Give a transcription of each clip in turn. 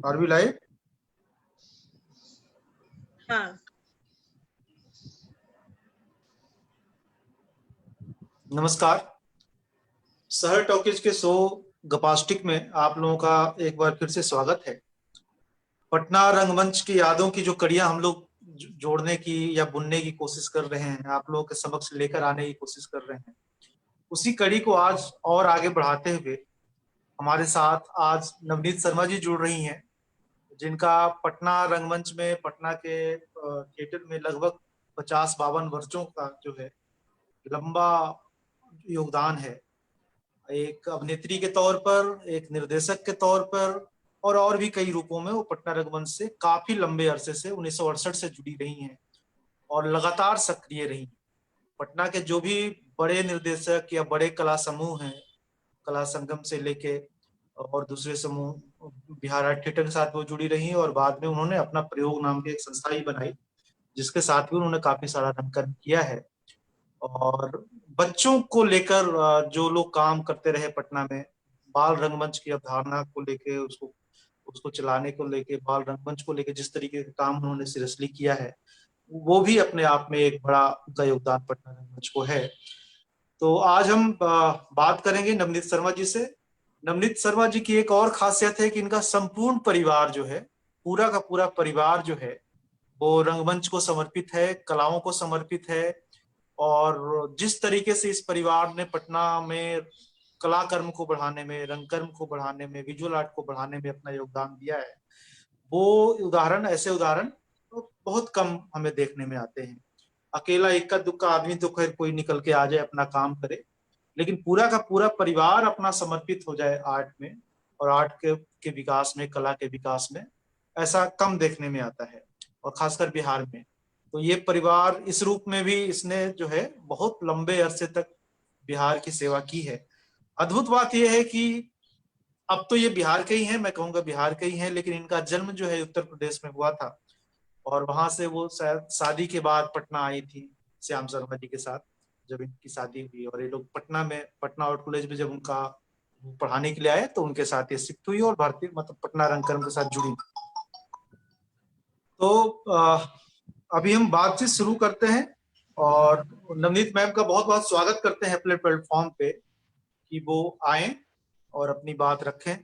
Are we live? हाँ। नमस्कार। शहर टॉकीज के शो गपास्टिक में आप लोगों का एक बार फिर से स्वागत है। पटना रंगमंच की यादों की जो कड़ियां हम लोग जोड़ने की या बुनने की कोशिश कर रहे हैं, आप लोगों के समक्ष लेकर आने की कोशिश कर रहे हैं, उसी कड़ी को आज और आगे बढ़ाते हुए हमारे साथ आज नवनीत शर्मा जी जुड़ रही हैं, जिनका पटना रंगमंच में, पटना के थिएटर में लगभग 50-52 वर्षों का जो है लंबा योगदान है। एक अभिनेत्री के तौर पर, एक निर्देशक के तौर पर और भी कई रूपों में वो पटना रंगमंच से काफी लंबे अरसे से 1968 से जुड़ी रही हैं और लगातार सक्रिय रही। पटना के जो भी बड़े निर्देशक या बड़े कला समूह हैं, कला संगम से लेके और दूसरे समूह, बिहार आर्ट थिएटर के साथ वो जुड़ी रही और बाद में उन्होंने अपना प्रयोग नाम की एक संस्था ही बनाई, जिसके साथ भी उन्होंने काफी सारा रंगकर्म किया है। और बच्चों को लेकर जो लोग काम करते रहे पटना में, बाल रंगमंच की अवधारणा को लेके, उसको उसको चलाने को लेके, बाल रंगमंच को लेके जिस तरीके का काम उन्होंने सीरियसली किया है, वो भी अपने आप में एक बड़ा उनका योगदान पटना रंगमंच को है। तो आज हम बात करेंगे नवनीत शर्मा जी से। नवनीत शर्मा जी की एक और खासियत है कि इनका संपूर्ण परिवार जो है, पूरा का पूरा परिवार जो है, वो रंगमंच को समर्पित है, कलाओं को समर्पित है। और जिस तरीके से इस परिवार ने पटना में कलाकर्म को बढ़ाने में, रंगकर्म को बढ़ाने में, विजुअल आर्ट को बढ़ाने में अपना योगदान दिया है, वो ऐसे उदाहरण तो बहुत कम हमें देखने में आते हैं। अकेला इक्का दुक्का आदमी तो खैर कोई निकल के आ जाए, अपना काम करे, लेकिन पूरा का पूरा परिवार अपना समर्पित हो जाए आर्ट में और आर्ट के विकास में, कला के विकास में, ऐसा कम देखने में आता है, और खासकर बिहार में। तो ये परिवार इस रूप में भी इसने जो है बहुत लंबे अरसे तक बिहार की सेवा की है। अद्भुत बात यह है कि अब तो ये बिहार के ही हैं, मैं कहूंगा बिहार के ही हैं, लेकिन इनका जन्म जो है उत्तर प्रदेश में हुआ था और वहां से वो शायद शादी के बाद पटना आई थी श्याम शर्मा जी के साथ। जब इनकी शादी हुई और ये लोग पटना में, पटना आर्ट कॉलेज में जब उनका पढ़ाने के लिए आए, तो उनके साथ ये शिफ्ट हुई और भारतीय मतलब पटना रंगकर्म के साथ जुड़ी। तो अभी हम बातचीत शुरू करते हैं और नवनीत मैम का बहुत बहुत स्वागत करते हैं अपने प्लेटफॉर्म पे कि वो आए और अपनी बात रखें।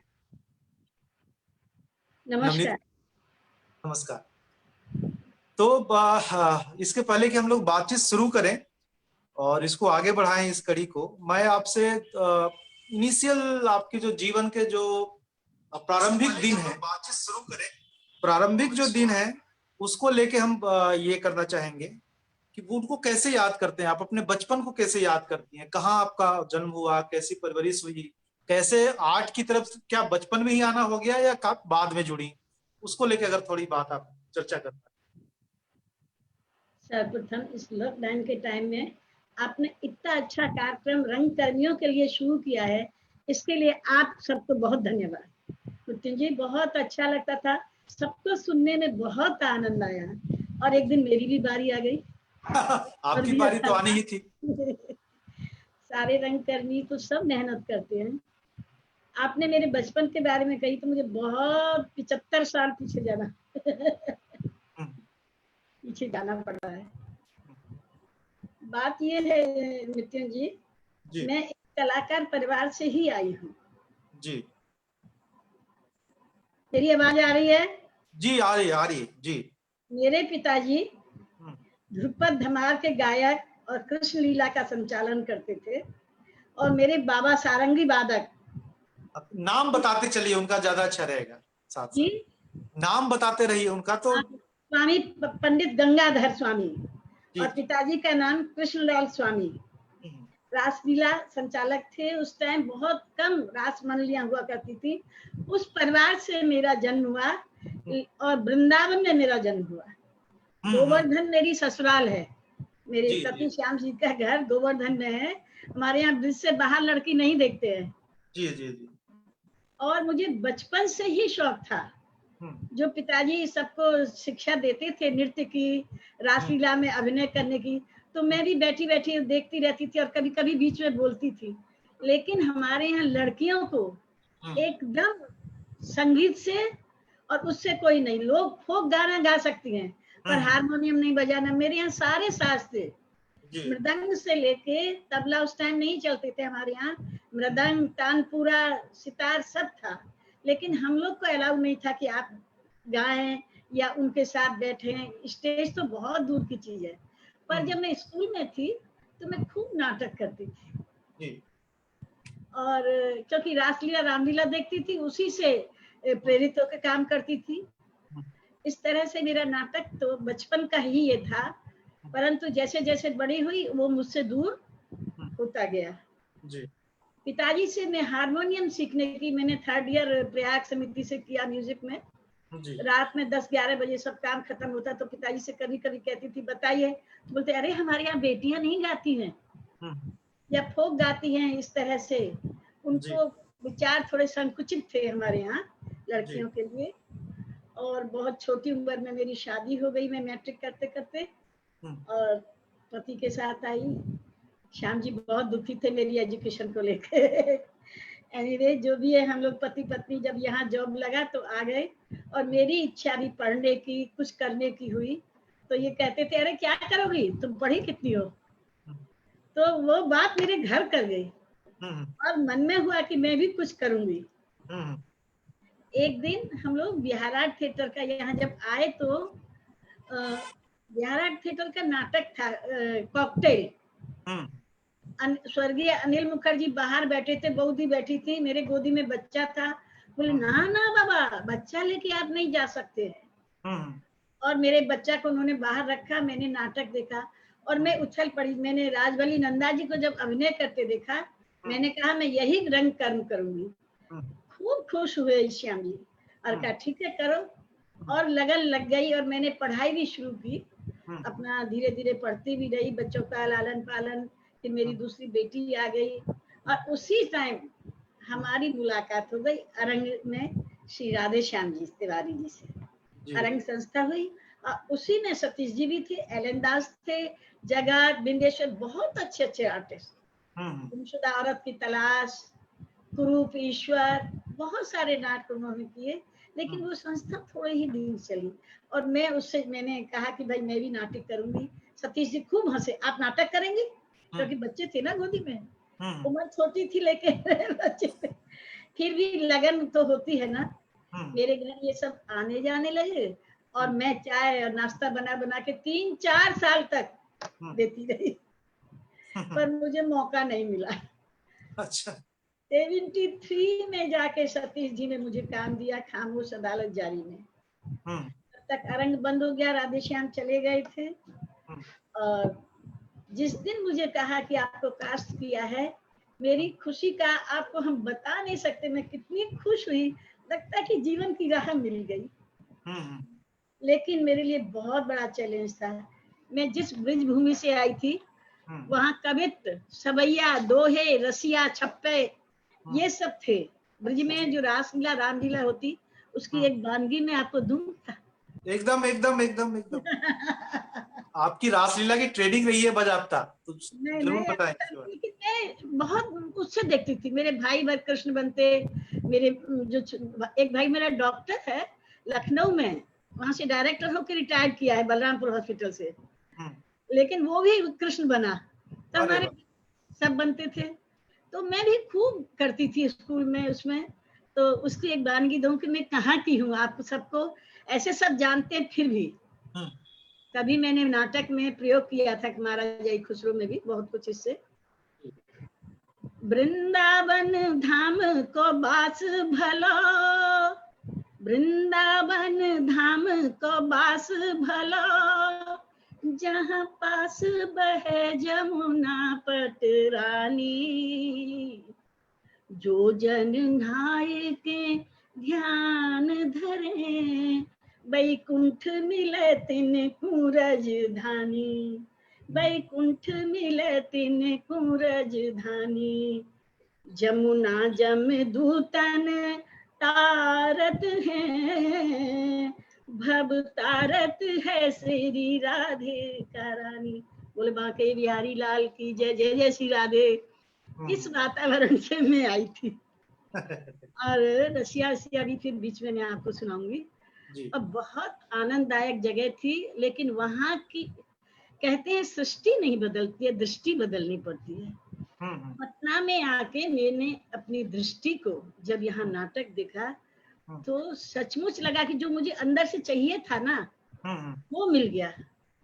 नमस्कार। नमस्कार। तो इसके पहले कि हम लोग बातचीत शुरू करें और इसको आगे बढ़ाएं इस कड़ी को, मैं आपसे इनिशियल आपके जो जीवन के जो प्रारंभिक दिन है, बातचीत शुरू करें, प्रारंभिक जो दिन है उसको लेके हम ये करना चाहेंगे कि वो उनको कैसे याद करते हैं, आप अपने बचपन को कैसे याद करती हैं, कहाँ आपका जन्म हुआ, कैसी परवरिश हुई, कैसे आर्ट की तरफ क्या बचपन में ही आना हो गया या बाद में जुड़ी, उसको लेके अगर थोड़ी बात आप चर्चा करना। सर्वप्रथम इस लॉकडाउन के टाइम में आपने इतना अच्छा कार्यक्रम रंग कर्मियों के लिए शुरू किया है, इसके लिए आप सबको बहुत धन्यवाद। मृत्युंजय, बहुत अच्छा लगता था, सबको सुनने में बहुत आनंद आया और एक दिन मेरी भी बारी आ गई। आपकी बारी तो आनी ही थी। सारे रंगकर्मी तो सब मेहनत करते हैं। आपने मेरे बचपन के बारे में कही तो मुझे बहुत 75 साल पीछे जाना पीछे जाना पड़ रहा है। बात ये है मृत्युंजय जी, मैं एक कलाकार परिवार से ही आई हूँ जी। मेरी आवाज आ रही है? जी आ रही है जी। मेरे पिताजी ध्रुपद धमार के गायक और कृष्ण लीला का संचालन करते थे और मेरे बाबा सारंगी वादक। नाम बताते चलिए, उनका ज्यादा अच्छा रहेगा। साथ जी नाम बताते रहिए उनका। तो स्वामी पंडित गंगाधर स्वामी और पिताजी का नाम कृष्णलाल स्वामी रासलीला संचालक थे। उस टाइम बहुत कम रास मंडलियां हुआ करती थी। उस परिवार से मेरा जन्म हुआ और वृंदावन में मेरा जन्म हुआ। गोवर्धन मेरी ससुराल है, मेरे सती श्याम जी का घर गोवर्धन में है। हमारे यहाँ ब्रिज से बाहर लड़की नहीं देखते हैं। जी जी जी। और मुझे बचपन से ही शौक था, जो पिताजी सबको शिक्षा देते थे नृत्य की, रासलीला में अभिनय करने की, तो मैं भी बैठी बैठी देखती रहती थी और कभी कभी बीच में बोलती थी। लेकिन हमारे यहाँ लड़कियों को एकदम संगीत से और उससे कोई नहीं। लोग फोक गाना गा सकती हैं पर हारमोनियम नहीं बजाना। मेरे यहाँ सारे साज थे, मृदंग से लेके तबला, उस टाइम नहीं चलते थे हमारे यहाँ, मृदंग, तानपुरा, सितार सब था, लेकिन हम लोग को अलाउ नहीं था कि आप गाएं या उनके साथ बैठें। स्टेज तो बहुत दूर की चीज है। पर जब मैं स्कूल में थी तो मैं खूब नाटक करती थी, और क्योंकि रासलीला रामलीला देखती थी, उसी से प्रेरित होकर काम करती थी। इस तरह से मेरा नाटक तो बचपन का ही ये था, परंतु जैसे जैसे बड़ी हुई वो मुझसे दूर होता गया। पिताजी से मैं हारमोनियम सीखने की, मैंने 3rd ईयर प्रयाग समिति से किया म्यूजिक में। रात में 10-11 बजे सब काम खत्म होता तो पिताजी से कभी कभी कहती थी बताइए, तो बोलते अरे हमारे यहाँ बेटियां नहीं गाती हैं या फोक गाती हैं इस तरह से। उनको विचार थोड़े संकुचित थे हमारे यहाँ लड़कियों के लिए। और बहुत छोटी उम्र में मेरी शादी हो गई, मैं मैट्रिक करते करते, और पति के साथ आई। श्याम जी बहुत दुखी थे मेरी एजुकेशन को लेके। एनीवे जो भी है, हम लोग पति पत्नी जब यहाँ जॉब लगा तो आ गए, और मेरी इच्छा भी पढ़ने की, कुछ करने की हुई। तो ये कहते थे अरे क्या करोगी, तुम पढ़ी कितनी हो। तो वो बात मेरे घर कर गई और मन में हुआ कि मैं भी कुछ करूंगी। एक दिन हम लोग बिहार आर्ट थिएटर का यहाँ जब आए तो बिहार आर्ट थिएटर का नाटक था कॉकटेल। स्वर्गीय अनिल मुखर्जी बाहर बैठे थे, बहू बैठी थी, मेरे गोदी में बच्चा था। बोले ना ना बाबा, बच्चा लेके आप नहीं जा सकते हैं। और मेरे बच्चा को उन्होंने बाहर रखा, मैंने नाटक देखा और मैं उछल पड़ी। मैंने राजबली नंदा जी को जब अभिनय करते देखा, मैंने कहा मैं यही रंग कर्म करूंगी। खूब खुश हुए श्याम जी और कहा ठीक है करो, और लगन लग गई। और मैंने पढ़ाई भी शुरू की, अपना धीरे धीरे पढ़ती भी रही, बच्चों का लालन पालन। फिर मेरी दूसरी बेटी आ गई और उसी टाइम हमारी मुलाकात हो गई अरंग में श्री राधे श्याम जी तिवारी जी से। अरंग संस्था हुई और उसी में सतीश जी भी थे, एलन दास थे, जगत बिंदेश्वर, बहुत अच्छे अच्छे आर्टिस्ट। गुमशुदा औरत की तलाश, कुरूप ईश्वर, बहुत सारे नाटक उन्होंने किए। लेकिन वो संस्था थोड़े ही दिन चली और मैं उससे मैंने कहा कि भाई मैं भी नाटक करूंगी। सतीश जी खूब हंसे, आप नाटक करेंगी, क्योंकि बच्चे थे ना गोदी में, उम्र छोटी थी लेकिन बच्चे थे, फिर भी लगन तो होती है ना। मेरे घर ये सब आने जाने लगे और मैं चाय और नाश्ता बना बना के 3-4 साल तक देती रही, पर मुझे मौका नहीं मिला। अच्छा। 73 में जाके सतीश जी ने मुझे काम दिया खामोश अदालत जारी में। तब तक अरंग बंद हो गया, राधे श्याम चले गए थे। और जिस दिन मुझे कहा कि आपको कास्ट किया है, मेरी खुशी का आपको हम बता नहीं सकते। मैं कितनी खुश हुई, लगता कि जीवन की राह मिल गई। लेकिन मेरे लिए बहुत बड़ा चैलेंज था। मैं जिस ब्रिज भूमि से आई थी वहाँ कवित, सवैया, दोहे, रसिया, छप्पे ये सब थे। ब्रिज में जो रासलीला रामलीला होती उसकी एक वानगी में आपको दूंगा। एकदम एकदम एकदम एकदम। आपकी रासलीला की ट्रेनिंग रही है बजाबता, तो जरूर बताएं। लेकिन मैं बहुत उससे देखती थी, मेरे भाई भर कृष्ण बनते, मेरे जो एक भाई मेरा डॉक्टर है लखनऊ में, वहां से डायरेक्टर होकर रिटायर्ड किया है बलरामपुर हॉस्पिटल से, लेकिन वो भी कृष्ण बना। तो हमारे सब बनते थे, तो मैं भी खूब करती थी स्कूल में उसमें। तो उसकी एक वानगी दूं कि मैं कहाँ की हूँ, आप सबको ऐसे सब जानते हैं, फिर भी कभी मैंने नाटक में प्रयोग किया था कि महाराजा खुसरो में भी बहुत कुछ इससे। वृंदावन धाम को बास भलो, वृंदावन धाम को बास भलो, जहाँ पास बहे जमुना पटरानी, जो जन नहाए के ध्यान धरे, बैकुंठ मिले तिनको राजधानी, बैकुंठ मिले तिनको राजधानी, जमुना जमदूतन तारत है, भव तारत है श्री राधे का रानी। बोले बांके बिहारी लाल की जय, जय जय श्री राधे। इस वातावरण से मैं आई थी। और रसिया रसिया भी फिर बीच में मैं आपको सुनाऊंगी। जी। और बहुत आनंददायक जगह थी, लेकिन वहाँ की कहते हैं सृष्टि नहीं बदलती है, दृष्टि बदलनी पड़ती है। हम्म। पटना में आके मैंने अपनी दृष्टि को जब यहाँ नाटक देखा हम्म। तो सचमुच लगा कि जो मुझे अंदर से चाहिए था ना हम्म। वो मिल गया।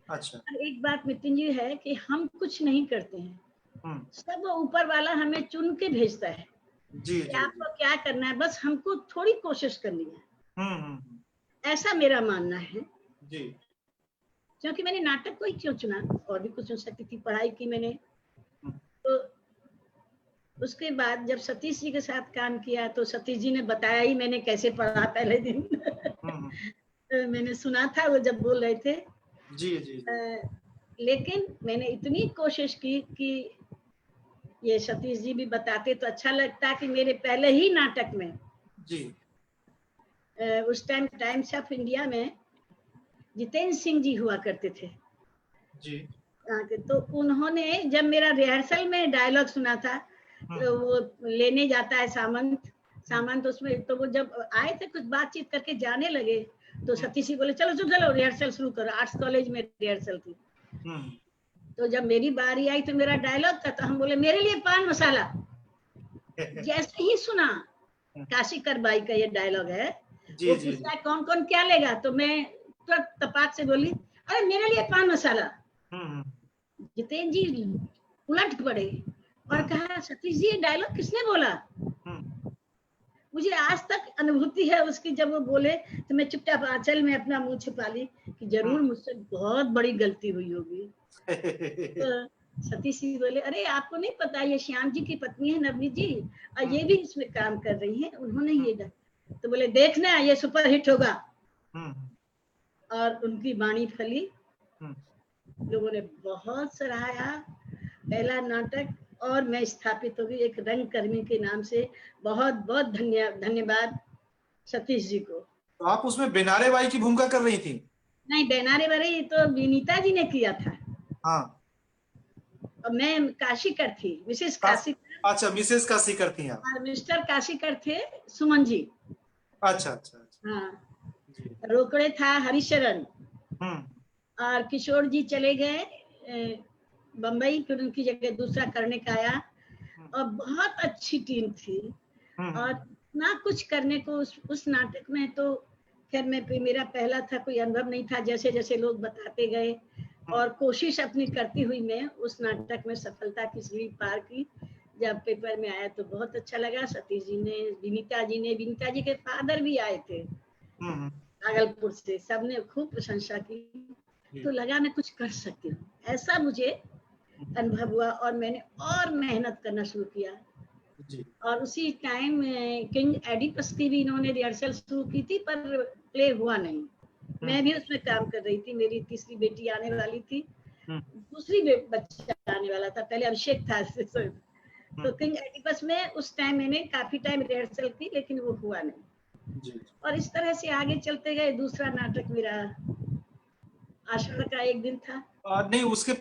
अच्छा। और एक बात नितिन जी है कि हम कुछ नहीं करते हैं, हम्म। सब वो ऊपर वाला हमें चुन के भेजता है जी कि जी जी। आपको क्या करना है, बस हमको थोड़ी कोशिश करनी है। हम्म। ऐसा मेरा मानना है। जी। क्योंकि मैंने नाटक को ही क्यों चुना, और भी कुछ चुन सकती थी, पढ़ाई की मैंने। हम्म। तो उसके बाद जब सतीश जी के साथ काम किया तो सतीश जी ने बताया ही मैंने कैसे पढ़ा पहले दिन। हम्म। तो मैंने सुना था वो जब बोल रहे थे। जी जी जी। लेकिन मैंने इतनी कोशिश की कि ये सतीश जी भी बताते तो अच्छा लगता कि मेरे पहले ही नाटक में जी उस टाइम टाइम्स ऑफ इंडिया में जितेंद्र सिंह जी हुआ करते थे जी। तो उन्होंने जब मेरा रिहर्सल में डायलॉग सुना था, तो वो लेने जाता है सामंत, सामंत उसमें, तो वो जब आए थे कुछ बातचीत करके जाने लगे तो सतीश जी बोले चलो चलो चलो रिहर्सल शुरू करो। आर्ट्स कॉलेज में रिहर्सल थी। हम्म। तो जब मेरी बारी आई तो मेरा डायलॉग था, तो हम बोले मेरे लिए पान मसाला। जैसे ही सुना, काशीकर बाई का ये डायलॉग है, जी वो जी जी। पूछता है कौन कौन क्या लेगा, तो मैं तुरंत तपाक से बोली अरे मेरे लिए पान मसाला। हम्म। जितेंद्र जी उलट पड़े और कहा सतीश जी ये डायलॉग किसने बोला। हम्म। मुझे आज तक अनुभूति है उसकी, जब वो बोले तो मैं चुपचाप आंचल में अपना मुंह छिपा ली कि जरूर मुझसे बहुत बड़ी गलती हुई होगी। तो सतीश जी बोले अरे आपको नहीं पता ये श्याम जी की पत्नी है नवनीत जी, और ये भी इसमें काम कर रही हैं, उन्होंने ये तो बोले देखना ये सुपर हिट होगा। और उनकी वाणी फली, लोगों ने बहुत सराहा पहला नाटक, और मैं स्थापित हो गई एक रंगकर्मी के नाम से। बहुत बहुत धन्यवाद सतीश जी को। तो आप उसमें बेनारे बाई की भूमिका कर रही थी? नहीं, बेनारे बाई तो विनीता जी ने किया था, हाँ। और मैं काशीकर थी, मिसेस काश, काशीकर। अच्छा मिसेस का सीकर थी आप? और मिस्टर काशीकर थे सुमन जी। अच्छा अच्छा अच्छा। हाँ, जी। रोकड़े था हरिशरण, हम्म। और किशोर जी चले गए बम्बई, फिर उनकी जगह दूसरा करने का आया, और बहुत अच्छी टीम थी। और ना कुछ करने को उस नाटक में तो खैर मेरा पहला था, कोई अनुभव नहीं था, जैसे जैसे लोग बताते गए और कोशिश अपनी करती हुई मैं उस नाटक में सफलता की सीढ़ी पार की। जब पेपर में आया तो बहुत अच्छा लगा। सतीश जी ने, विनीता जी के फादर भी आए थे भागलपुर से, सबने खूब प्रशंसा की। तो लगा मैं कुछ कर सकती हूँ, ऐसा मुझे अनुभव हुआ, और मैंने और मेहनत करना शुरू किया। जी। और उसी टाइम किंग एडिपस की भी इन्होंने रिहर्सल शुरू की थी, पर प्ले हुआ नहीं। मैं भी उसमें काम कर रही थी, मेरी तीसरी बेटी आने वाली थी, दूसरी बच्चा आने वाला था, पहले अभिषेक था। तो किंग एडिपस में उस टाइम मैंने काफी टाइम रिहर्सल की, लेकिन वो हुआ नहीं। जी। और इस तरह से आगे चलते गए। दूसरा नाटक मेरा आषाढ़ का एक दिन था। नहीं, उसके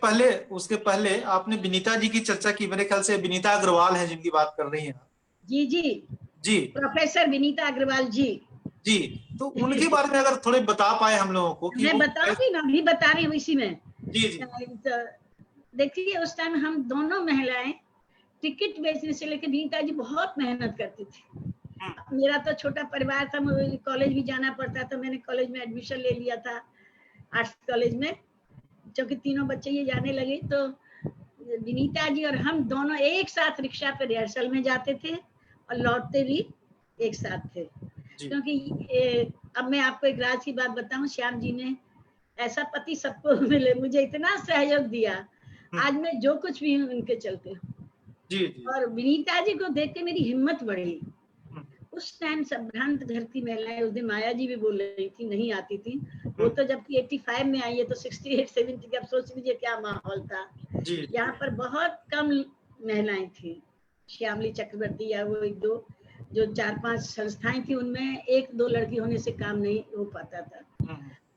पहले आपने विनीता जी की चर्चा की, मेरे ख्याल से विनीता अग्रवाल है जिनकी बात कर रही हैं आप। जी जी, जी प्रोफेसर विनीता अग्रवाल जी। जी। तो उनके बारे में अगर थोड़े बता पाए हम लोगों को कि मैं वो बताऊंगी ना, अभी बता रही हूँ इसी में। जी जी तो देखिए उस टाइम हम दोनों महिलाएं टिकट बेचने से लेकर विनीता जी बहुत मेहनत करती थी। मेरा तो छोटा परिवार था, मुझे कॉलेज भी जाना पड़ता, तो मैंने कॉलेज में एडमिशन ले लिया था, आर्ट्स कॉलेज में। क्योंकि तीनों बच्चे ये जाने लगे, तो विनीता जी और हम दोनों एक साथ रिक्शा पे रिहर्सल में जाते थे और लौटते भी एक साथ थे। जी। क्योंकि अब मैं आपको एक राज की बात बताऊं, श्याम जी ने ऐसा पति सबको मिले, मुझे इतना सहयोग दिया, आज मैं जो कुछ भी हूँ उनके चलते हूँ। जी जी। और विनीता जी को देख के मेरी हिम्मत बढ़ी। उस टाइम संभ्रांत घर की महिलाएं, उस दिन माया जी भी बोल रही थी, नहीं आती थी वो, तो जबकि 85 में आई है, तो 68 70 की, अब सोच लीजिए क्या माहौल था। जी। यहाँ पर बहुत कम महिलाएं थी, श्यामली चक्रवर्ती या वो एक दो, जो 4-5 संस्थाएं थी, उनमें एक दो लड़की होने से काम नहीं हो पाता था,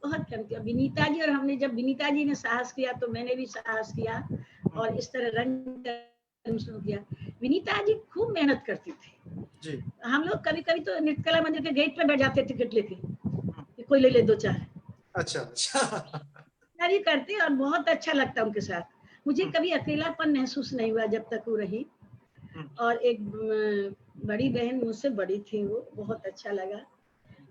बहुत कम थी। विनीता जी और हमने, जब विनीता जी ने साहस किया तो मैंने भी साहस किया, और इस तरह रंग शुरू किया। विनीता जी खूब मेहनत करती थी। जी। हम लोग कभी कभी तो नृत्यकला मंदिर के गेट पे बैठ जाते टिकट लेके, कोई ले ले 2-4। अच्छा अच्छा। भी करते और बहुत अच्छा लगता उनके साथ। मुझे कभी अकेलापन महसूस नहीं हुआ जब तक वो रही। और एक बड़ी बहन मुझसे बड़ी थी, वो बहुत अच्छा लगा।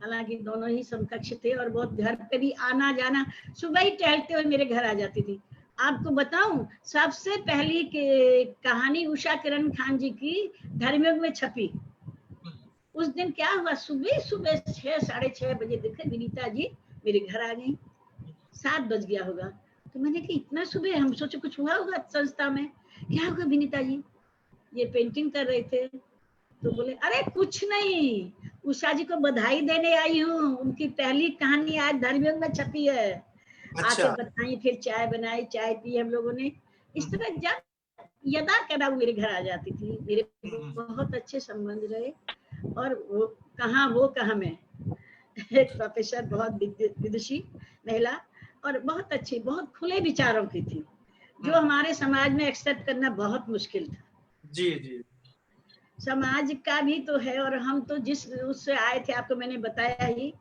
हालांकि दोनों ही समकक्ष थे और बहुत घर पे भी आना जाना, सुबह ही टहलते हुए मेरे घर आ जाती थी। आपको बताऊं, सबसे पहली कहानी उषा किरण खान जी की धर्मयुग में छपी। उस दिन क्या हुआ, सुबह सुबह 6-6:30 बजे देखे विनीता जी मेरे घर आ गई। 7 बज गया होगा, तो मैंने कहा इतना सुबह, हम सोचे कुछ हुआ होगा संस्था में। क्या होगा विनीता जी? ये पेंटिंग कर रहे थे। तो बोले अरे कुछ नहीं, उषा जी को बधाई देने आई हूँ, उनकी पहली कहानी आज धर्मयुग में छपी है, आके अच्छा। बताई। फिर चाय बनाई, चाय पी हम लोगों ने। इस तरह जब यदा कदा मेरे घर आ जाती थी। मेरे बहुत अच्छे संबंध रहे। और वो कहाँ मैं एक प्रोफेसर, बहुत विदुषी महिला, और बहुत अच्छी, बहुत खुले विचारों की थी, जो हमारे समाज में एक्सेप्ट करना बहुत मुश्किल था। जी जी। समाज का भी तो है, और हम तो जिस उससे आए थे आपको मैंने बताया ही।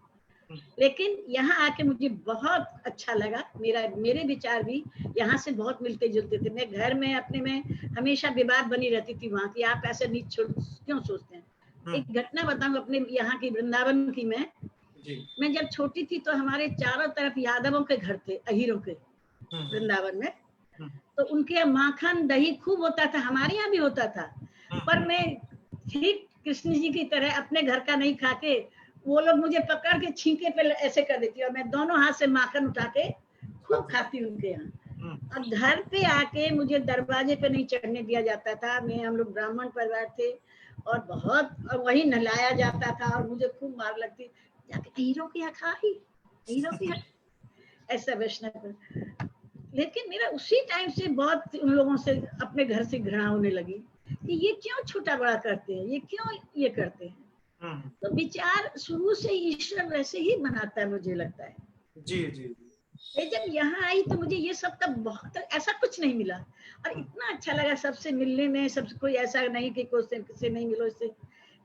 लेकिन यहाँ आके मुझे बहुत अच्छा लगा। मेरे विचार भी यहाँ से बहुत मिलते जुलते थे। मैं घर में अपने में हमेशा विवाद बनी रहती थी वहाँ की, आप ऐसे नीच क्यों सोचते हैं। एक घटना बताऊं अपने यहाँ की, वृंदावन की। मैं जब छोटी थी तो हमारे चारों तरफ यादवों के घर थे, अहीरों के, वृंदावन में। तो उनके यहाँ माखन दही खूब होता था, हमारे यहाँ भी होता था। पर मैं ठीक कृष्ण जी की तरह अपने घर का नहीं खा के, वो लोग मुझे पकड़ के छींके पे ऐसे कर देती, और मैं दोनों हाथ से माखन उठा के खूब खाती उनके यहाँ। और घर पे आके मुझे दरवाजे पे नहीं चढ़ने दिया जाता था। हम लोग ब्राह्मण परिवार थे, और बहुत, और वही नहलाया जाता था, और मुझे खूब मार लगती, जाके हीरो के यहाँ खाई, हीरो के यहाँ, ऐसा वैष्णव। लेकिन मेरा उसी टाइम से बहुत उन लोगों से, अपने घर से घृणा होने लगी कि ये क्यों छोटा बड़ा करते हैं, ये क्यों ये करते हैं। तो विचार शुरू से ईश्वर वैसे ही बनाता है, मुझे लगता है। जी जी। जब यहाँ आई तो मुझे ये सब का बहुत ऐसा कुछ नहीं मिला, और इतना अच्छा लगा सबसे मिलने में। सबसे कोई ऐसा नहीं कि कोई किसी नहीं मिलो इससे।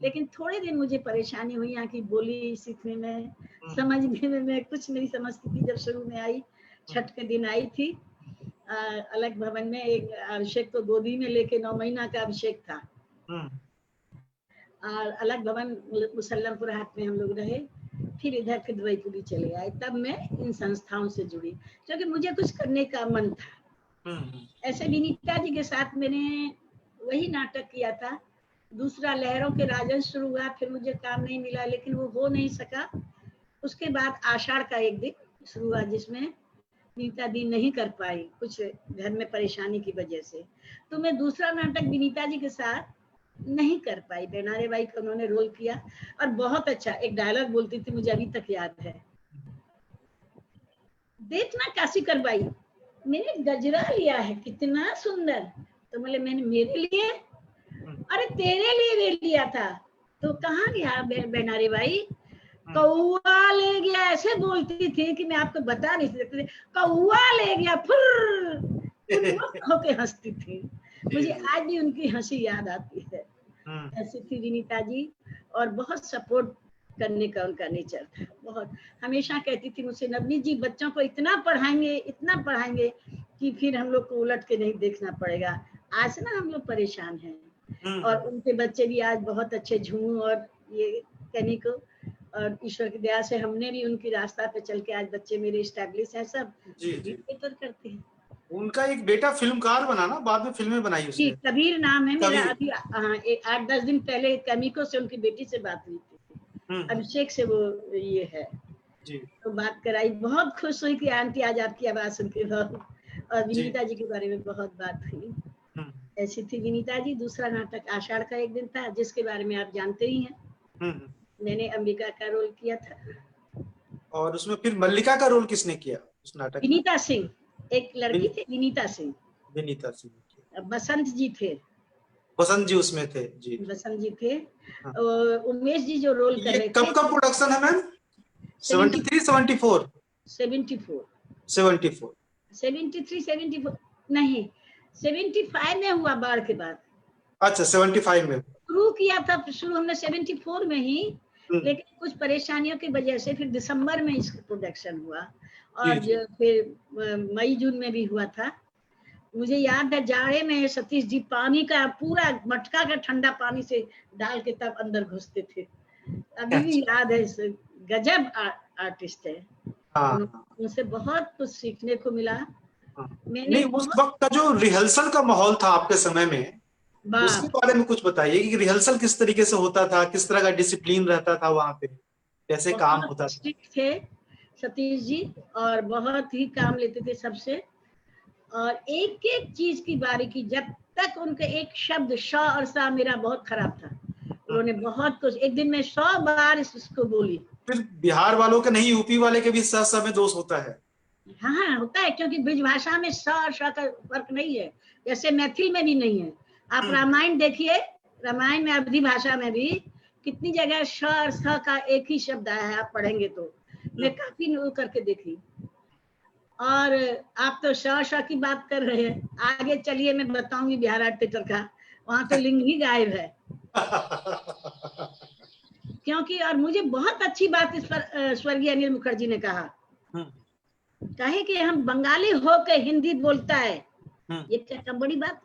लेकिन थोड़े दिन मुझे परेशानी हुई यहाँ की बोली सीखने में, समझने में। मैं कुछ नहीं समझती थी जब शुरू में आई। छठ के दिन आई थी, अलग भवन में। एक अभिषेक तो गोदी में लेके 9 महीना का अभिषेक था। और अलग भवन मुसल्लमपुर हाट में हम लोग रहे। फिर इधर खिदवईपुरी चले आए। तब मैं इन संस्थाओं से जुड़ी, क्योंकि मुझे कुछ करने का मन था। ऐसे विनीता जी के साथ मैंने वही नाटक किया था। दूसरा लहरों के राजन शुरू हुआ, फिर मुझे काम नहीं मिला, लेकिन वो हो नहीं सका। उसके बाद आषाढ़ का एक दिन शुरू हुआ, जिसमें विनीता दी नहीं कर पाई, कुछ घर में परेशानी की वजह से। तो मैं दूसरा नाटक विनीता जी के साथ नहीं कर पाई। बेनारे बाई का उन्होंने रोल किया, और बहुत अच्छा एक डायलॉग बोलती थी, मुझे अभी तक याद है। देखना काशी कर बाई, मैंने गजरा लिया है, कितना सुंदर। तो बोले मैंने मेरे लिए? अरे तेरे लिए लिया था। तो कहाँ गया बेनारे बाई? कौआ ले गया, ऐसे बोलती थी कि मैं आपको बता नहीं सकती। कौआ ले गया, फुर होके हंसती थी। मुझे आज भी उनकी हंसी याद आती है। ऐसी थी विनीता जी, और बहुत सपोर्ट करने का उनका नेचर था। बहुत हमेशा कहती थी मुझसे, नवनीत जी बच्चों को इतना पढ़ाएंगे कि फिर हम लोग को उलट के नहीं देखना पड़ेगा। आज ना हम लोग परेशान हैं, और उनके बच्चे भी आज बहुत अच्छे, झूम और ये कहने को, और ईश्वर की दया से हमने भी उनकी रास्ता पे चल के आज बच्चे मेरे एस्टेब्लिश हैं, सब पेपर करते हैं। उनका एक बेटा फिल्मकार बना ना, बाद में फिल्में बनाई उसने। कबीर नाम है मेरा। अभी 8-10 दिन पहले कैमिको से उनकी बेटी से बात हुई थी, अभिषेक से वो ये है जी। तो बात कराई, बहुत खुश हुई कि आंटी आज आपकी आवाज सुन के। और विनीता जी के बारे में बहुत बात हुई। ऐसी थी विनीता जी। दूसरा नाटक आषाढ़ का एक दिन था, जिसके बारे में आप जानते ही हैं। मैंने अंबिका का रोल किया था। और उसमें फिर मल्लिका का रोल किसने किया उस नाटक में? विनीता सिंह, एक लड़की थी विनीता सिंह। विनीता सिंह। बसंत जी थे। बसंत जी उसमें थे जी। बसंत जी थे। उमेश जी जो रोल कर रहे थे। कब का प्रोडक्शन है मैम? 73, 74? 74, 74, 73, 74 नहीं, 75 में हुआ, बाढ़ के बाद। अच्छा 75 में शुरू किया था, शुरू हमने 74 में ही, लेकिन कुछ परेशानियों की वजह से फिर दिसंबर में इसका प्रोडक्शन हुआ और जी, फिर मई जून में भी हुआ था। मुझे याद है जाड़े में सतीश जी पानी का पूरा मटका का ठंडा पानी से डाल के तब अंदर घुसते थे। अभी भी अच्छा, याद है। गजब आर्टिस्ट है। हाँ, उनसे बहुत कुछ सीखने को मिला। हाँ। मैंने नहीं, उस बहुत वक्त का जो रिहर्सल का माहौल था आपके समय में, उसके बाप बारे में कुछ बताइए कि रिहर्सल किस तरीके से होता था, किस तरह का डिसिप्लिन रहता था वहां पे, कैसे काम बहुत होता था। स्ट्रिक्ट थे सतीश जी और बहुत ही काम लेते थे सबसे। और एक एक चीज की बारीकी, जब तक उनके एक शब्द श और सा मेरा बहुत खराब था, उन्होंने बहुत कुछ, एक दिन में 100 बार इसको बोली। फिर बिहार वालों के नहीं, यूपी वाले के भी स में दोष होता है। हाँ हाँ होता है, क्योंकि ब्रिज भाषा में स और श का फर्क नहीं है, जैसे मैथिल में भी नहीं है। आप हम्म, रामायण देखिए, रामायण में अवधी भाषा में भी कितनी जगह श और स का एक ही शब्द आया है, आप पढ़ेंगे तो। मैं काफी वो करके देखी। और आप तो श की बात कर रहे हैं, आगे चलिए मैं बताऊंगी बिहार आर्ट थिएटर का, वहां तो लिंग ही गायब है। क्योंकि और मुझे बहुत अच्छी बात इस पर स्वर्गीय अनिल मुखर्जी ने कहा, कहे कि हम बंगाली हो के हिंदी बोलता है, ये क्या बड़ी बात।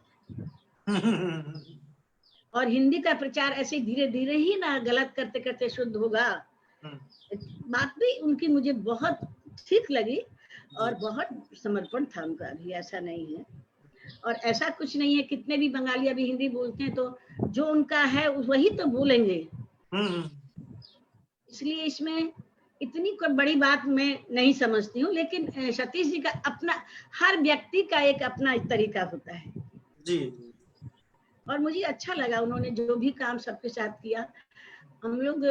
और हिंदी का प्रचार ऐसे धीरे धीरे ही ना गलत करते करते शुद्ध होगा। बात भी उनकी मुझे बहुत ठीक लगी और बहुत समर्पण था उनका भी, ऐसा नहीं है। और ऐसा कुछ नहीं है, कितने भी बंगाली अभी हिंदी बोलते हैं तो जो उनका है वही तो बोलेंगे। इसलिए इसमें इतनी कोई बड़ी बात मैं नहीं समझती हूँ, लेकिन सतीश जी का अपना, हर व्यक्ति का एक अपना तरीका होता है। जी, और मुझे अच्छा लगा उन्होंने जो भी काम सबके साथ किया। हम लोग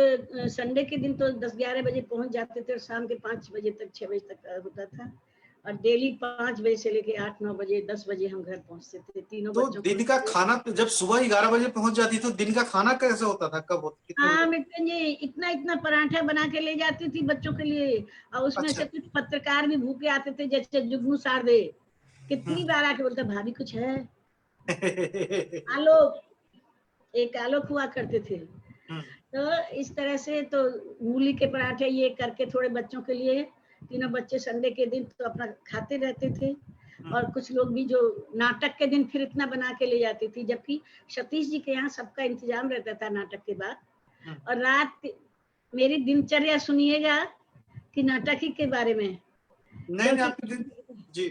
संडे के दिन तो 10-11 बजे पहुंच जाते थे और शाम के 5 बजे तक 6 बजे तक होता था। और डेली 5 बजे से लेके 8-9 बजे 10 बजे हम घर पहुंचते थे, तीनों तो बच्चों को दिन का लेके। खाना जब सुबह 11 बजे पहुंच जाती तो दिन का खाना कैसे होता था, कब होता, कितने हाँ बजे? मिट्टन जी, इतना इतना पराठा बना के ले जाती थी बच्चों के लिए। और उसमें अच्छा। से कुछ पत्रकार भी भूखे आते थे, जैसे जुगनू सारदे, कितनी हम्म। बार आके बोलता भाभी कुछ है। आलोक, एक आलोक हुआ करते थे। तो इस तरह से तो मूली के पराठे ये करके थोड़े बच्चों के लिए, तीनों बच्चे संडे के दिन तो अपना खाते रहते थे। और कुछ लोग भी जो नाटक के दिन फिर इतना बना के ले जाती थी, जबकि सतीश जी के यहाँ सबका इंतजाम रहता था नाटक के बाद। और रात, मेरी दिनचर्या सुनिएगा कि नाटक ही के बारे में। नहीं नहीं, क्योंकि आपके दिन। जी।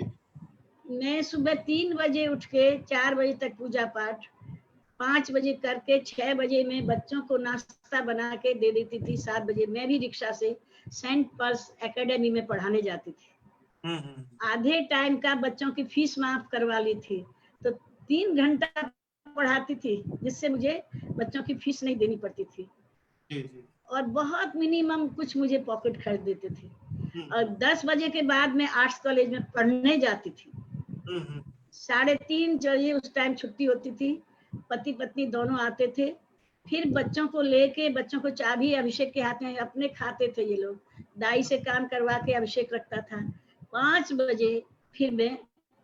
मैं सुबह 3 बजे उठ के 4 बजे तक पूजा पाठ, 5 बजे करके 6 बजे में बच्चों को नाश्ता बना के दे देती थी। 7 बजे मैं भी रिक्शा से सेंट पॉल्स एकेडमी में पढ़ाने जाती थी। आधे टाइम का बच्चों की फीस माफ करवा ली थी, तो 3 घंटा पढ़ाती थी, जिससे मुझे बच्चों की फीस नहीं देनी पड़ती थी। जी, जी। और बहुत मिनिमम कुछ मुझे पॉकेट खरीद देते थे। और 10 बजे के बाद मैं आर्ट्स कॉलेज में पढ़ने जाती थी। 3:30 बजे उस टाइम छुट्टी होती थी, पति पत्नी दोनों आते थे। फिर बच्चों को लेके, बच्चों को चाबी अभिषेक के हाथ में, अपने खाते थे ये लोग, दाई से काम करवा के अभिषेक रखता था। 5 बजे फिर मैं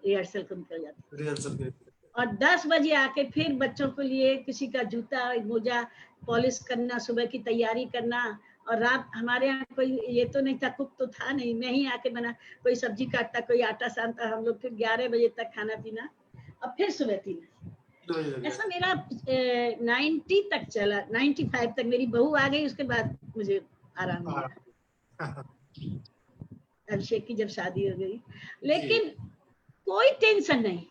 रिहर्सल को निकल जाती थी। रिहर्सल के। और 10 बजे आके फिर बच्चों के लिए किसी का जूता मोजा पॉलिश करना, सुबह की तैयारी करना। और रात, हमारे यहाँ कोई ये तो नहीं था, कुक तो था नहीं, मैं ही आके बना, कोई सब्जी काटता, कोई आटा सानता, हम लोग फिर 11 बजे तक खाना पीना और फिर सुबह 3 बजे। ऐसा मेरा 90 तक चला, 95 तक। मेरी बहू आ गई उसके बाद मुझे आराम मिला, अभिषेक की जब शादी हो गई। जी। लेकिन कोई टेंशन नहीं,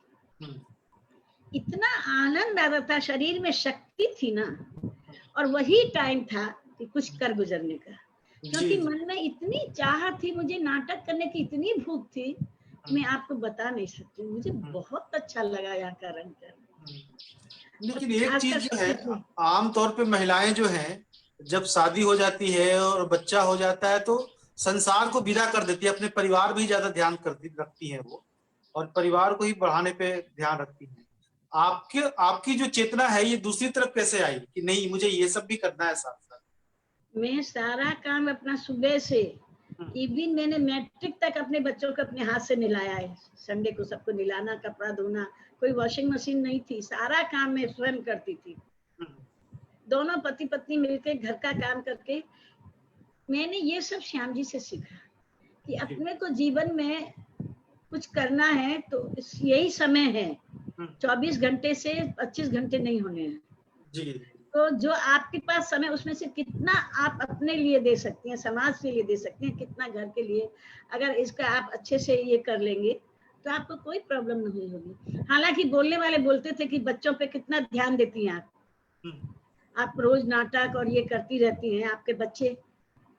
इतना आनंद आता था, शरीर में शक्ति थी ना। और वही टाइम था कि कुछ कर गुजरने का, जी, क्योंकि मन में इतनी चाहत थी, मुझे नाटक करने की इतनी भूख थी, मैं आपको बता नहीं सकती। मुझे बहुत अच्छा लगा यहाँ का रंग कर। और लेकिन एक खासकर चीज जो है, सतीश, आमतौर पे महिलाएं जो हैं, जब शादी हो जाती है और बच्चा हो जाता है तो संसार को विदा कर देती है, अपने परिवार भी ज्यादा ध्यान करती रखती है वो, और परिवार को ही बढ़ाने पे ध्यान रखती है। आपके आपकी जो चेतना है ये दूसरी तरफ कैसे आई कि नहीं मुझे ये सब भी करना है साथ साथ? मैं सारा काम अपना सुबह से, इवन मैंने मैट्रिक तक अपने बच्चों को अपने हाथ से नहलाया है। संडे को सबको नहलाना, कपड़ा धोना, कोई वॉशिंग मशीन नहीं थी, सारा काम मैं स्वयं करती थी। दोनों पति पत्नी मिलकर घर का काम करके। मैंने ये सब श्याम जी से सीखा कि अपने को जीवन में कुछ करना है तो यही समय है, 24 घंटे से 25 घंटे नहीं होने हैं। जी। तो जो आपके पास समय, उसमें से कितना आप अपने लिए दे सकती हैं, समाज के लिए दे सकती हैं, कितना घर के लिए, अगर इसका आप अच्छे से ये कर लेंगे तो आपको कोई प्रॉब्लम नहीं होगी। हालांकि बोलने वाले बोलते थे कि बच्चों पे कितना ध्यान देती हैं आप रोज नाटक और ये करती रहती हैं, आपके बच्चे।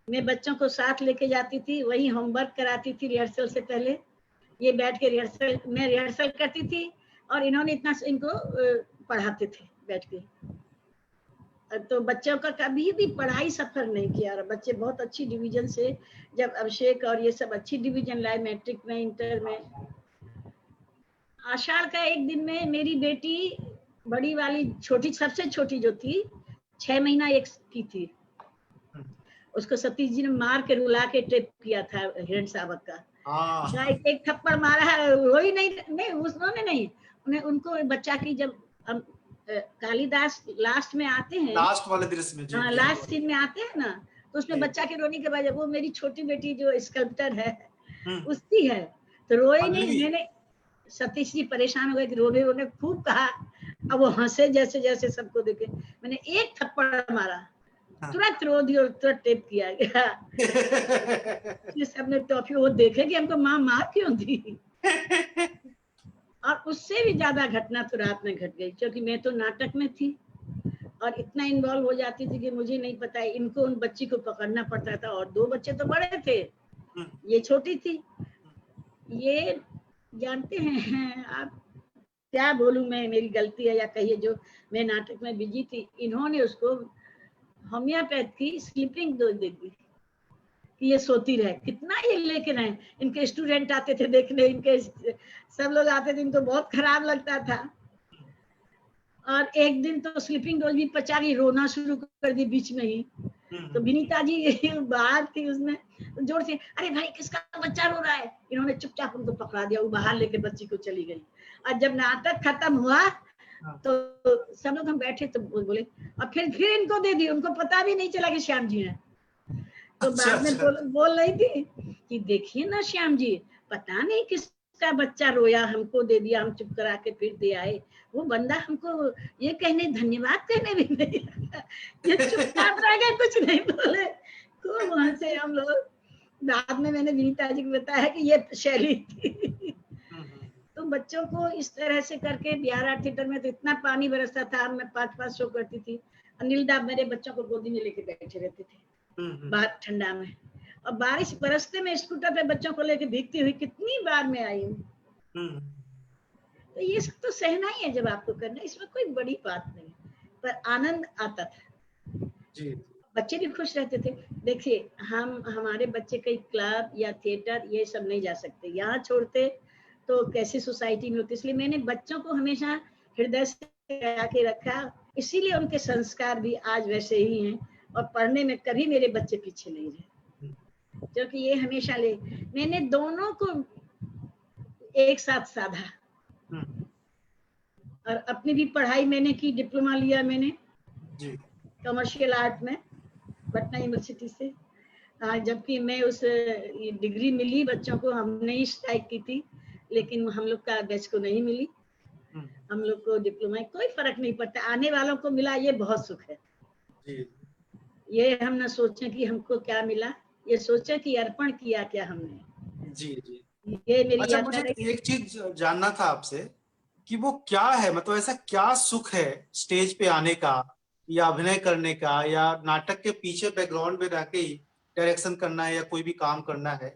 मैं बच्चों को साथ लेके जाती थी, वही होमवर्क कराती थी रिहर्सल से पहले। ये बैठ के मैं रिहर्सल करती थी और इन्होंने इतना इनको पढ़ाते थे बैठ के। तो बच्चों का कभी भी पढ़ाई सफर नहीं किया, और बच्चे बहुत अच्छी डिवीजन से, जब अभिषेक और ये सब अच्छी डिवीजन लाए मैट्रिक में, इंटर में। आषाढ़ का एक दिन में मेरी बेटी बड़ी वाली, छोटी सबसे छोटी जो थी 6 महीना एक की थी, उसको सतीश जी ने मार के रुला के टेप किया था हिरण सावक का। एक थप्पड़ मारा है, रोई नहीं उन्होंने नहीं, उन्हें उनको बच्चा की जब कालिदास लास्ट में आते हैं, लास्ट वाले दृश्य में, हाँ लास्ट सीन में आते हैं ना, तो उसमें बच्चा के रोने के बाद, वो मेरी छोटी बेटी जो स्कल्पटर है उसकी है, तो रोई नहीं। मैंने सतीश जी परेशान हो गए कि रोने रोने खूब कहा, अब वो हंसे जैसे जैसे सबको देखे। मैंने एक थप्पड़ मारा, तुरंत रो दी और तुरंत टेप किया गया। सबने टॉफी वो देखे कि हमको माँ मार क्यों दी। और उससे भी ज्यादा घटना तो रात में घट गई, क्योंकि मैं तो नाटक में थी और इतना इन्वॉल्व हो जाती थी कि मुझे नहीं पता, इनको उन बच्ची को पकड़ना पड़ता था, और 2 बच्चे तो बड़े थे, ये छोटी थी। ये जानते हैं आप, क्या बोलूं मैं, मेरी गलती है या कहिए, जो मैं नाटक में बिजी थी, इन्होंने उसको होम्योपैथ की स्लीपिंग डोज दे दी कि ये सोती रहे। कितना ये लेके रहे, इनके स्टूडेंट आते थे देखने, इनके सब लोग आते थे, इनको बहुत खराब लगता था। और एक दिन तो स्लीपिंग डोज भी पचारी, रोना शुरू कर दी बीच में ही। तो विनीता जी बाहर थी, उसमें जोर से, अरे भाई किसका बच्चा रो रहा है। इन्होंने चुपचाप उनको पकड़ा दिया, वो बाहर लेके बच्ची को चली गई। और जब नाटक खत्म हुआ तो सब लोग हम बैठे तो बोले, और फिर इनको दे दी, उनको पता भी नहीं चला कि श्याम जी हैं। तो बाद में बोल रही थी कि देखिए ना श्याम जी, पता नहीं किसका बच्चा रोया, हमको दे दिया, हम चुप करा के फिर दे आए। वो बंदा हमको ये कहने, धन्यवाद कहने भी नहीं लगा, ये चुपचाप रह गए, कुछ नहीं बोले। तो वहां से हम लोग, बाद में मैंने विनीता जी को बताया कि ये शैली थी। तो बच्चों को इस तरह से करके, बिहार आर्ट थिएटर में तो इतना पानी बरसता था, मैं 5-5 शो करती थी। अनिल दा मेरे बच्चों को गोदी में लेके बैठे रहते थे बाहर ठंडा में, और बारिश बरसते में स्कूटर पे बच्चों को लेके भीगती हुई कितनी बार मैं आई हूँ। तो ये सब तो सहना ही है जब आपको करना, इसमें कोई बड़ी बात नहीं, पर आनंद आता था जी। बच्चे भी खुश रहते थे। देखिए हमारे बच्चे कई क्लब या थिएटर ये सब नहीं जा सकते, यहाँ छोड़ते तो कैसी सोसाइटी में होती। इसलिए मैंने बच्चों को हमेशा हृदय से आके रखा, इसीलिए उनके संस्कार भी आज वैसे ही हैं, और पढ़ने में कभी मेरे बच्चे पीछे नहीं रहे, क्योंकि ये हमेशा मैंने दोनों को एक साथ साधा। और अपनी भी पढ़ाई मैंने की, डिप्लोमा लिया मैंने जी कमर्शियल आर्ट में पटना यूनिवर्सिटी से। जबकि मैं उस डिग्री मिली बच्चों को, हमने ही स्ट्राइक की थी, लेकिन हम लोग का बैच को नहीं मिली। हम लोग को डिप्लोमा, कोई फर्क नहीं पड़ता, आने वालों को मिला, ये बहुत सुख है जी। ये हम न सोचे कि हमको क्या मिला, ये सोचे कि अर्पण किया क्या हमने जी जी। ये मेरी अच्छा, मुझे एक चीज जानना था आपसे कि वो क्या है, मतलब ऐसा क्या सुख है स्टेज पे आने का, या अभिनय करने का, या नाटक के पीछे बैकग्राउंड में रह के ही डायरेक्शन करना है या कोई भी काम करना है,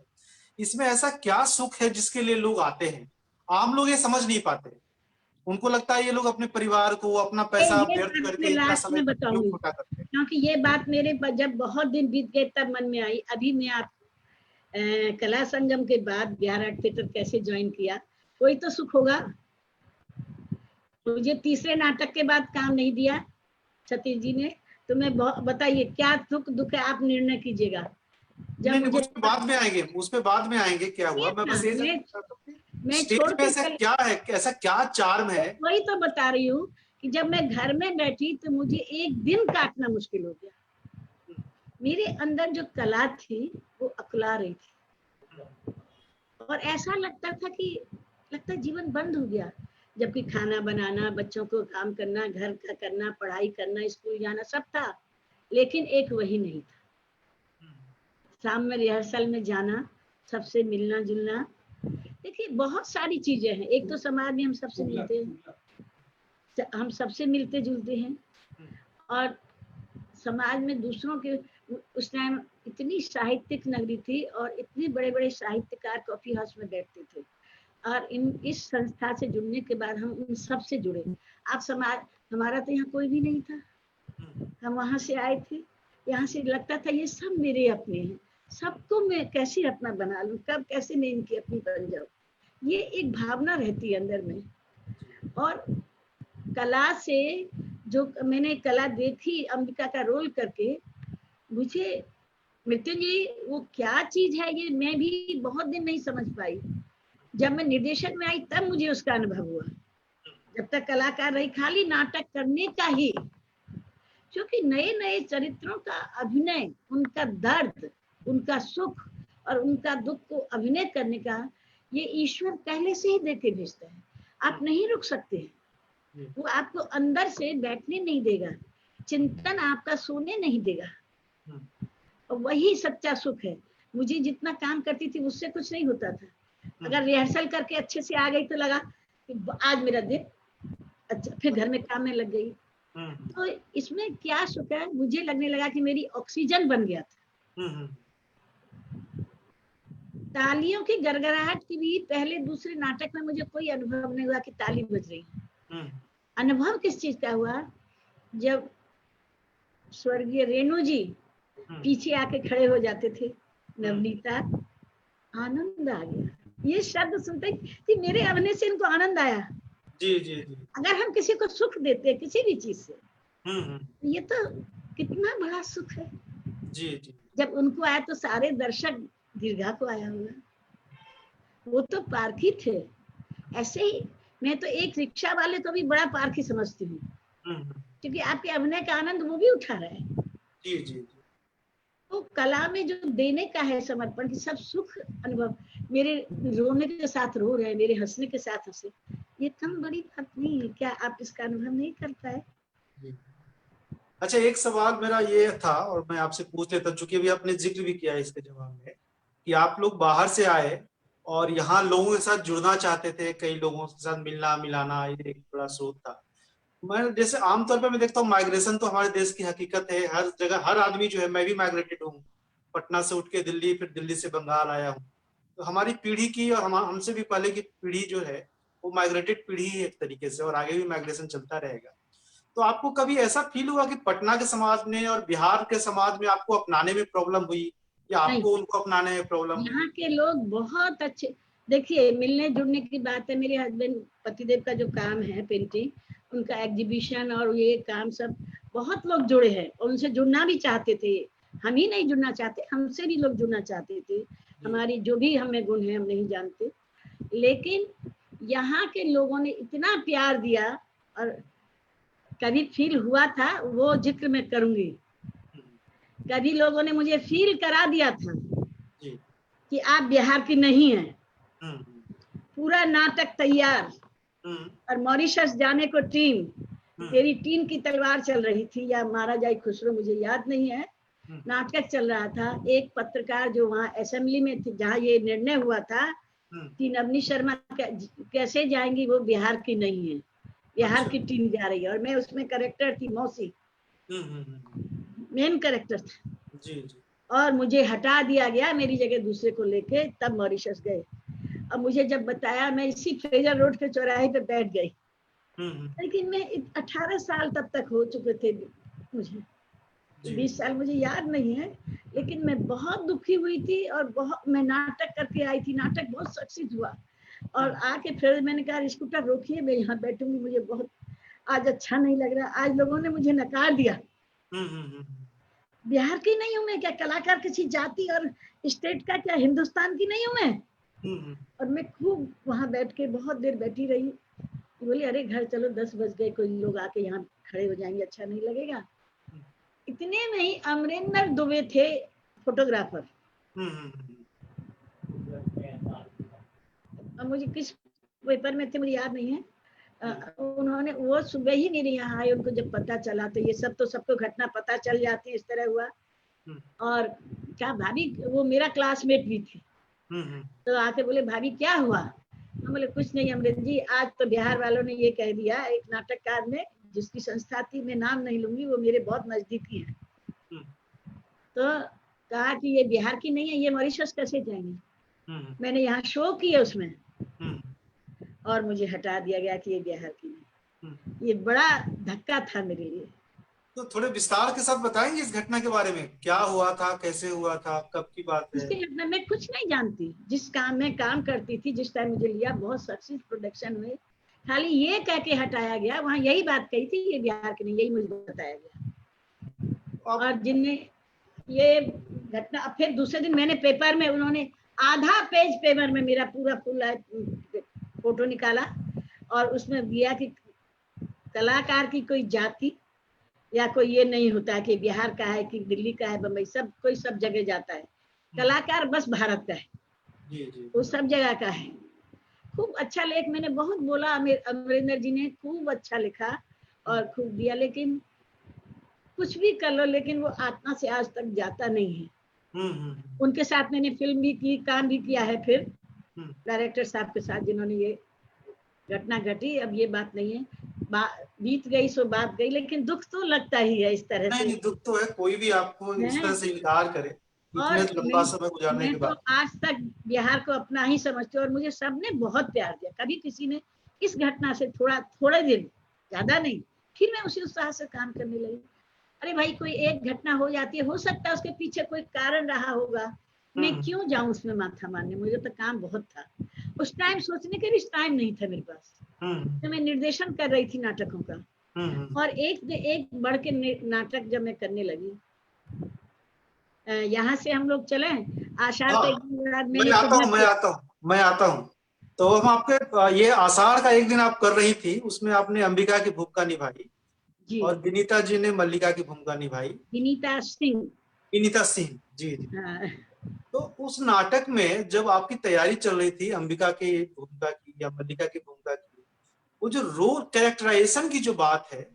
इसमें ऐसा क्या सुख है जिसके लिए लोग आते हैं? आम लोग ये समझ नहीं पाते, उनको लगता है ये लोग अपने परिवार को, अपना पैसा व्यर्थ करके इतना समय क्यों खोटा करते हैं। क्योंकि ये बात मेरे जब बहुत दिन बीत गए तब मन में आई। अभी मैं आप कला संगम के बाद बिहार आर्ट थिएटर कैसे ज्वाइन किया, कोई तो सुख होगा। मुझे तीसरे नाटक के बाद काम नहीं दिया सतीश जी ने, तो मैं बताइए क्या सुख दुख है, आप निर्णय कीजिएगा। जब मुझे उस पे बाद में आएंगे, उस पे बाद में आएंगे क्या हुआ। मैं बस ये मैं छोड़ के ऐसा क्या है, ऐसा क्या चार्म है। वही तो बता रही हूँ कि जब मैं घर में बैठी तो मुझे एक दिन काटना मुश्किल हो गया। मेरे अंदर जो कला थी वो अकुला रही थी और ऐसा लगता था कि लगता जीवन बंद हो गया। जबकि खाना बनाना, बच्चों को काम करना, घर का करना, पढ़ाई करना, स्कूल जाना सब था, लेकिन एक वही नहीं था। शाम में रिहर्सल में जाना, सबसे मिलना जुलना। देखिए बहुत सारी चीजें हैं। एक तो समाज में हम सबसे मिलते हैं, हम सबसे मिलते जुलते हैं, और समाज में दूसरों के, उस टाइम इतनी साहित्यिक नगरी थी और इतने बड़े बड़े साहित्यकार कॉफी हाउस में बैठते थे, और इस संस्था से जुड़ने के बाद हम उन सब से जुड़े। आप समाज, हमारा तो यहाँ कोई भी नहीं था, हम वहां से आए थे, यहाँ से लगता था ये सब मेरे अपने हैं, सबको मैं कैसे अपना बना लूं, कब कैसे मैं इनकी अपनी बन जाऊं, ये एक भावना रहती है अंदर में। और कला से जो मैंने कला देखी अंबिका का रोल करके, मुझे मृत्युंजय वो क्या चीज है ये मैं भी बहुत दिन नहीं समझ पाई। जब मैं निर्देशक में आई तब मुझे उसका अनुभव हुआ। जब तक कलाकार रही खाली नाटक करने का ही, क्योंकि नए नए चरित्रों का अभिनय, उनका दर्द, उनका सुख और उनका दुख को अभिनय करने का, ये ईश्वर पहले से ही देके भेजता है। आप नहीं रुक सकते हैं, वो आपको अंदर से बैठने नहीं देगा, चिंतन आपका सोने नहीं देगा, और वही सच्चा सुख है। मुझे जितना काम करती थी उससे कुछ नहीं होता था। अगर रिहर्सल करके अच्छे से आ गई तो लगा कि आज मेरा दिन अच्छा, फिर घर में काम में लग गई। तो इसमें क्या सुख है, मुझे लगने लगा कि मेरी ऑक्सीजन बन गया था। तालियों की गड़गड़ाहट की भी पहले दूसरे नाटक में मुझे कोई अनुभव नहीं हुआ कि ताली बज रही। अनुभव किस चीज का हुआ, जब स्वर्गीय रेणु जी पीछे आके खड़े हो जाते थे, नवनीता, आनंद आ गया। ये शब्द सुनते कि मेरे अभिनय से इनको आनंद आया। जी जी जी। अगर हम किसी को सुख देते हैं किसी भी चीज से, ये तो कितना बड़ा सुख है। जी जी। जब उनको आया तो सारे दर्शक दीर्घा को आया होगा, वो तो पारखी थे। ऐसे ही मैं तो एक रिक्शा वाले को भी बड़ा पारखी समझती हूँ, क्योंकि आपके अभिनय का आनंद वो भी उठा रहा है। जी जी जी। तो कला में जो देने का है समर्पण की सब सुख अनुभव, मेरे रोने के साथ रो रहे, मेरे हंसने के साथ हंसे, ये कम बड़ी बात नहीं है। क्या आप इसका अनुभव नहीं कर पाए? अच्छा, एक सवाल मेरा ये था और मैं आपसे पूछ लेता, चूंकि अभी आपने जिक्र भी किया है इसके जवाब में, कि आप लोग बाहर से आए और यहाँ लोगों के साथ जुड़ना चाहते थे, कई लोगों के साथ मिलना मिलाना, ये एक बड़ा स्रोत था। मैं जैसे आमतौर पर मैं देखता हूँ माइग्रेशन तो हमारे देश की हकीकत है, हर जगह हर आदमी जो है, मैं भी माइग्रेटेड हूँ, पटना से उठ के दिल्ली, फिर दिल्ली से बंगाल आया हूँ। तो हमारी पीढ़ी की और हमसे भी पहले की पीढ़ी जो है वो माइग्रेटेड पीढ़ी है एक तरीके से, और आगे भी माइग्रेशन चलता रहेगा। तो आपको कभी ऐसा फील हुआ कि पटना के समाज में और बिहार के समाज में आपको अपनाने में प्रॉब्लम हुई, या आपको उनको अपनाने में प्रॉब्लम हुई? यहाँ के लोग बहुत अच्छे, देखिए मिलने जुलने की बात है। मेरे हस्बैंड पतिदेव का जो काम है पेंटिंग, उनका एग्जीबिशन और ये काम सब, बहुत लोग जुड़े हैं और उनसे जुड़ना भी चाहते थे। हम ही नहीं जुड़ना चाहते, हमसे भी लोग जुड़ना चाहते थे। हमारी जो भी हमें गुण है हम नहीं जानते, लेकिन यहाँ के लोगों ने इतना प्यार दिया, और कभी फील हुआ था वो जिक्र मैं करूंगी। कभी लोगों ने मुझे फील करा दिया था कि आप बिहार की नहीं हैं। पूरा नाटक तैयार, और मॉरिशस जाने को टीम, मेरी टीम की तलवार चल रही थी, या महाराजा खुसरो, मुझे याद नहीं है। नाटक चल रहा था। एक पत्रकार जो वहाँ असेंबली में थी जहाँ ये निर्णय हुआ था कि नवनी शर्मा कैसे जाएंगी, वो बिहार की नहीं है, बिहार की टीम जा रही है, और मैं उसमें करेक्टर थी, मौसी मेन करेक्टर था। जी जी। और मुझे हटा दिया गया, मेरी जगह दूसरे को लेके तब मॉरिशस गए। अब मुझे जब बताया, मैं इसी फ्रेजर रोड के चौराहे पे बैठ गई। लेकिन मैं 18 साल तब तक हो चुके थे मुझे, 20 साल मुझे याद नहीं है, लेकिन मैं बहुत दुखी हुई थी। और बहुत, मैं नाटक करके आई थी, नाटक बहुत सक्सेस हुआ, और आके फिर मैंने कहा स्कूटर रोकिए, मैं यहाँ बैठूंगी, मुझे बहुत आज अच्छा नहीं लग रहा। आज लोगों ने मुझे नकार दिया। बिहार की नहीं हूँ मैं, क्या कलाकार किसी जाति और स्टेट का, क्या हिंदुस्तान की नहीं हूँ मैं? और मैं खूब वहां बैठ के बहुत देर बैठी रही, बोली अरे घर चलो 10 बज गए, कोई लोग आके यहाँ खड़े हो जाएंगे, अच्छा नहीं लगेगा। इतने में ही अमरिंदर दुबे थे फोटोग्राफर। अब मुझे किस पेपर में थे मुझे याद नहीं है। उन्होंने वो सुबह ही मेरे यहाँ आए, उनको जब पता चला तो ये सब तो सबको घटना पता चल जाती है, इस तरह हुआ। और क्या भाभी, वो मेरा क्लासमेट भी थी, तो आके बोले भाभी क्या हुआ। हम बोले कुछ नहीं अमृत जी, आज तो बिहार वालों ने ये कह दिया, एक नाटककार ने जिसकी संस्था थी, मैं नाम नहीं लूंगी, वो मेरे बहुत नजदीकी हैं, तो कहा कि ये बिहार की नहीं है, ये मॉरिशस कैसे जाएंगे। मैंने यहाँ शो किया उसमें, और मुझे हटा दिया गया कि ये बिहार की नहीं। ये बड़ा धक्का था मेरे लिए। तो थोड़े विस्तार के साथ बताएंगे इस घटना के बारे में, क्या हुआ था, कैसे हुआ था, कब की बात है? इसके घटना मैं कुछ नहीं जानती, जिस काम में काम करती थी, जिस टाइम मुझे लिया, बहुत सक्सेस प्रोडक्शन में, खाली ये कह के हटाया गया, वहाँ यही बात कही थी ये बिहार की नहीं, यही मुझे बताया गया। और जिनने ये घटना, फिर दूसरे दिन मैंने पेपर में, उन्होंने आधा पेज पेपर में मेरा पूरा फुल फोटो निकाला, और उसमें दिया कि कलाकार की कोई जाति या कोई ये नहीं होता कि बिहार का है कि दिल्ली का है, बम्बई, सब कोई सब जगह जाता है, कलाकार बस भारत का है, वो सब जगह का है। खूब अच्छा लेख मैंने बहुत बोला, अमरिंदर जी ने खूब अच्छा लिखा और खूब दिया, लेकिन कुछ भी कर लो, लेकिन वो आत्मा से आज तक जाता नहीं है। उनके साथ मैंने फिल्म भी की, काम भी किया है, फिर डायरेक्टर साहब के साथ जिन्होंने ये घटना घटी। अब ये बात नहीं है, बीत गई सो बात गई, लेकिन दुख तो लगता ही है इस तरह से। नहीं, दुख तो है, कोई भी आपको इस तरह से इनकार करे और इतने लंबा समय गुजारने मैं के तो बाद। आज तक बिहार को अपना ही समझती हूँ, और मुझे सबने बहुत प्यार दिया। कभी किसी ने इस घटना से थोड़े दिन, ज्यादा नहीं, फिर मैं उसी उत्साह से काम करने लगी। अरे भाई, कोई एक घटना हो जाती है, हो सकता है उसके पीछे कोई कारण रहा होगा, मैं क्यों जाऊं उसमें माथा मारने, मुझे तो काम बहुत था। उस टाइम सोचने के भी टाइम नहीं था मेरे पास, तो मैं निर्देशन कर रही थी नाटकों का, और एक बढ़ के नाटक जब मैं करने लगी। यहाँ से हम लोग चले आषाढ़ के एक दिन बाद मैं आता हूँ। तो हम आपके ये आषाढ़ का एक दिन आप कर रही थी, उसमें आपने अंबिका की भूमिका निभाई जी, और विनीता जी ने मल्लिका की भूमिका निभाई। विनीता सिंह। विनीता सिंह जी जी। हाँ। तो उस नाटक में जब आपकी तैयारी चल रही थी अंबिका की भूमिका की या मल्लिका की भूमिका की, वो जो रोल कैरेक्टराइजेशन की जो बात है,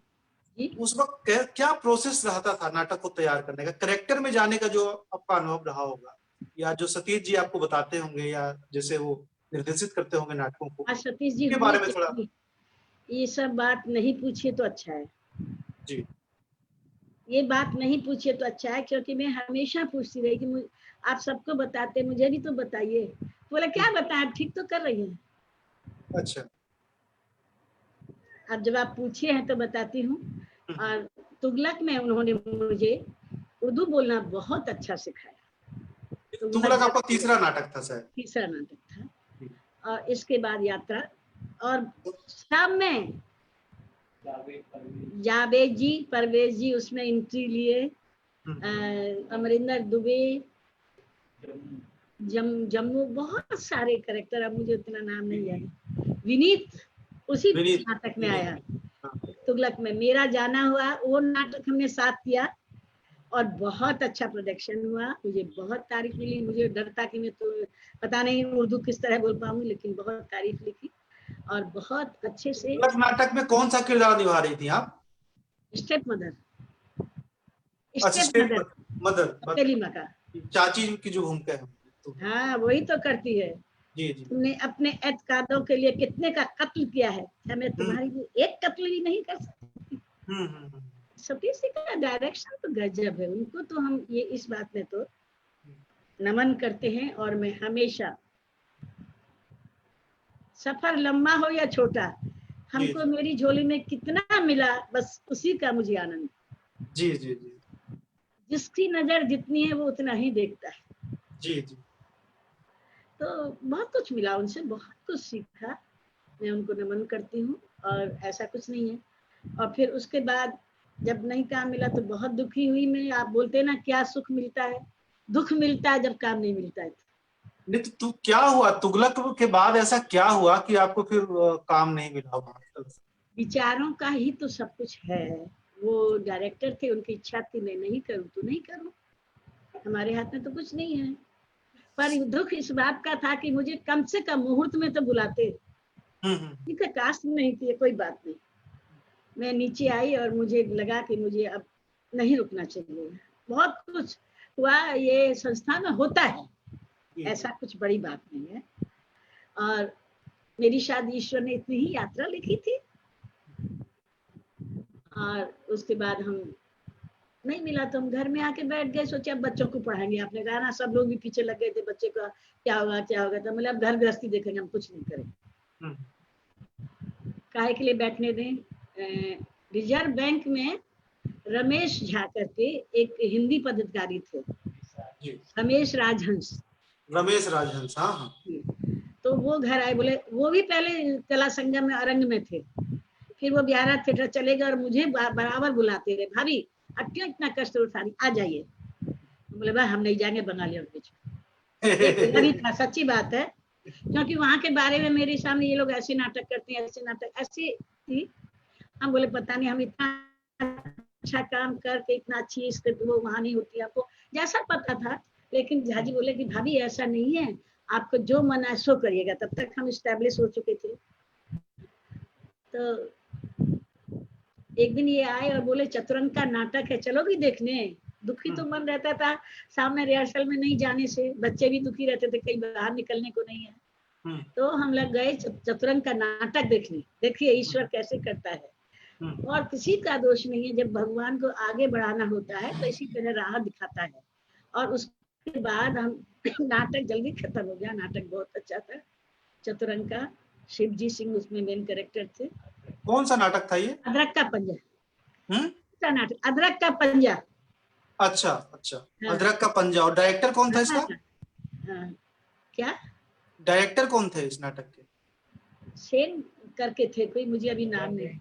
उस वक्त क्या प्रोसेस रहता था नाटक को तैयार करने का, करेक्टर में जाने का जो आपका अनुभव रहा होगा, या जो सतीश जी आपको बताते होंगे, या जैसे वो निर्देशित करते होंगे नाटकों को, सतीश जी के होने बारे में थोड़ा। चाहिए, ये सब बात नहीं पूछिए तो अच्छा है। जी। ये बात नहीं पूछिए तो अच्छा है, क्योंकि मैं हमेशा पूछती रही कि आप सबको बताते, मुझे भी तो बताइए। बोला क्या बताएं, ठीक तो कर रही हैं। अच्छा। अब जब आप पूछिए हैं तो बताती हूँ। और तुगलक में उन्होंने मुझे उर्दू बोलना बहुत अच्छा सिखाया। तुगलक आपका तीसरा नाटक था शायद? तीसरा नाटक था। और इसके बाद यात्रा, और सब में जावेद जी, परवेज जी उसमें एंट्री लिए, अमरिंदर दुबे, जम्मू, बहुत सारे करेक्टर, अब मुझे उतना नाम नहीं याद। विनीत उसी नाटक में आया। तुगलक में मेरा जाना हुआ, वो नाटक हमने साथ किया, और बहुत अच्छा प्रोडक्शन हुआ। मुझे बहुत तारीफ मिली, मुझे डर था कि मैं तो पता नहीं उर्दू किस तरह बोल पाऊंगी, लेकिन बहुत तारीफ लिखी और बहुत अच्छे से। नाटक में कौन सा किरदार निभा रही थी आप? Step mother. असिस्टेंट मदर, तेलीमा का चाची की जो भूमिका है। तो हाँ, वही तो करती है। जी जी। तुमने अपने एतकादों के लिए कितने का कत्ल किया है, क्या मैं तुम्हारी एक कत्ल भी नहीं कर सकती। सतीश जी का डायरेक्शन तो गजब है, उनको तो हम ये इस बात में तो नमन करते हैं। और मैं हमेशा, सफर लंबा हो या छोटा, हमको मेरी झोली में कितना मिला, बस उसी का मुझे आनंद। जी जी जी। जिसकी नजर जितनी है वो उतना ही देखता है। जी जी। तो बहुत कुछ मिला उनसे, बहुत कुछ सीखा, मैं उनको नमन करती हूँ। और ऐसा कुछ नहीं है। और फिर उसके बाद जब नहीं काम मिला तो बहुत दुखी हुई मैं। आप बोलते ना क्या सुख मिलता है, दुख मिलता है जब काम नहीं मिलता है। नहीं तो तू क्या हुआ, तुगलक के बाद ऐसा क्या हुआ कि आपको फिर काम नहीं मिला वहां? विचारों का ही तो सब कुछ है। वो डायरेक्टर थे, उनकी इच्छा थी मैं नहीं करूं तो नहीं करूं, हमारे हाथ में तो कुछ नहीं है। पर दुख इस बात का था कि मुझे कम से कम मुहूर्त में तो बुलाते। ठीक है, कास्ट नहीं थी, कोई बात नहीं। मैं नीचे आई और मुझे लगा कि मुझे अब नहीं रुकना चाहिए। बहुत कुछ हुआ, ये संस्था में होता है, ऐसा कुछ बड़ी बात नहीं है। और मेरी शायद ईश्वर ने इतनी ही यात्रा लिखी थी। और उसके बाद हम नहीं मिला तो हम घर में आके बैठ गए, सोचा अब बच्चों को पढ़ाएंगे। आपने कहा ना, सब लोग भी पीछे लग गए थे, बच्चे का क्या होगा क्या होगा, तो मतलब घर गृहस्थी देखेंगे, हम कुछ नहीं करेंगे। काहे के लिए बैठने दें। रिजर्व बैंक में रमेश झा करके एक हिंदी पदाधिकारी थे, रमेश राजहंस। रमेश राजहंस, हाँ हाँ। तो वो घर आए, बोले वो भी पहले कला संगम में अरंग में थे, फिर वो बिहारा थिएटर चले गए और मुझे बराबर बुलाते रहे, भाभी अब क्यों इतना कष्ट उठा रही, आ जाइए। बोले भाई हम नहीं जाएंगे बंगालियों के बीच में। था, सच्ची बात है, क्योंकि वहां के बारे में मेरे सामने ये लोग ऐसे नाटक करते हैं, ऐसे नाटक ऐसी थी। हम बोले पता नहीं, हम इतना अच्छा काम करके इतना अच्छी स्क्रिप्ट वो वहां नहीं होती आपको, जैसा पता था। लेकिन झाजी बोले कि भाभी ऐसा नहीं है, आपको जो मन है सो करिएगा। तब तक हम स्टैब्लिश हो चुके थे। तो एक दिन ये आए और बोले चतुरंग का नाटक है, चलोगी देखने। दुखी तो मन रहता था सामने रिहर्सल में नहीं जाने से, बच्चे भी दुखी रहते थे, कहीं बाहर निकलने को नहीं है। तो हम लोग गए चतुरंग का नाटक देखने। देखिए ईश्वर कैसे करता है, और किसी का दोष नहीं है। जब भगवान को आगे बढ़ाना होता है तो इसी तरह राह दिखाता है। और उसके बाद हम नाटक जल्दी खत्म हो गया। नाटक बहुत अच्छा था चतुरंग का, शिवजी सिंह उसमें मेन कैरेक्टर थे। कौन सा नाटक था ये? अदरक का पंजा। नाटक अदरक का पंजा। अच्छा अच्छा, हाँ। अदरक का पंजा। और डायरेक्टर कौन था इसका? हाँ, क्या डायरेक्टर कौन थे इस नाटक के? सेन करके थे कोई, मुझे अभी नाम नहीं।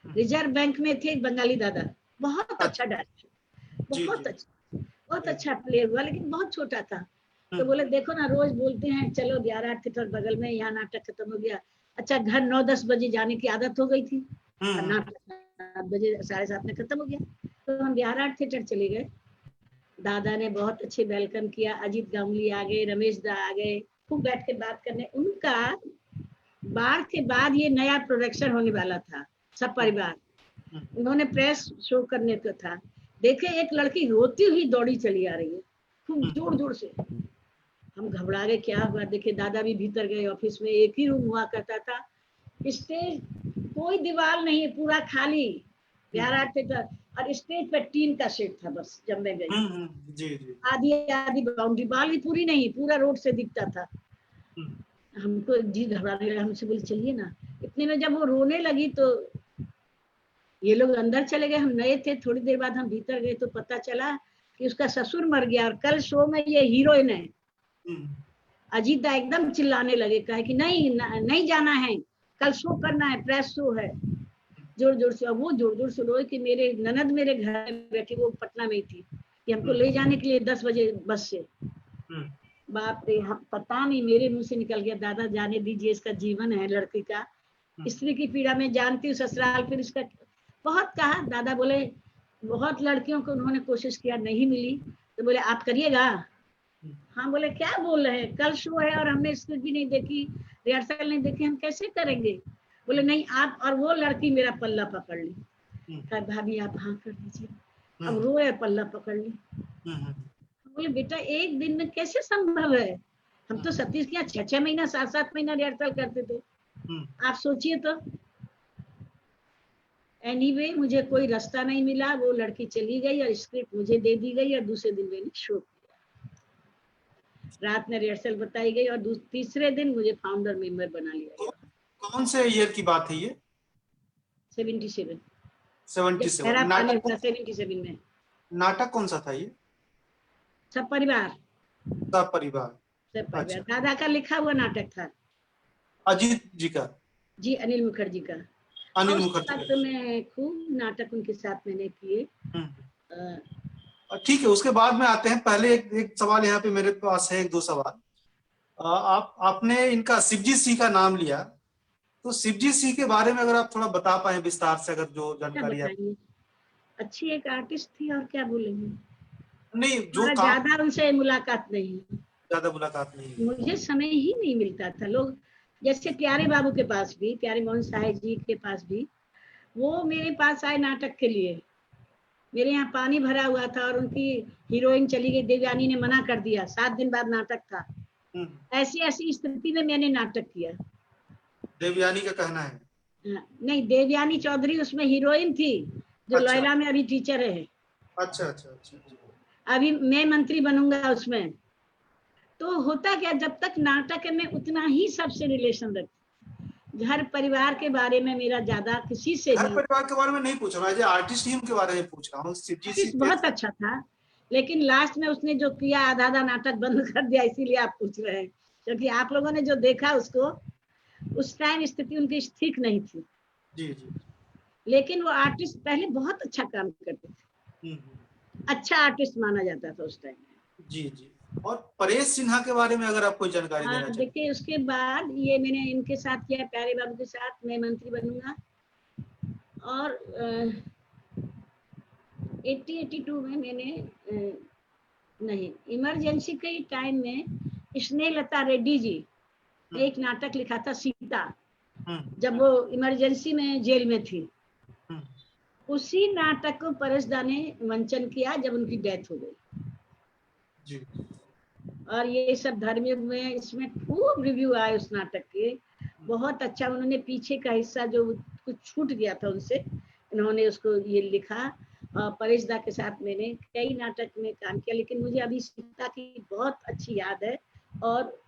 रिजर्व बैंक में थे बंगाली दादा, बहुत अच्छा डायरेक्टर, बहुत अच्छा, बहुत अच्छा प्ले हुआ, लेकिन बहुत छोटा था। तो बोले देखो ना, रोज बोलते हैं चलो 11 थिएटर बगल में, यहाँ नाटक खत्म हो गया। अच्छा, घर 9-10 बजे जाने की आदत हो गई थी, नाटक 7 बजे 7:30 में खत्म हो गया। तो हम 11 थिएटर चले गए। दादा ने बहुत अच्छे वेलकम किया, अजीत गांगुली आ गए, रमेश दा आ गए, खूब बैठ के बात करने। उनका बाढ़ के बाद ये नया प्रोडक्शन होने वाला था, सब परिवार। उन्होंने प्रेस शो करने को था। देखे एक लड़की रोती हुई दौड़ी चली आ रही है, खूब जोर जोर से। हम घबरा गए, क्या हुआ। देखे दादा भी भीतर गए। ऑफिस में एक ही रूम हुआ करता था, स्टेज कोई दीवार नहीं, पूरा खाली 11 थिएटर, और स्टेज पर टीन का सेट था बस। जब मैं गई जी जी, आधी आधी बाउंड्री, बाल भी पूरी नहीं, पूरा रोड से दिखता था। हमको जी घबराने लगा, हमसे बोले चलिए ना। इतने में जब वो रोने लगी तो ये लोग अंदर चले गए, हम नए थे। थोड़ी देर बाद हम भीतर गए तो पता चला कि उसका ससुर मर गया, और कल शो में ये हीरोइन है। अजीत दा एकदम चिल्लाने लगे, कहे कि नहीं नहीं जाना है, कल शो करना है, प्रेस शो है। जोर जोर से, वो जोर जोर से रोए कि मेरे ननद मेरे घर में बैठी, वो पटना में थी, कि हमको ले जाने के लिए 10 बजे बस से। बाप रे, हम पता नहीं, मेरे मुंह से निकल गया दादा जाने दीजिए, इसका जीवन है लड़की का, स्त्री की पीड़ा में जानती हूँ, ससुराल। फिर इसका बहुत कहा। दादा बोले बहुत लड़कियों को उन्होंने कोशिश किया, नहीं मिली, तो बोले आप करिएगा। हाँ, बोले क्या बोल रहे हैं, कल शो है और हमने स्क्रिप्ट भी नहीं देखी, रिहर्सल नहीं देखी, हम कैसे करेंगे। बोले नहीं आप। और वो लड़की मेरा पल्ला पकड़ ली, कहा भाभी आप हाँ कर दीजिए। अब रोए, पल्ला पकड़ ली। बोले बेटा एक दिन में कैसे संभव है, हम तो सतीश के यहाँ 6-6 महीना 7-7 महीना रिहर्सल करते थे, आप सोचिए तो। एनीवे मुझे कोई रास्ता नहीं मिला, वो लड़की चली गई और स्क्रिप्ट मुझे दे दी गई, और दूसरे दिन मैंने शो किया। रात में रिहर्सल बताई गई और तीसरे दिन मुझे फाउंडर मेंबर बना लिया गया। कौन से ईयर की बात है ये? 77। 77। नाटक 77 में। नाटक कौन सा था ये? सब परिवार। सब परिवार। सब परिवार, अच्छा, दादा का लिखा हुआ नाटक था। अजीत जी का? जी, अनिल मुखर्जी का। अनिल और उसके मुखर्जी बाद का। तो मैं खूब नाटक उनके साथ मैंने किए। ठीक है, उसके बाद में आते हैं। पहले एक सवाल यहाँ पे मेरे पास है, 1-2 सवाल। आप आपने इनका शिवजी सिंह का नाम लिया, तो शिवजी सिंह के बारे में अगर आप थोड़ा बता पाए विस्तार से, अगर जो क्या जानकारी आप। बताएंगे, अच्छी एक आर्टिस्ट थी और क्या बोलेंगे। नहीं, जो हमारा काम। ज्यादा उनसे मुलाकात नहीं, ज्यादा मुलाकात नहीं है। मुझे समय ही नहीं मिलता था। लोग जैसे प्यारे बाबू के पास भी, प्यारे मोहन साहेब जी के पास भी, वो मेरे पास आए नाटक के लिए। मेरे यहाँ पानी भरा हुआ था और उनकी हीरोइन चली गई, देवयानी ने मना कर दिया, 7 दिन बाद नाटक था। हम्म। ऐसी ऐसी स्थिति में मैंने नाटक किया। देवयानी का कहना है। नहीं, देवयानी चौधरी उसमें हीरोइन थी, जो अच्छा लॉयला में अभी टीचर है। अच्छा अच्छा अच्छा अच्छा। अभी मैं मंत्री बनूंगा उसमें। तो होता क्या, जब तक नाटक है मैं उतना ही सबसे रिलेशन रखती, घर परिवार के बारे में मेरा ज्यादा किसी से घर नहीं। परिवार के बारे में नहीं पूछ रहा, मैं आर्टिस्ट ही उनके बारे में पूछ रहा हूँ, शिवजी सिंह आर्टिस्ट बहुत कैसे। अच्छा था, लेकिन लास्ट में उसने जो किया, आधा आधा नाटक बंद कर दिया, इसीलिए आप पूछ रहे हैं। क्योंकि आप लोगों ने जो देखा उसको, उस टाइम स्थिति उनकी ठीक नहीं थी। जी जी। लेकिन वो आर्टिस्ट पहले बहुत अच्छा काम करते थे, अच्छा आर्टिस्ट माना जाता था उस टाइम। जी जी। और परेश सिन्हा के बारे में अगर आप कोई जानकारी देना हाँ, चाहें। देखिए उसके बाद ये मैंने इनके साथ किया, प्यारे बाबू के साथ, मैं मंत्री बनूंगा। और 80-82 में मैंने नहीं, इमरजेंसी के टाइम में स्नेहलता रेड्डी जी ने एक नाटक लिखा था, सीता, हम्म जब वो इमरजेंसी में जेल में थी। हम्म। उसी नाटक को परेशदा ने मंचन किया जब उनकी डेथ हो गई। जी। और ये सब धर्मयुग में इसमें खूब रिव्यू आए उस नाटक के, बहुत अच्छा। उन्होंने पीछे का हिस्सा जो कुछ छूट गया था उनसे, इन्होंने उसको ये लिखा। परेशदा के साथ मैंने कई नाटक में काम किया, लेकिन मुझे अभी सीता की बहुत अच्छी याद है। और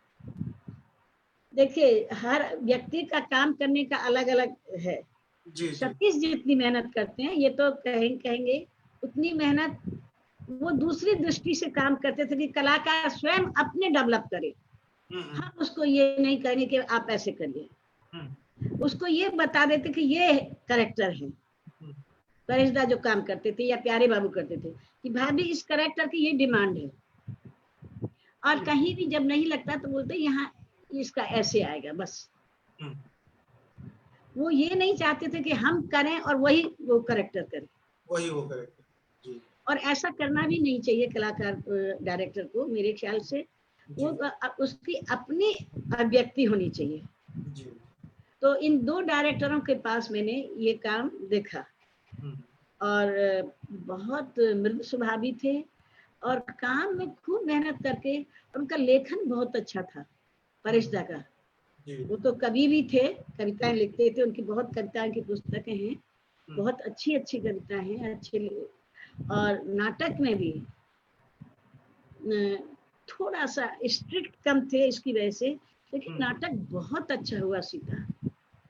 देखिए, हर व्यक्ति का काम करने का अलग अलग है। जी जी। सतीश जितनी मेहनत करते हैं, ये तो कहेंगे उतनी मेहनत वो दूसरी दृष्टि से काम करते थे कि कलाकार स्वयं अपने डेवलप करे। हम्म हम उसको ये नहीं करेंगे कि आप ऐसे करिए, हम्म उसको ये बता देते कि ये करेक्टर है। हम्म। परेशदा जो काम करते थे या प्यारे बाबू करते थे कि भाभी इस करेक्टर की ये डिमांड है। और कहीं भी जब नहीं लगता तो बोलते यहाँ इसका ऐसे आएगा बस। हम्म। वो ये नहीं चाहते थे कि हम करें और वही वो करेक्टर करे। वही वो करेक्ट। जी और ऐसा करना भी नहीं चाहिए कलाकार डायरेक्टर को, मेरे ख्याल से। वो जी उसकी अपनी अभिव्यक्ति होनी चाहिए। जी। तो इन दो डायरेक्टरों के पास मैंने ये काम देखा। हम्म और बहुत मृदु स्वभावी थे, और काम में खूब मेहनत करके। उनका लेखन बहुत अच्छा था, हम्म। परेशदा का। जी। वो तो कवि भी थे, कविताएं लिखते थे, उनकी बहुत कविताएं की पुस्तकें हैं, हम्म बहुत अच्छी अच्छी कविताएं हैं, अच्छे। और नाटक में भी थोड़ा सा स्ट्रिक्ट कम थे इसकी वजह से, लेकिन हम्म नाटक बहुत अच्छा हुआ सीता।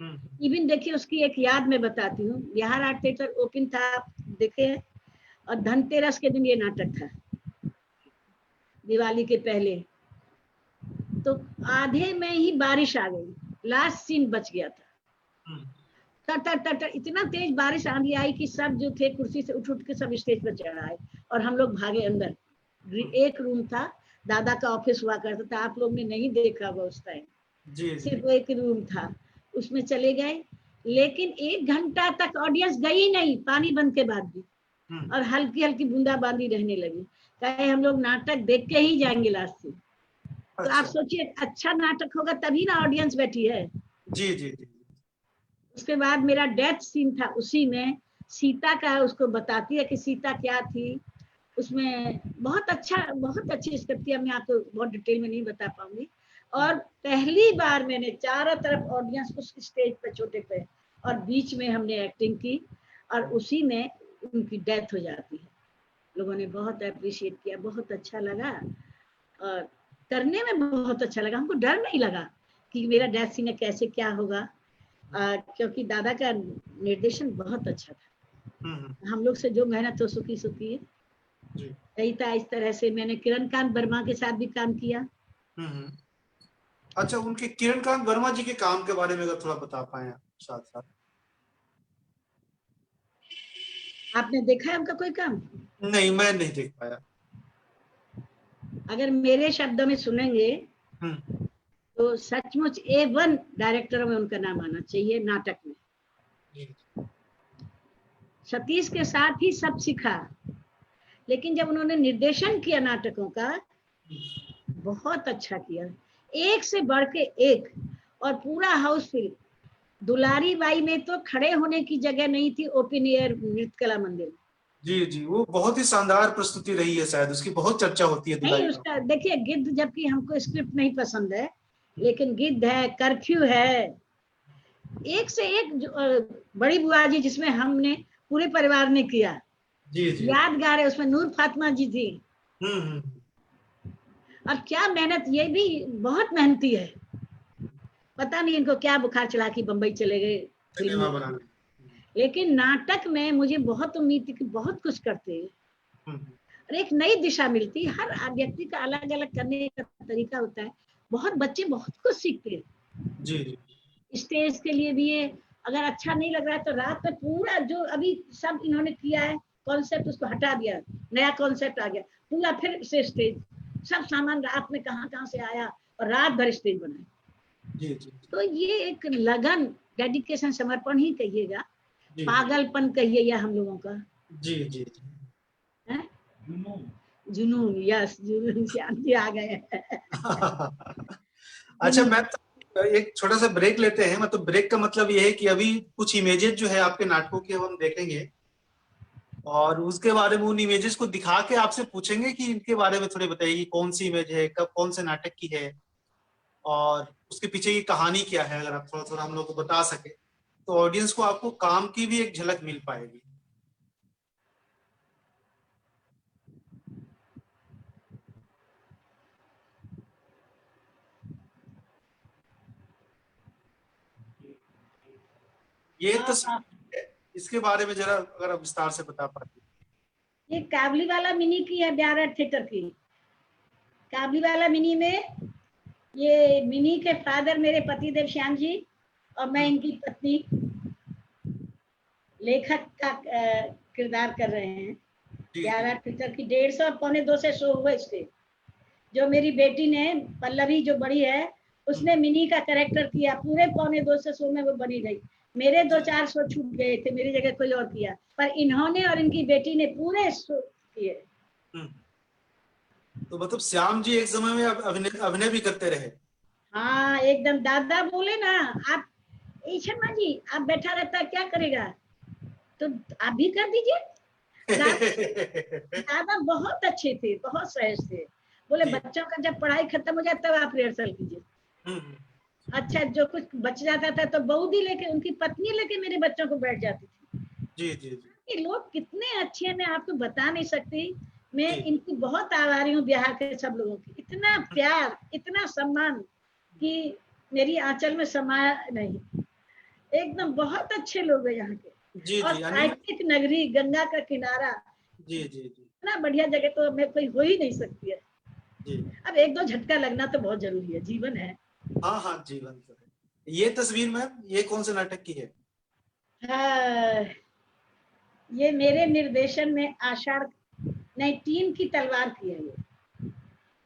हम्म। इवन देखिए, उसकी एक याद मैं बताती हूँ, बिहार आर्ट थिएटर ओपन था, आप देखे हैं। और धनतेरस के दिन ये नाटक था, दिवाली के पहले। तो आधे में ही बारिश आ गई, लास्ट सीन बच गया था। हम्म। तर तर तर इतना तेज बारिश आंधी आई कि सब जो थे कुर्सी से उठ उठ के सब स्टेज पर चढ़ आए, और हम लोग भागे अंदर। एक रूम था, दादा का ऑफिस हुआ करता था, आप लोग ने नहीं देखा वो उस टाइम। जी जी। सिर्फ एक रूम था, उसमें चले गए। लेकिन 1 घंटा तक ऑडियंस गई नहीं, पानी बंद के बाद भी। हम्म। और हल्की हल्की बूंदाबांदी रहने लगी, कहे हम लोग नाटक देख के ही जाएंगे लास्ट में। तो आप अच्छा। सोचिए, अच्छा नाटक होगा तभी ना ऑडियंस बैठी है। जी जी जी। उसके बाद मेरा डेथ सीन था, उसी में सीता का उसको बताती है कि सीता क्या थी। उसमें बहुत अच्छी स्क्रिप्ट थी, मैं आपको बहुत डिटेल में नहीं बता पाऊंगी। और पहली बार मैंने चारों तरफ ऑडियंस उस स्टेज पे, छोटे पे, और बीच में हमने एक्टिंग की, और उसी में उनकी डेथ हो जाती है। लोगों ने बहुत अप्रिशिएट किया, बहुत अच्छा लगा। और करने में बहुत अच्छा लगा, हमको डर नहीं लगा कि मेरा डेथ सीन है, कैसे क्या होगा। क्योंकि दादा का निर्देशन बहुत अच्छा हम्म। था। हम लोग से जो मेहनत हो सुखी सुखी है, जी। यही था। इस तरह से मैंने किरण कांत वर्मा के साथ भी काम किया। हम्म। अच्छा, उनके किरणकांत वर्मा जी के काम के बारे में अगर थोड़ा बता पाए आप साथ साथ। आपने देखा है उनका कोई काम? नहीं, मैं नहीं देख पाया। अगर मेरे शब्दों में सुनेंगे, हम्म तो सचमुच A1 डायरेक्टरों में उनका नाम आना चाहिए नाटक में। सतीश के साथ ही सब सीखा, लेकिन जब उन्होंने निर्देशन किया नाटकों का, बहुत अच्छा किया, एक से बढ़ के एक, और पूरा हाउसफुल। दुलारी बाई में तो खड़े होने की जगह नहीं थी, ओपन एयर नृत्य कला मंदिर। जी जी, वो बहुत ही शानदार प्रस्तुति रही है, शायद उसकी बहुत चर्चा होती है नहीं, दुलाई का। उसका देखिए गिद्ध, जबकि हमको स्क्रिप्ट नहीं पसंद है, लेकिन गिद्ध है, कर्फ्यू है, एक से एक बड़ी बुआ जी जिसमें हमने पूरे परिवार ने किया, जी जी। यादगार है। उसमें नूर फातिमा जी थी। हम्म। और क्या मेहनत, ये भी बहुत मेहनती है। पता नहीं इनको क्या बुखार चला कि बंबई चले गए सिनेमा फिल्म। बनाने। लेकिन नाटक में मुझे बहुत उम्मीद थी कि बहुत कुछ करते हैं, हम्म। और एक नई दिशा मिलती। हर व्यक्ति का अलग अलग करने का तरीका होता है। बहुत बच्चे बहुत कुछ सीखते हैं। जी जी। स्टेज के लिए भी है, अगर अच्छा नहीं लग रहा है तो रात में पूरा जो अभी सब इन्होंने किया है कॉन्सेप्ट, उसको हटा दिया, नया कॉन्सेप्ट आ गया, पूरा फिर से स्टेज, सब सामान रात में कहाँ कहाँ से आया, और रात भर स्टेज बनाए। जी जी। तो ये एक लगन, डेडिकेशन, समर्पण ही कहिएगा, जी पागलपन कहिए, या हम लोगों का जी जी। है जुनून। यस, जुनून, शांति आ गए। अच्छा मैम, तो एक छोटा सा ब्रेक लेते हैं। मतलब ब्रेक का मतलब ये है कि अभी कुछ इमेजेस जो है आपके नाटकों के हम देखेंगे, और उसके बारे में, उन इमेजेस को दिखा के आपसे पूछेंगे कि इनके बारे में थोड़े बताइए कि कौन सी इमेज है, कब, कौन से नाटक की है, और उसके पीछे की कहानी क्या है। अगर आप थोड़ा थोड़ा हम लोग को बता सके तो ऑडियंस को, आपको काम की भी एक झलक मिल पाएगी। ये तस्वीर है, इसके बारे में जरा अगर आप विस्तार से बता पाते। ये काबली वाला मिनी की है, ब्यारा थिएटर की। काबली वाला मिनी में ये मिनी के फादर मेरे पति देव श्याम जी, और मैं इनकी पत्नी लेखक का किरदार कर रहे हैं। जी जी। 11 थिएटर की 150 और 1:45 से शो हुआ स्टेज। जो मेरी बेटी ने, पल्लवी जो बड़ी है, उसने मिनी का कैरेक्टर किया, पूरे 1:45 से शो में वो बनी रही। मेरे 2-4 शो छूट गए थे, मेरी जगह कोई और किया, पर इन्होंने और इनकी बेटी ने पूरे शो किए। तो मतलब श्याम जी एक समय में अभिनय अभिनय भी करते रहे। हाँ एकदम, दादा बोले ना, आप शर्मा जी आप बैठा रहता है क्या करेगा, तो आप भी कर दीजिए। दादा बहुत अच्छे थे, बहुत सहज थे। बोले जी। बच्चों का जब पढ़ाई खत्म हो जाए तब आप रिहर्सल कीजिए। अच्छा, जो कुछ बच जाता था तो बऊदी लेके, उनकी पत्नी लेके मेरे बच्चों को बैठ जाती थी। जी जी जी। ये लोग कितने अच्छे हैं, मैं आपको बता नहीं सकती। मैं जी इनकी बहुत आभारी हूँ, बिहार के सब लोगों की। इतना प्यार, इतना सम्मान कि मेरी आंचल में समाया नहीं। एकदम बहुत अच्छे लोग हैं यहाँ के। जी और जी। अनिल। साहित्यिक नगरी, गंगा का किनारा, जी जी जी। इतना बढ़िया जगह तो मैं कोई हो ही नहीं सकती है। जी। अब एक दो झटका लगना तो बहुत जरूरी है, जीवन है। हाँ हाँ, जीवन तो है। ये तस्वीर मैम, ये कौन से नाटक की है? हाँ, ये मेरे निर्देशन में आषाढ़, नहीं, तीन की तलवार की है ये।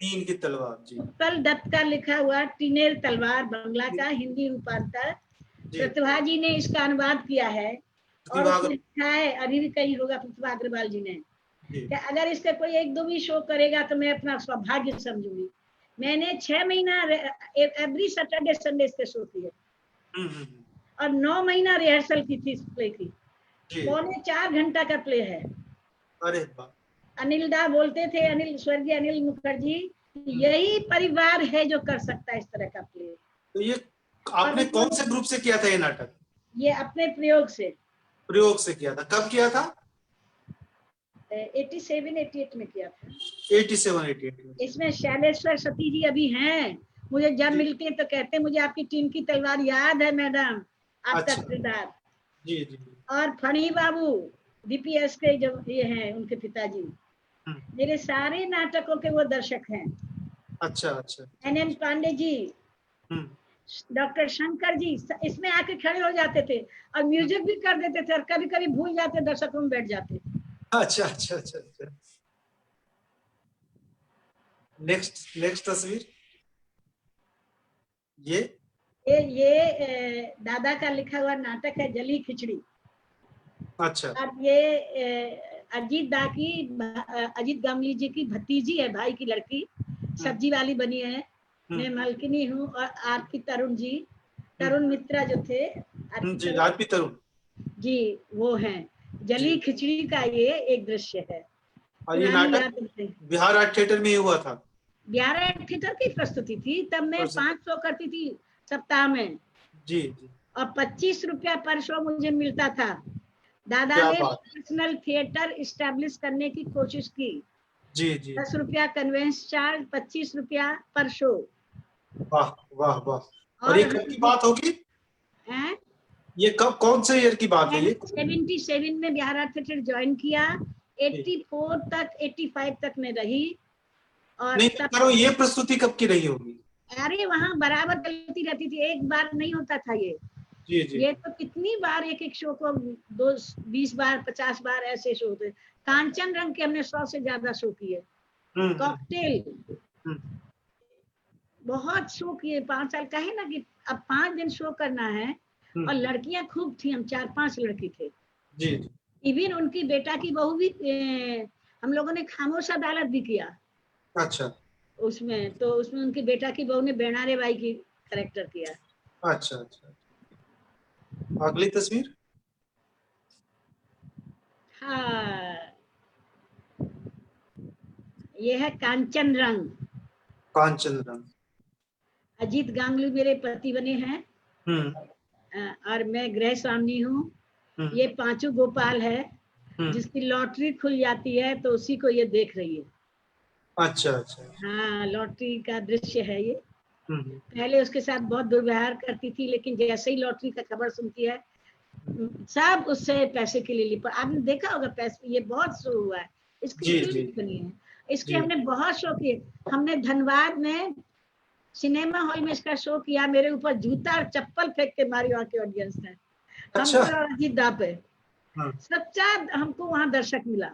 तीन की तलवार। जी उत्पल दत्त का लिखा हुआ टीनेर तलवार, बंगला का हिंदी रूपांतर। जी। प्रतिभा जी ने इसका अनुवाद किया है, और प्रतिभा। उसमें लिखा है, अभी भी कहीं होगा, प्रतिभा अग्रवाल जी ने, जी। कि अगर इसका कोई एक दो भी शो करेगा तो मैं अपना सौभाग्य समझूंगी। मैंने 6 महीना एवरी सैटरडे संडे इसके शो किए, हम्म। और 9 महीना रिहर्सल की थी इस प्ले की। जी। 3.25 घंटा का प्ले है। अरे वाह। अनिल दा बोलते थे, अनिल, स्वर्गीय अनिल मुखर्जी, यही परिवार है जो कर सकता है इस तरह का प्ले। तो ये और आपने कौन उन्होंने से ग्रुप से किया था ये नाटक? ये अपने प्रयोग से प्रयोग से किया था। कब किया था? 87-88 में किया था। 87 88 में। इसमें शैलेश्वर सती जी अभी हैं। मुझे जब जी। मिलते हैं तो कहते हैं, मुझे आपकी टीम की तलवार याद है मैडम, आपका अच्छा। किरदार। जी जी। और फणी बाबू डीपीएस के जो ये हैं, उनके पिताजी, हम्म। मेरे सारे नाटकों के वो दर्शक हैं। अच्छा अच्छा अच्छा। एनएन पांडे जी, हम्म। डॉक्टर शंकर जी, इसमें आके खड़े हो जाते थे, और म्यूजिक भी कर देते थे, और कभी कभी भूल जाते, दर्शकों में बैठ जाते। अच्छा अच्छा अच्छा अच्छा। नेक्स्ट नेक्स्ट तस्वीर। ये दादा का लिखा हुआ नाटक है जली खिचड़ी। अच्छा। और ये अजीत दा की अजीत गांगुली जी की भतीजी है, भाई की लड़की, सब्जी वाली बनी है। मैं मलकिनी हूँ। और आरती तरुण जी, तरुण मित्रा जो थे, जी, आरपी तरुण जी, वो हैं। जली खिचड़ी का ये एक दृश्य है। और ये पुरानी नाटक याद बिहार आर्ट थिएटर में ही हुआ था। 11 थिएटर की प्रस्तुति थी, तब मैं 500 करती थी सप्ताह में। जी जी। और 25 रुपया पर शो मुझे मिलता था। दादा क्या ने बात। पर्सनल थिएटर इस्टेब्लिश करने की कोशिश की। जी जी। 10 रुपया कन्वेंस चार्ज, 25 रुपया पर शो। वाह वाह वाह। और और ये कब की बात होगी? हैं, ये कब, कौन से ईयर की बात है ये? 77 में बिहार आर्ट थिएटर ज्वाइन किया। 84 तक 85 तक में रही। और नहीं, करो, ये प्रस्तुति कब की रही होगी? अरे वहां बराबर चलती रहती थी, एक बार नहीं होता था ये। जी जी। ये तो कितनी बार एक एक शो को 20 बार 50 बार ऐसे शो होते। कांचन रंग के हमने 100 से ज्यादा शो किए। कॉकटेल बहुत शो किए 5 साल का। है ना कि अब 5 दिन शो करना है। और लड़कियां खूब थी, हम 4-5 लड़की थे। जी जी। इवन उनकी बेटा की बहू भी हम लोगों ने खामोश अदालत भी किया अच्छा उसमें। तो उसमें उनकी बेटा की बहू ने बेणारे बाई की करेक्टर किया। अच्छा अच्छा। अगली तस्वीर। हाँ, ये है कांचन रंग। कांचन रंग। अजीत गांगुली मेरे पति बने हैं। और मैं गृह स्वामी हूँ। ये पांचू गोपाल है, जिसकी लॉटरी खुल जाती है तो उसी को ये देख रही है। अच्छा अच्छा। हाँ, लॉटरी का दृश्य है ये। हम्म। पहले उसके साथ बहुत दुर्व्यवहार करती थी, लेकिन जैसे ही लॉटरी का खबर सुनती है, सब उससे पैसे के लिए लिपट। आपने देखा होगा पैसे, ये बहुत शो हुआ है, इसकी जी फिल्म जी भी बनी है। इसके जी। हमने बहुत शो किए। हमने धनबाद में सिनेमा हॉल में इसका शो किया। मेरे ऊपर जूता और चप्पल फेंक के मारी वहां के ऑडियंस ने, हम अच्छा। पर और अजीत दा पे। हाँ। सच्चा हमको वहां दर्शक मिला।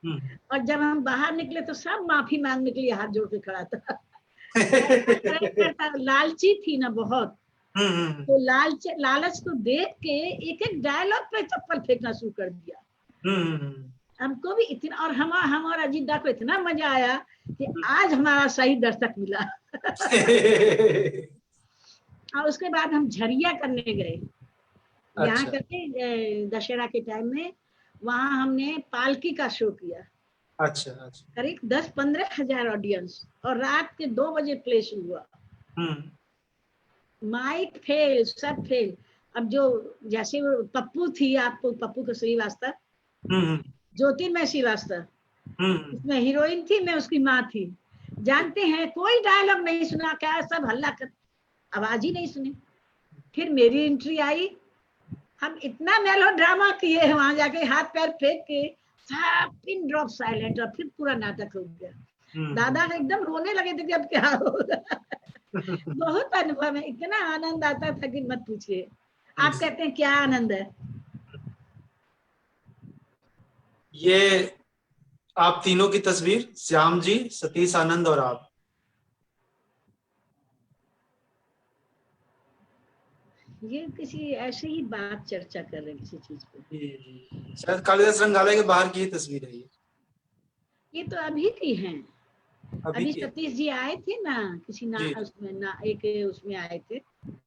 हम्म। और जब हम बाहर निकले तो सब माफी मांगने के लिए हाथ जोड़ के खड़ा था। करेक्टर था, लालची थी ना बहुत। तो लालच को देख के एक एक डायलॉग पे चप्पल फेंकना शुरू कर दिया। हमको भी इतना, और हम और अजीत दा को इतना मजा आया कि आज हमारा सही दर्शक मिला। और उसके बाद हम झरिया करने गए यहाँ अच्छा करके दशहरा के टाइम में। वहां हमने पालकी का शो किया। अच्छा अच्छा। करीब 10-15 हजार ऑडियंस, और रात के 2 बजे प्ले शुरू हुआ। माइक फेल, सब फेल। अब जो जैसे वो पप्पू थी, आपको पप्पू का श्रीवास्तव, ज्योतिर्मय श्रीवास्तव, उसमें हीरोइन थी, मैं उसकी माँ थी। जानते हैं कोई डायलॉग नहीं सुना, क्या सब हल्ला कर, आवाज ही नहीं सुनी। फिर मेरी एंट्री आई। हम इतना मेलो ड्रामा किए वहां जाके, हाथ पैर फेंक के, सब पिन ड्रॉप साइलेंट, और फिर पूरा नाटक हो गया। दादा एकदम रोने लगे थे कि अब क्या होगा। बहुत अनुभव है, इतना आनंद आता था कि मत पूछिए। आप कहते हैं क्या आनंद है। ये आप तीनों की तस्वीर, श्याम जी, सतीश आनंद और आप। ये किसी ऐसे ही बात चर्चा कर रहे किसी चीज पे। शायद कालिदास रंगालय के बाहर की तस्वीर है ये। ये तो अभी की हैं। अभी अभी की। सतीश जी आए थे ना, किसी ना जी उसमें ना, एक उसमें आए थे।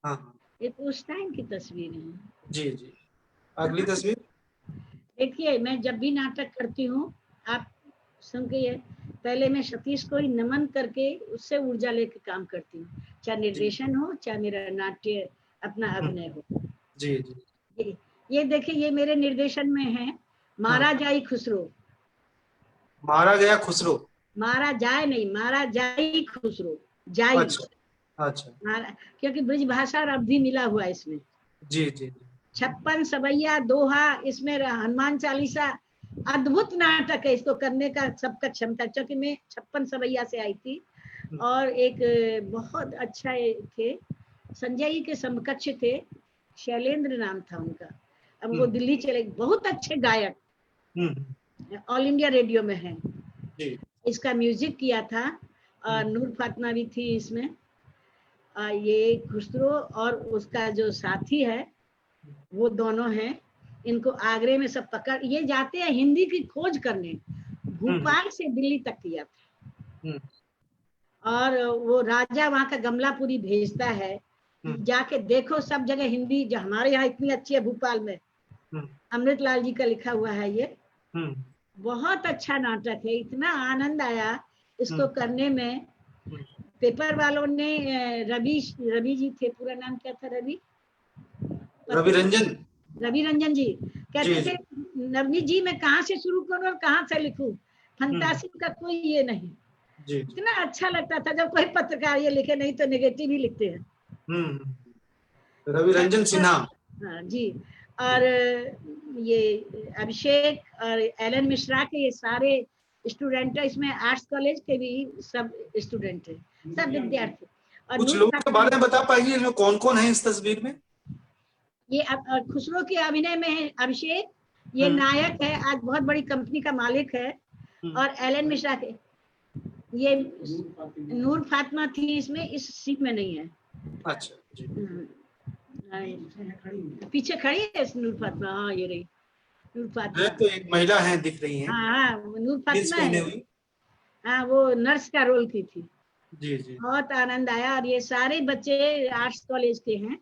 हाँ। एक उस टाइम की तस्वीर है। जी जी। अगली तस्वीर। देखिए, मैं जब भी नाटक करती हूँ, आप सुनिए, पहले मैं सतीश को ही नमन करके उससे ऊर्जा लेके काम करती हूँ, चाहे जी निर्देशन हो, चाहे मेरा नाट्य अपना अभिनय हो। जी जी। ये देखिए, ये मेरे निर्देशन में है, मारा जाई खुसरो। मारा गया खुसरो। मारा जाए नहीं, मारा जाई खुसरो, जाई। अच्छा अच्छा। मारा, क्योंकि ब्रज भाषा और अवधि मिला हुआ है इसमें। जी जी जी। 56 सवैया दोहा, इसमें हनुमान चालीसा। अद्भुत नाटक है, इसको करने का सबका क्षमता, क्योंकि मैं 56 सवैया से आई थी। और एक बहुत अच्छा थे, संजय जी के समकक्ष थे, शैलेंद्र नाम था उनका। अब वो दिल्ली चले, बहुत अच्छे गायक, ऑल इंडिया रेडियो में है। जी। इसका म्यूजिक किया था, और नूर फातिमा भी थी इसमें। ये खुसरो और उसका जो साथी है वो दोनों हैं। इनको आगरे में सब पकड़, ये जाते हैं हिंदी की खोज करने, भोपाल से दिल्ली तक किया था। और वो राजा वहां का गमलापुरी भेजता है, जाके देखो सब जगह हिंदी, जो हमारे यहाँ इतनी अच्छी है भोपाल में, अमृतलाल जी का लिखा हुआ है ये। बहुत अच्छा नाटक है, इतना आनंद आया इसको करने में। पेपर वालों ने रवि जी थे, पूरा नाम क्या था? रवि रंजन जी कहते थे, नवनीत जी मैं कहाँ से शुरू करूँ और कहाँ से लिखूं, फंतासी का कोई ये नहीं। इतना अच्छा लगता था जब कोई पत्रकार ये लिखे, नहीं तो नेगेटिव ही लिखते हैं। रवि रंजन सिन्हा। हाँ जी। और ये अभिषेक और एलन मिश्रा के ये सारे स्टूडेंट है, इसमें आर्ट्स कॉलेज के भी सब स्टूडेंट है, सब विद्यार्थी। और कुछ लोगों के बारे में बता पाएंगे इसमें कौन कौन है इस तस्वीर में? ये खुसरो के अभिनय में है अभिषेक, ये नायक है, आज बहुत बड़ी कंपनी का मालिक है। और एलन मिश्रा के ये नूर फातिमा थी इसमें, इस सीट में नहीं है। अच्छा जी। पीछे खड़ी है नूर फातिमा, हाँ ये रही नूर फातिमा। तो एक महिला है दिख रही है। हाँ नूर फातिमा है। हाँ वो नर्स का रोल की थी। जी जी। बहुत आनंद आया। और ये सारे बच्चे आर्ट्स कॉलेज के हैं,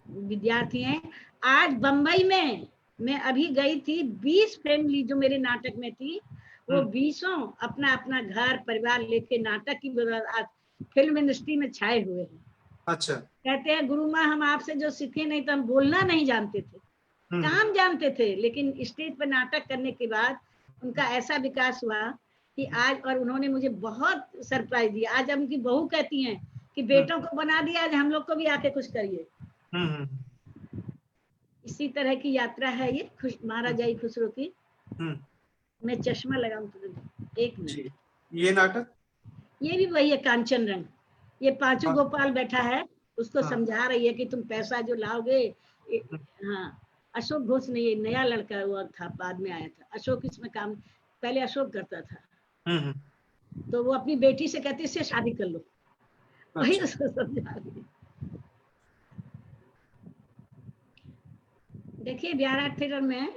विद्यार्थी हैं। आज बम्बई में मैं अभी गई थी, 20 फैमिली जो मेरे नाटक में थी, वो 20 अपना अपना घर परिवार लेके नाटक की फिल्म इंडस्ट्री में छाए हुए हैं। अच्छा। कहते हैं गुरु माँ हम आपसे जो सीखे नहीं तो हम बोलना नहीं जानते थे, काम जानते थे, लेकिन स्टेज पर नाटक करने के बाद उनका ऐसा विकास हुआ कि आज, और उन्होंने मुझे बहुत सरप्राइज दिया। आज उनकी बहू कहती हैं कि बेटों को बना दिया, आज हम लोग को भी आके कुछ करिए। इसी तरह की यात्रा है ये महाराजा खुसरो की। मैं चश्मा लगाऊं तो एक मिनट। ये नाटक, ये भी वही है, कांचन रंग। ये पांचू गोपाल बैठा है, उसको समझा रही है कि तुम पैसा जो लाओगे। हाँ अशोक घोष ने, ये नया लड़का हुआ था, बाद में आया था अशोक इसमें काम, पहले अशोक करता था। तो वो अपनी बेटी से कहती इससे शादी कर लो, वही उसको समझा रही है। देखिए बिहार थिएटर में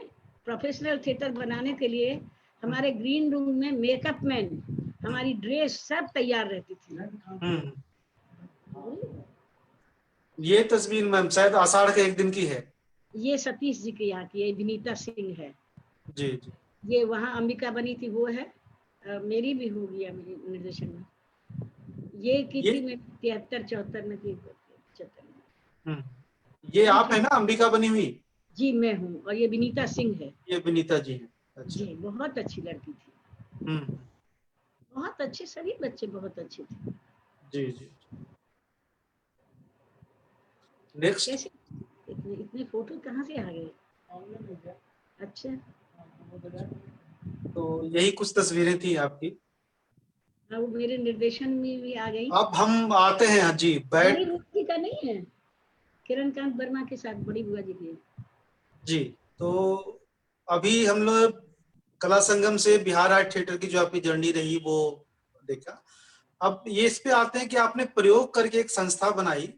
प्रोफेशनल थिएटर बनाने के लिए हमारे ग्रीन रूम में मेकअप मैन, हमारी ड्रेस सब तैयार रहती थी। ये तस्वीर मैम शायद आषाढ़ के एक दिन की है। ये सतीश जी के यहाँ की है, विनीता सिंह है। जी जी। ये वहाँ अंबिका बनी थी, वो है। मेरी भी हो गया मेरे निर्देशन में। ये की थी मैं 73-74 में थी। ये आप है ना अंबिका बनी हुई? जी मैं हूँ, और ये विनीता सिंह है। ये विनीता जी है। अच्छा। जी बहुत अच्छी लड़की थी। बहुत अच्छे, सभी बच्चे बहुत अच्छे थे। जी जी। नेक्स्ट। इतने फोटो कहाँ से आ गए? अच्छा, तो यही कुछ तस्वीरें थी आपकी। वो मेरे निर्देशन में भी आ गई। अब हम आते हैं जी, बड़ी बुआ जी का नहीं है, किरण कांत वर्मा के साथ बड़ी बुआ जी की। जी। तो अभी हम लोग कला संगम से बिहार आर्ट थिएटर की जो आपकी जर्नी रही वो देखा। अब ये इस पे आते हैं कि आपने प्रयोग करके एक संस्था बनाई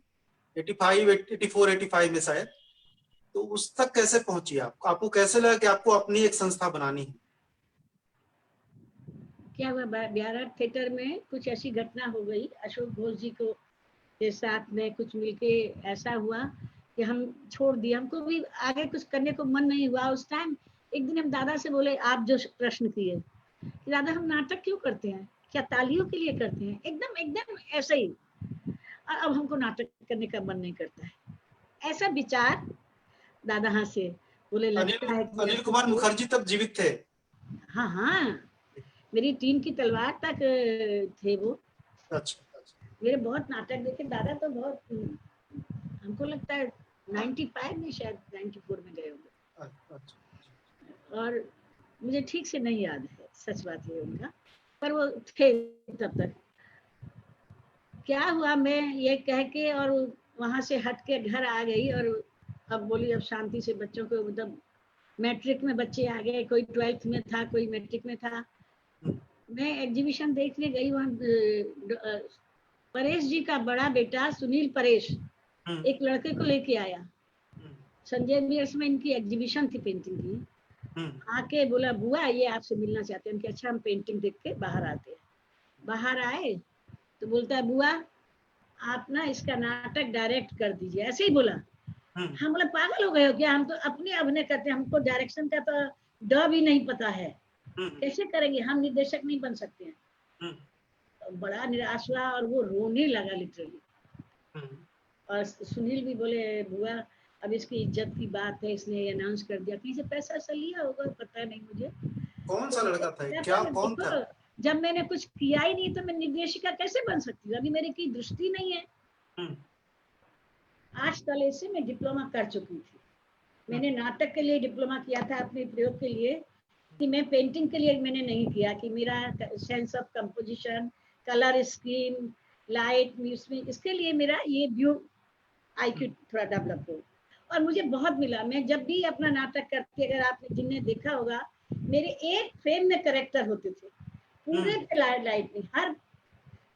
84-85 में शायद, तो उस तक कैसे पहुंची आपको कैसे लगा कि आपको अपनी एक संस्था बनानी है? क्या हुआ, बिहार आर्ट थिएटर में कुछ ऐसी घटना हो गई, अशोक घोष जी को के साथ में कुछ मिलके ऐसा हुआ कि हम छोड़ दिए, हमको भी आगे कुछ करने को मन नहीं हुआ उस टाइम। एक दिन हम दादा से बोले, आप जो प्रश्न किए कि दादा हम नाटक क्यों करते हैं, क्या तालियों के लिए करते हैं? एकदम एकदम ऐसे ही। अब हमको नाटक करने का मन नहीं करता है, ऐसा विचार दादा हाँ से बोले। लगता है अनिल कुमार मुखर्जी तब जीवित थे? हाँ हाँ, मेरी टीम की तलवार तक थे वो। अच्छा। मेरे बहुत नाटक देखे दादा, तो बहुत, हमको लगता है 95 में, शायद 94 में गए होंगे। और मुझे ठीक से नहीं याद है, सच बात है उनका, पर वो थे तब तक। क्या हुआ, मैं ये कह के और वहां से हट के घर आ गई, और अब बोली अब शांति से बच्चों को, मतलब मैट्रिक में बच्चे आ गए, कोई 12th में था, कोई मैट्रिक में था। मैं एग्जीबिशन देखने गई वहाँ परेश जी का बड़ा बेटा सुनील परेश एक लड़के को लेके आया, संजय बियर्स में इनकी एग्जीबिशन थी पेंटिंग की। आके बोला बुआ ये आपसे मिलना चाहते हैं। उनके अच्छा हम पेंटिंग देख के बाहर आते हैं। बाहर आए तो बोलता है बुआ आप ना इसका नाटक डायरेक्ट कर दीजिए, ऐसे ही बोला। हम बोले पागल हो गए हो क्या, हम तो अपने अभिनय करते हैं, हमको डायरेक्शन का तो ड भी नहीं पता है, कैसे करेंगे, हम निर्देशक नहीं बन सकते हैं। तो बड़ा निराश हुआ और वो रोने लगा लिटरली। और सुनील भी बोले बुआ अब इसकी इज्जत की बात है, इसने अनाउंस कर दिया, कहीं से पैसा ऐसा लिया होगा पता नहीं मुझे। कौन सा लड़का था, क्या कौन था? जब मैंने कुछ किया ही नहीं तो मैं निर्देशिका कैसे बन सकती हूँ, अभी मेरी की दृष्टि नहीं है। 8 साल से मैं डिप्लोमा कर चुकी थी। मैंने नाटक के लिए डिप्लोमा किया था अपने प्रयोग के लिए, कि मैं पेंटिंग के लिए मैंने नहीं किया, कि मेरा sense of composition, colour scheme, light, music, इसके लिए मेरा ये व्यू आईक्यू थोड़ा डेवलप हो। और मुझे बहुत मिला, मैं जब भी अपना नाटक करती, अगर आपने जिनने देखा होगा मेरे एक फ्रेम में करेक्टर होते थे, पूरे पे लाइट नहीं, हर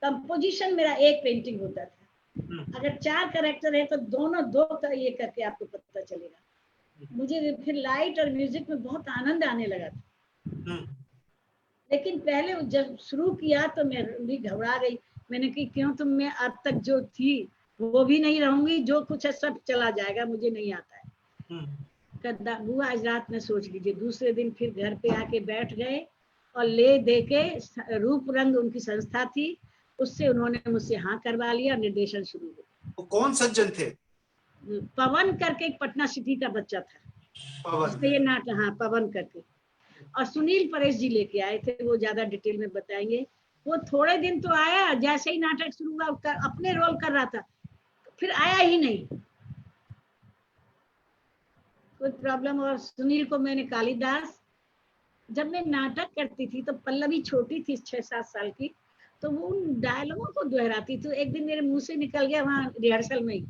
कंपोजिशन मेरा एक पेंटिंग होता था। अगर 4 करेक्टर है तो दोनों 2 का ये करके आपको पता चलेगा। मुझे फिर लाइट और म्यूजिक में बहुत आनंद आने लगा था। लेकिन पहले जब शुरू किया तो मैं भी घबरा गई, मैंने कहा क्यों तुम, मैं अब तक जो थी वो भी नहीं रहूंगी, जो कुछ है सब चला जाएगा, मुझे नहीं आता है। बुआ आज रात में सोच लीजिए, दूसरे दिन फिर घर पे आके बैठ गए और ले दे के रूप रंग उनकी संस्था थी, उससे उन्होंने मुझसे हाँ करवा लिया, निर्देशन शुरू हुआ। वो कौन सज्जन थे? पवन करके एक पटना सिटी का बच्चा था, पवन। ये नाटक, हाँ पवन करके। और सुनील परेश जी लेके आए थे, वो ज्यादा डिटेल में बताएंगे। वो थोड़े दिन तो आया, जैसे ही नाटक शुरू हुआ अपने रोल कर रहा था, फिर आया ही नहीं, कोई प्रॉब्लम। और सुनील को मैंने कालिदास, जब मैं नाटक करती थी तो पल्लवी छोटी थी 6-7 साल की, तो वो उन डायलॉगों को दोहराती, तो एक दिन मेरे मुंह से निकल गया वहां रिहर्सल में ही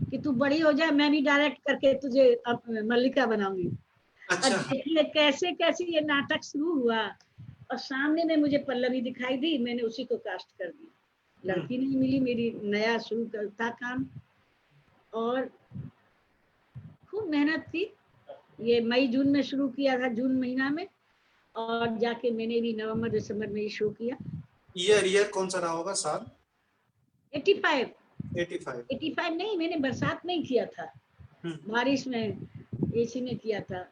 कि तू बड़ी हो जाए मैं भी डायरेक्ट करके तुझे मल्लिका बनाऊंगी। अच्छा। देखिए कैसे कैसे ये नाटक शुरू हुआ, और सामने में मुझे पल्लवी दिखाई दी, मैंने उसी को कास्ट कर दिया। लड़की नहीं मिली, मेरी नया शुरू था काम, और खूब मेहनत की। ये मई जून में शुरू किया था, जून महीना में, और जाके मैंने भी नवंबर दिसंबर में ये शो किया। ईयर कौन सा रहा होगा, साल? 85 नहीं, मैंने बरसात में ही किया था, बारिश में, एसी में किया था।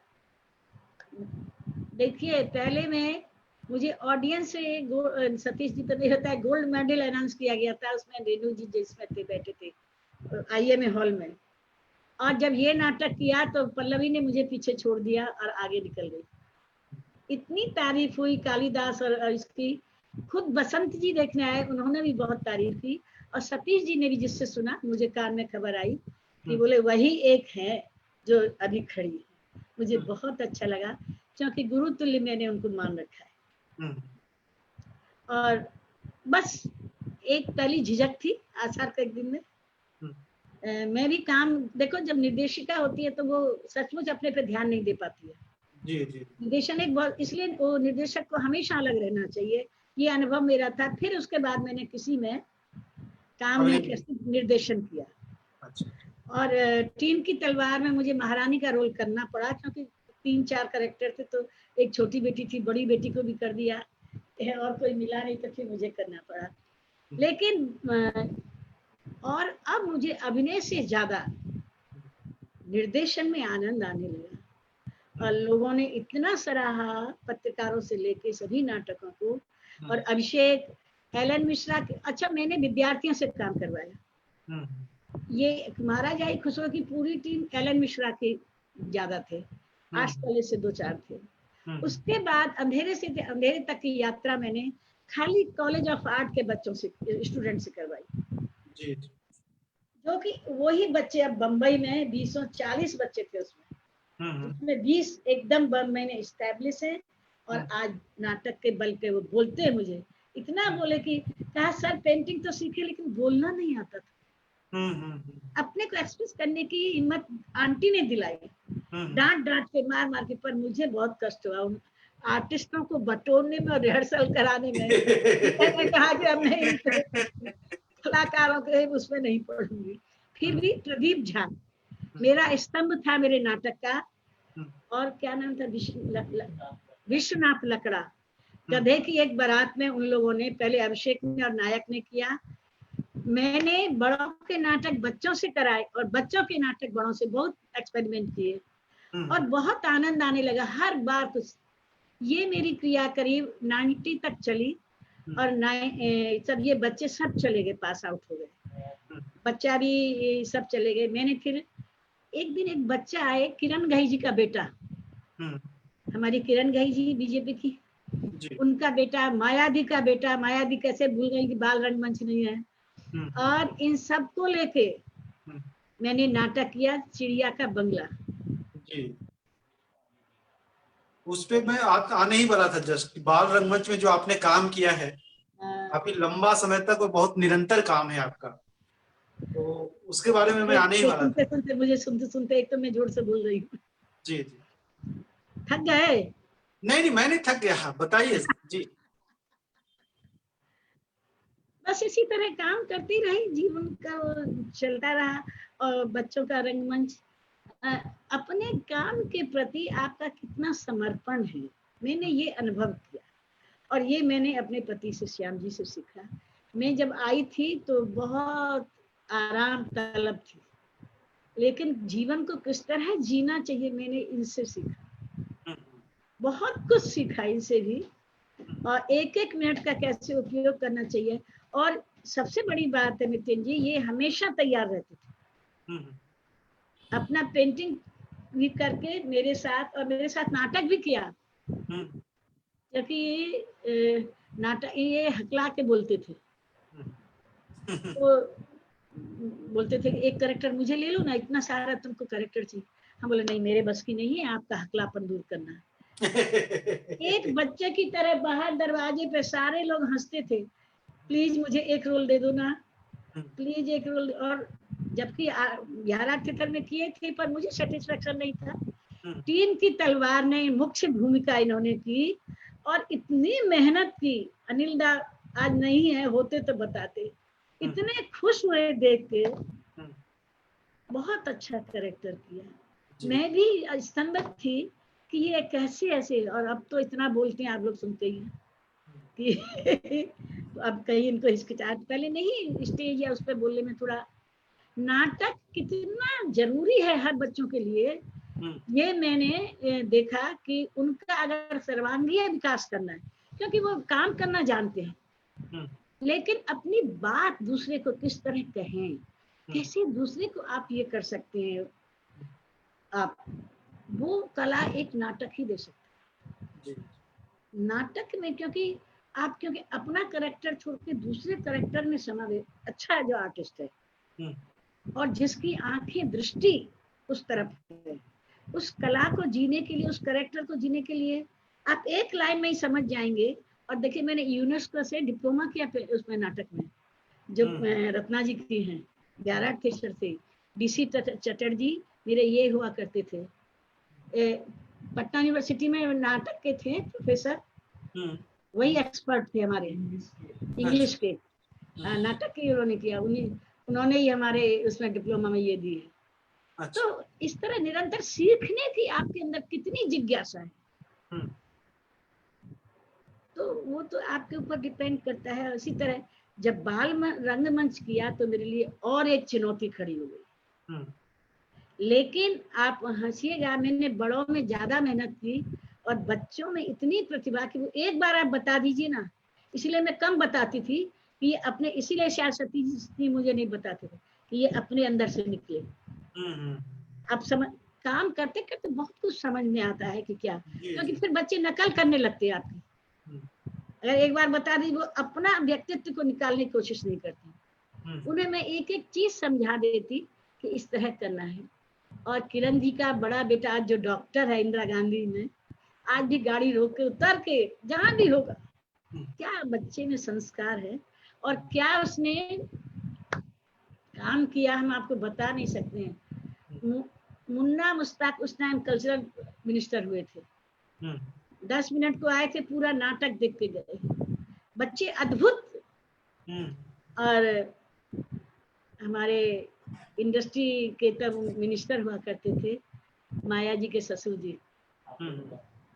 देखिए पहले में मुझे ऑडियंस से सतीश जी तो नहीं होता है, गोल्ड मेडल अनाउंस किया गया था, उसमें रेणु जी जिसमें थे बैठे थे आईएमए हॉल में। और जब ये नाटक किया तो पल्लवी ने मुझे पीछे छोड़ दिया और आगे निकल गई। इतनी तारीफ हुई कालिदास और इसकी, खुद बसंत जी देखने आए, उन्होंने भी बहुत तारीफ की, और सतीश जी ने भी, जिससे सुना, मुझे कान में खबर आई कि बोले वही एक है जो अभी खड़ी है। मुझे बहुत अच्छा लगा, क्योंकि गुरु तुल्य मैंने उनको मान रखा है। और बस एक पहली झिझक थी आषाढ़ के एक दिन में। मैं भी काम, देखो जब निर्देशिका होती है तो वो सचमुच अपने पे ध्यान नहीं दे पाती है। जी जी। निर्देशन एक बहुत, इसलिए वो निर्देशक को हमेशा अलग रहना चाहिए, ये अनुभव मेरा था। फिर उसके बाद मैंने किसी में काम नहीं किया, निर्देशन किया। अच्छा। और टीम की तलवार में मुझे महारानी का रोल करना पड़ा, क्योंकि 3-4 कैरेक्टर थे, तो एक छोटी बेटी थी, बड़ी बेटी को भी कर दिया, और कोई मिला नहीं तो फिर मुझे करना पड़ा। लेकिन और अब मुझे अभिनय से ज्यादा निर्देशन में आनंद आने लगा, और लोगों ने इतना सराहा, पत्रकारों से लेके सभी नाटकों को। और अभिषेक, एलन मिश्रा, अच्छा मैंने विद्यार्थियों से काम करवाया। ये महाराज आई खुशबू की पूरी टीम एलन मिश्रा के ज्यादा थे, 8 साल से 2-4 थे। उसके बाद अंधेरे से अंधेरे तक की यात्रा मैंने खाली कॉलेज ऑफ आर्ट के बच्चों से, स्टूडेंट से करवाई जी, जो कि वही बच्चे अब बंबई में 240 बच्चे थे उसमें 20 एकदम मैंने इस्टेब्लिश है। और आज नाटक के बल पे वो बोलते हैं, मुझे इतना बोले कि कहा सर पेंटिंग तो सीखे लेकिन बोलना नहीं आता था। अपने को एक्सप्रेस करने की हिम्मत आंटी ने दिलाई, डांट के मार के, पर मुझे बहुत कष्ट हुआ उन आर्टिस्टों को बटोरने में और रिहर्सल कराने में। मैंने कहा कि अब नहीं, कलाकारों के उसमें नहीं पढ़ूंगी। फिर भी प्रदीप झा मेरा स्तंभ था मेरे नाटक का। और क्या नाम था, विश्वनाथ लकड़ा। गधे की एक बारात में उन लोगों ने, पहले अभिषेक ने और नायक ने किया। मैंने बड़ों के नाटक बच्चों से कराए और बच्चों के नाटक बड़ों से, बहुत एक्सपेरिमेंट किए और बहुत आनंद आने लगा हर बार कुछ। ये मेरी क्रिया करीब 90 तक चली और सब ये बच्चे सब चले गए, पास आउट हो गए, बच्चा भी सब चले गए। मैंने फिर एक दिन एक बच्चा आए, किरण घई जी का बेटा, हमारी किरण घई जी बीजेपी की, उनका बेटा, मायादी का बेटा, मायादी कैसे भूल गई कि बाल रंगमंच नहीं है। और इन सबको लेके मैंने नाटक किया चिड़िया का बंगला। जी, उस पे मैं आने ही वाला था जस्ट। बाल रंगमंच में जो आपने काम किया है काफी लंबा समय तक और बहुत निरंतर काम है आपका, तो उसके बारे में मैं आने ही वाला था। सुनते सुनते एक तो मैं जोर से बोल रही हूँ। जी जी, थक गए? नहीं नहीं, मैं नहीं थक गया, बताइए जी। बस इसी तरह काम करती रही, जीवन का चलता रहा। और बच्चों का रंगमंच, अपने काम के प्रति आपका कितना समर्पण है, मैंने ये अनुभव किया। और ये मैंने अपने पति से, श्याम जी से सीखा। मैं जब आई थी तो बहुत आराम तलब थी, लेकिन जीवन को किस तरह जीना चाहिए मैंने इनसे सीखा, बहुत कुछ सीखा इनसे भी। और एक एक मिनट का कैसे उपयोग करना चाहिए। और सबसे बड़ी बात है नितिन जी, ये हमेशा तैयार रहते थे अपना पेंटिंग भी करके मेरे साथ, और मेरे साथ नाटक भी किया। क्योंकि नाटक ये हकला के बोलते थे, तो बोलते थे एक करेक्टर मुझे ले लो ना, इतना सारा तुमको करेक्टर चाहिए। हम बोले नहीं, मेरे बस की नहीं है आपका हकलापन दूर करना। एक बच्चे की तरह बाहर दरवाजे पे सारे लोग हंसते थे, प्लीज मुझे एक रोल दे दो ना, प्लीज एक रोल। और जबकि 11 थिएटर में किए थे पर मुझे सेटिस्फेक्शन नहीं था। टीम की तलवार ने मुख्य भूमिका इन्होंने की और इतनी मेहनत की। अनिल दा आज नहीं है, होते तो बताते। इतने खुश हुए देख के, बहुत अच्छा कैरेक्टर किया। मैं भी स्तंभित थी कि ये कैसे ऐसे, और अब तो इतना बोलते हैं आप लोग सुनते ही हैं कि अब कहीं इनको हिचकिचाहट, पहले नहीं स्टेज या उस पर बोलने में थोड़ा। नाटक कितना जरूरी है हर बच्चों के लिए, ये मैंने देखा कि उनका अगर सर्वांगीण विकास करना है, क्योंकि वो काम करना जानते हैं, लेकिन अपनी बात दूसरे को किस तरह कहें, कैसे दूसरे को आप ये कर सकते हैं, आप वो कला एक नाटक ही दे सकते हैं। नाटक में क्योंकि अपना करेक्टर छोड़ के दूसरे करेक्टर में समावेश, अच्छा जो आर्टिस्ट है और जिसकी आंखें दृष्टि उस तरफ है, उस कला को जीने के लिए, उस करेक्टर को जीने के लिए आप एक लाइन में ही समझ जाएंगे। और देखिए मैंने यूनेस्को से डिप्लोमा किया उसमें नाटक में, जो रत्ना जी की हैं 11 थिएटर से। DC चटर्जी मेरे ये हुआ करते थे, पटना यूनिवर्सिटी में नाटक के थे प्रोफेसर, वही एक्सपर्ट थे हमारे इंग्लिश के। नाटक की उन्होंने किया, उन्होंने ही हमारे उसमें डिप्लोमा में ये दिए। तो इस तरह निरंतर सीखने की आपके अंदर कितनी जिज्ञासा है, तो वो तो आपके ऊपर डिपेंड करता है। इसी तरह जब बाल रंगमंच किया तो मेरे लिए और एक चुनौती खड़ी हो गई। लेकिन आप हंसिएगा, मैंने बड़ों में ज्यादा मेहनत की और बच्चों में इतनी प्रतिभा कि वो एक बार आप बता दीजिए ना, इसलिए मैं कम बताती थी कि ये अपने, इसीलिए शायद सती मुझे नहीं बताते थे कि ये अपने अंदर से निकले। आप समझ, काम करते करते बहुत कुछ समझ में आता है कि क्या, क्योंकि फिर बच्चे नकल करने लगते हैं आपकी। अगर एक बार बता दी, वो अपना व्यक्तित्व को निकालने की कोशिश नहीं करती। उन्हें मैं एक एक चीज समझा देती कि इस तरह करना है। और किरण जी का बड़ा बेटा आज जो डॉक्टर है इंदिरा गांधी में, आज भी गाड़ी रोक के उतर के जहां भी होगा, क्या बच्चे में संस्कार है और क्या उसने काम किया हम आपको बता नहीं सकते हैं। मुन्ना मुस्ताक उस टाइम कल्चरल मिनिस्टर हुए थे, 10 मिनट को आए थे, पूरा नाटक देख के गए। बच्चे अद्भुत। और हमारे इंडस्ट्री के तब मिनिस्टर हुआ करते थे, माया जी के ससुर जी,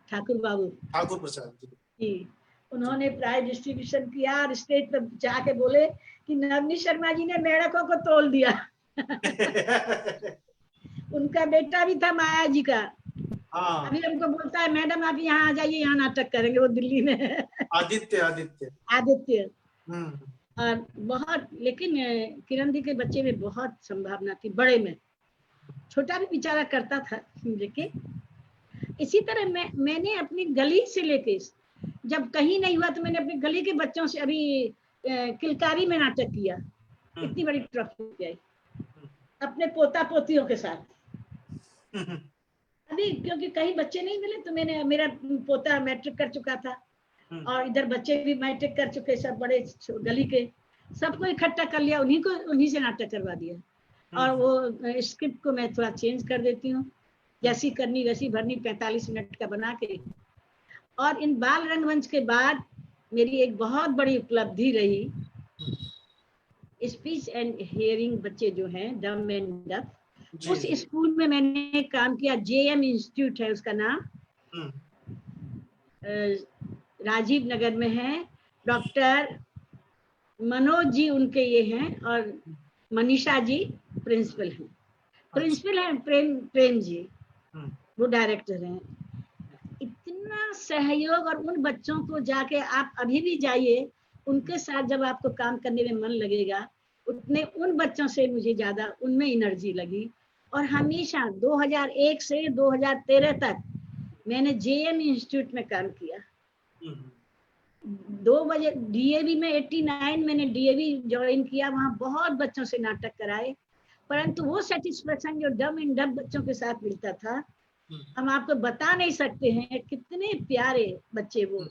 ठाकुर बाबू, ठाकुर प्रसाद जी, उन्होंने प्राइज डिस्ट्रीब्यूशन किया और स्टेज पर जाके बोले कि नवनीत शर्मा जी ने मेढकों को तोल दिया। उनका बेटा भी था माया जी का, हाँ, अभी हमको बोलता है मैडम आप यहाँ आ जाइए, यहाँ नाटक करेंगे, वो दिल्ली में है। आदित्य आदित्य। आदित्य। हम्म और बहुत, लेकिन किरण दी के बच्चे में बहुत संभावना थी, बड़े में, छोटा भी बेचारा करता था, लेकिन इसी तरह मैंने अपनी गली से लेके, जब कहीं नहीं हुआ तो मैंने अपनी गली के बच्चों से, अभी किलकारी में नाटक किया, इतनी बड़ी ट्रॉफी आई अपने पोता पोतियों के साथ। अभी क्योंकि कहीं बच्चे नहीं मिले तो मैंने, मेरा पोता मैट्रिक कर चुका था और इधर बच्चे भी मैट्रिक कर चुके, सब बड़े गली के, सबको इकट्ठा कर लिया, उन्हीं से नाटक करवा दिया। और वो स्क्रिप्ट को मैं थोड़ा चेंज कर देती हूँ, जैसी करनी वैसी भरनी, 45 मिनट का बना के। और इन बाल रंगमंच के बाद मेरी एक बहुत बड़ी उपलब्धि रही, स्पीच एंड हियरिंग बच्चे जो हैं, डम एंड डफ, उस स्कूल में मैंने काम किया। जेएम इंस्टीट्यूट है उसका नाम, राजीव नगर में है। डॉक्टर मनोज जी उनके ये हैं, और मनीषा जी प्रिंसिपल हैं। प्रिंसिपल हैं प्रेम जी, वो डायरेक्टर हैं। इतना सहयोग, और उन बच्चों को जाके आप अभी भी जाइए, उनके साथ जब आपको काम करने में मन लगेगा, उतने उन बच्चों से मुझे ज्यादा उनमें एनर्जी लगी। और हमेशा 2001 से 2013 तक मैंने जेएम इंस्टीट्यूट में काम किया। 2 बजे डीएवी में 89 मैंने डीएवी ज्वाइन किया, वहां बहुत बच्चों से नाटक कराए, परंतु वो सेटिस्फेक्शन जो डम इन डब बच्चों के साथ मिलता था, हम आपको बता नहीं सकते हैं कितने प्यारे बच्चे वो,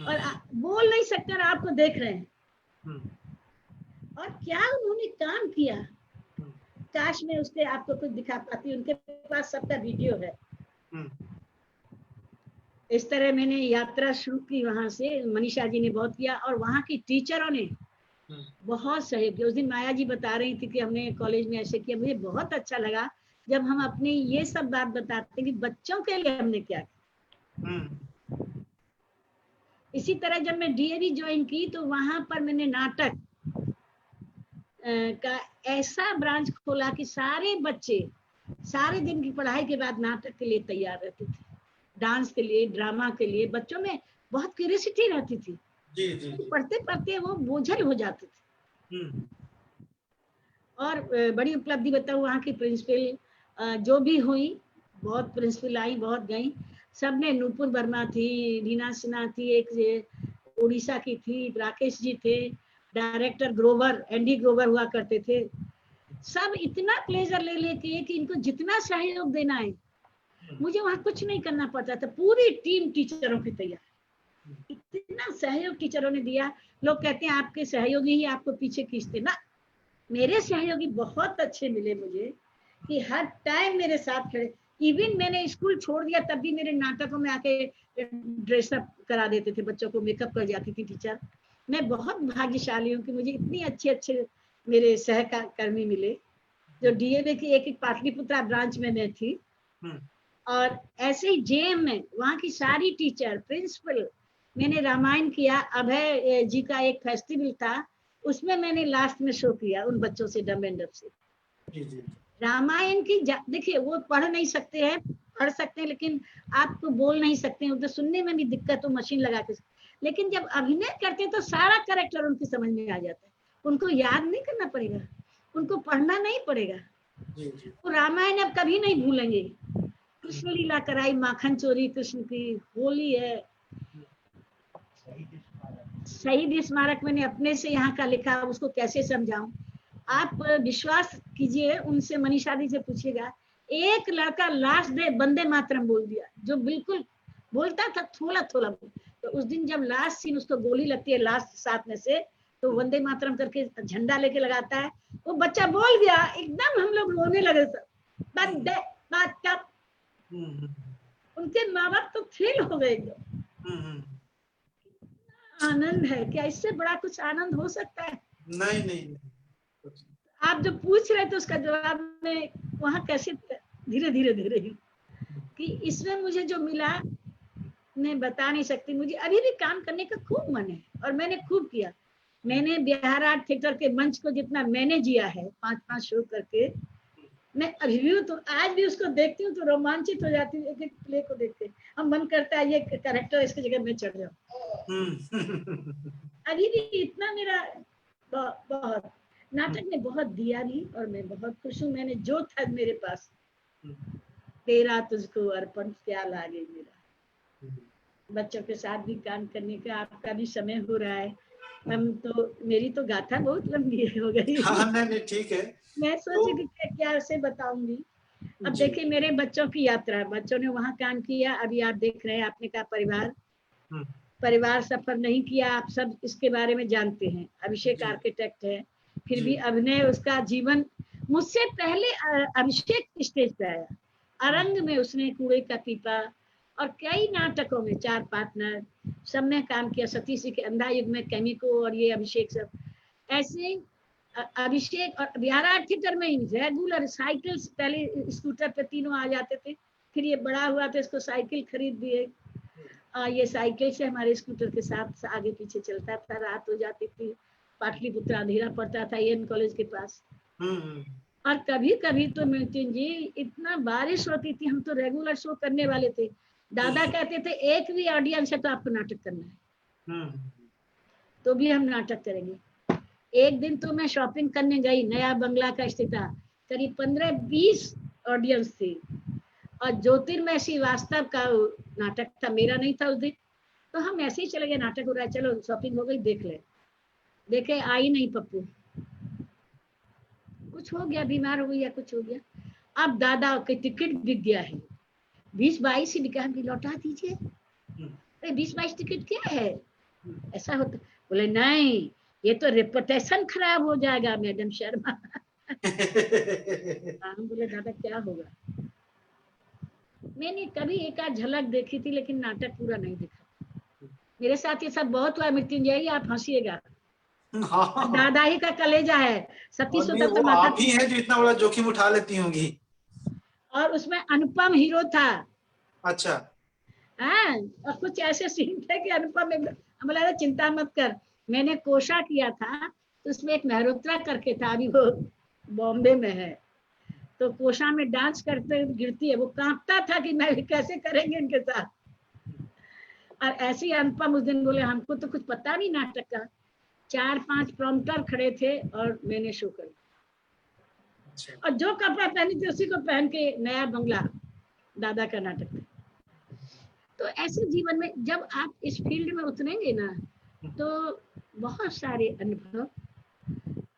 और बोल नहीं सकते और आपको देख रहे हैं। और क्या उन्होंने काम किया, काश मैं उसके आपको कुछ दिखा पाती, उनके पास सबका वीडियो है। इस तरह मैंने यात्रा शुरू की वहां से, मनीषा जी ने बहुत किया, और वहां की टीचरों ने बहुत सहयोग किया। उस दिन माया जी बता रही थी कि हमने कॉलेज में ऐसे किया, मुझे बहुत अच्छा लगा जब हम अपनी ये सब बात बताते कि बच्चों के लिए हमने क्या किया। इसी तरह जब मैं डीएवी ज्वाइन की तो वहां पर मैंने नाटक का ऐसा ब्रांच खोला कि सारे बच्चे सारे दिन की पढ़ाई के बाद नाटक के लिए तैयार रहते थे, डांस के लिए, ड्रामा के लिए। बच्चों में बहुत क्यूरियोसिटी रहती थी, जी जी, पढ़ते पढ़ते वो बोझल हो जाते थे। और बड़ी उपलब्धि बताऊं, वहाँ की प्रिंसिपल जो भी हुई, बहुत प्रिंसिपल आई, बहुत गई, सबने, नूपुर वर्मा थी, रीना सिन्हा थी, एक उड़ीसा की थी, राकेश जी थे, डायरेक्टर ग्रोवर, एंडी ग्रोवर हुआ करते थे, सब इतना प्लेजर ले लेके कि इनको जितना सहयोग देना है, मुझे वहां कुछ नहीं करना पड़ता था, पूरी टीम टीचरों की तैयार, इतना सहयोग टीचरों ने दिया। लोग कहते हैं आपके सहयोगी ही आपको पीछे खींचते ना, मेरे सहयोगी बहुत अच्छे मिले मुझे, कि हर टाइम मेरे साथ खड़े। इवन मैंने स्कूल छोड़ दिया तब भी मेरे नाटकों में आके ड्रेसअप करा देते थे, बच्चों को मेकअप कर जाती थी टीचर। मैं बहुत भाग्यशाली हूँ कि मुझे इतने अच्छे अच्छे मेरे सहकर्मी मिले, जो डीएवी की एक पाटलिपुत्रा ब्रांच में मैं थी। और ऐसे ही जेएम में वहाँ की सारी टीचर, प्रिंसिपल, मैंने रामायण किया, अभय जी का एक फेस्टिवल था, उसमें मैंने लास्ट में शो किया उन बच्चों से, डम एंड डफ से। रामायण की देखिए, वो पढ़ नहीं सकते हैं, पढ़ सकते हैं लेकिन आपको बोल नहीं सकते हैं, उधर सुनने में भी दिक्कत हो, मशीन लगा के, लेकिन जब अभिनय करते हैं तो सारा कैरेक्टर उनकी समझ में आ जाता है, उनको याद नहीं करना पड़ेगा, उनको पढ़ना नहीं पड़ेगा। वो रामायण अब कभी नहीं भूलेंगे। कृष्ण लीला कराई, माखन चोरी कृष्ण की, होली है, शहीद स्मारक मैंने अपने से यहाँ का लिखा, उसको कैसे समझाऊं। आप विश्वास कीजिए, उनसे, मनीषा दी से पूछिएगा, एक लड़का लास्ट डे वंदे मातरम बोल दिया, जो बिल्कुल बोलता था थोड़ा थोड़ा। तो उस दिन जब लास्ट सीन उसको गोली लगती है लास्ट 7 में से, तो वंदे मातरम करके झंडा लेके लगाता है, वो बच्चा बोल गया, एकदम हम लोग रोने लगे सब, वंदे मातरम। उनके माँ बाप तो फेल हो गए एकदम। आनंद है क्या, इससे बड़ा कुछ आनंद हो सकता है? नहीं नहीं, नहीं। आप जो पूछ रहे थे उसका जवाब मैं वहां कैसे धीरे धीरे दे रही हूँ कि इसमें मुझे जो मिला मैं बता नहीं सकती। मुझे अभी भी काम करने का खूब मन है और मैंने खूब किया। मैंने बिहार आर्ट थिएटर के मंच को जितना मैंने जिया है 5-5 शो करके, मैं अभी भी तो आज भी उसको देखती हूँ तो रोमांचित हो जाती हूँ एक एक प्ले को देखते। हम मन करता है ये कैरेक्टर इसकी जगह में चढ़ जाऊँ। अभी भी इतना मेरा बहुत नाटक ने बहुत दिया भी और मैं बहुत खुश हूँ। मैंने जो था मेरे पास, तेरा तुझको अर्पण क्या लागे मेरा। बच्चों के साथ भी काम करने का आपका भी समय हो रहा है। हम तो मेरी तो गाथा बहुत लंबी हो गई। हाँ नहीं ठीक है। मैं सोच तो रही थी क्या से बताऊंगी। अब देखिए मेरे बच्चों की यात्रा, बच्चों ने वहां काम किया। अभी आप देख रहे हैं, आपने कहा परिवार सफर नहीं किया, आप सब इसके बारे में जानते हैं। अभिषेक आर्किटेक्ट है, फिर भी अभिनय उसका जीवन मुझसे पहले अभिषेक स्टेज पे आया। अरंग में उसने कूड़े का पीपा और कई नाटकों में, चार पार्टनर सब में काम किया। सतीश के अंधा युग में केमिको और ये अभिषेक सब ऐसे। अभिषेक और बिहार आर्ट थिएटर में ही रेगुलर साइकिल, पहले स्कूटर पे तीनों आ जाते थे, फिर ये बड़ा हुआ तो इसको साइकिल खरीद दिए। ये साइकिल से हमारे स्कूटर के साथ आगे पीछे चलता था। रात हो जाती थी, पाटलिपुत्र अंधेरा पड़ता था एन कॉलेज के पास। और कभी कभी तो मिलती जी इतना बारिश होती थी, हम तो रेगुलर शो करने वाले थे। दादा कहते थे एक भी ऑडियंस है तो आपको नाटक करना है, तो भी हम नाटक करेंगे। एक दिन तो मैं शॉपिंग करने गई, नया बंगला का स्थित, करीब 15-20 ऑडियंस थी और ज्योतिर्मय श्रीवास्तव का नाटक था, मेरा नहीं था उस दिन। तो हम ऐसे ही चले गए, नाटक हो रहा है चलो शॉपिंग हो गई देख ले। देखे आई नहीं पप्पू, कुछ हो गया, बीमार हो गई या कुछ हो गया। अब दादा के टिकट बिक गया है, 20-22 ही बिका, हम लौटा दीजिए। अरे 20-22 टिकट क्या है, ऐसा होता। बोले नहीं ये तो रेपुटेशन खराब हो जाएगा मैडम शर्मा। हम बोले दादा क्या होगा। मैंने कभी एक आध झलक देखी थी लेकिन नाटक पूरा नहीं देखा। मेरे साथ ये सब बहुत हुआ मृत्युंजय, आप हंसीएगा। हाँ दादा ही का कलेजा है, सतीश और नहीं तो वो माता आप ही हैं जो इतना बड़ा जोखिम उठा लेती होंगी। और उसमें अनुपम हीरो था। अच्छा हाँ, और कुछ ऐसे सीन थे कि अनुपम बोला चिंता मत कर। मैंने कोशा किया था तो उसमें एक मेहरोत्रा करके था, अभी वो बॉम्बे में है। तो कोशा में डांस करते गिरती है, वो कांपता था कि मैं कैसे करेंगे इनके साथ। और ऐसे ही अनुपम उस दिन बोले हमको तो कुछ पता नहीं नाटक का। 4-5 प्रॉम्प्टर खड़े थे और मैंने शो कर, और जो कपड़ा पहनी थी उसी को पहन के नया बंगला दादा का नाटक था। तो ऐसे जीवन में जब आप इस फील्ड में उतरेंगे ना तो बहुत सारे अनुभव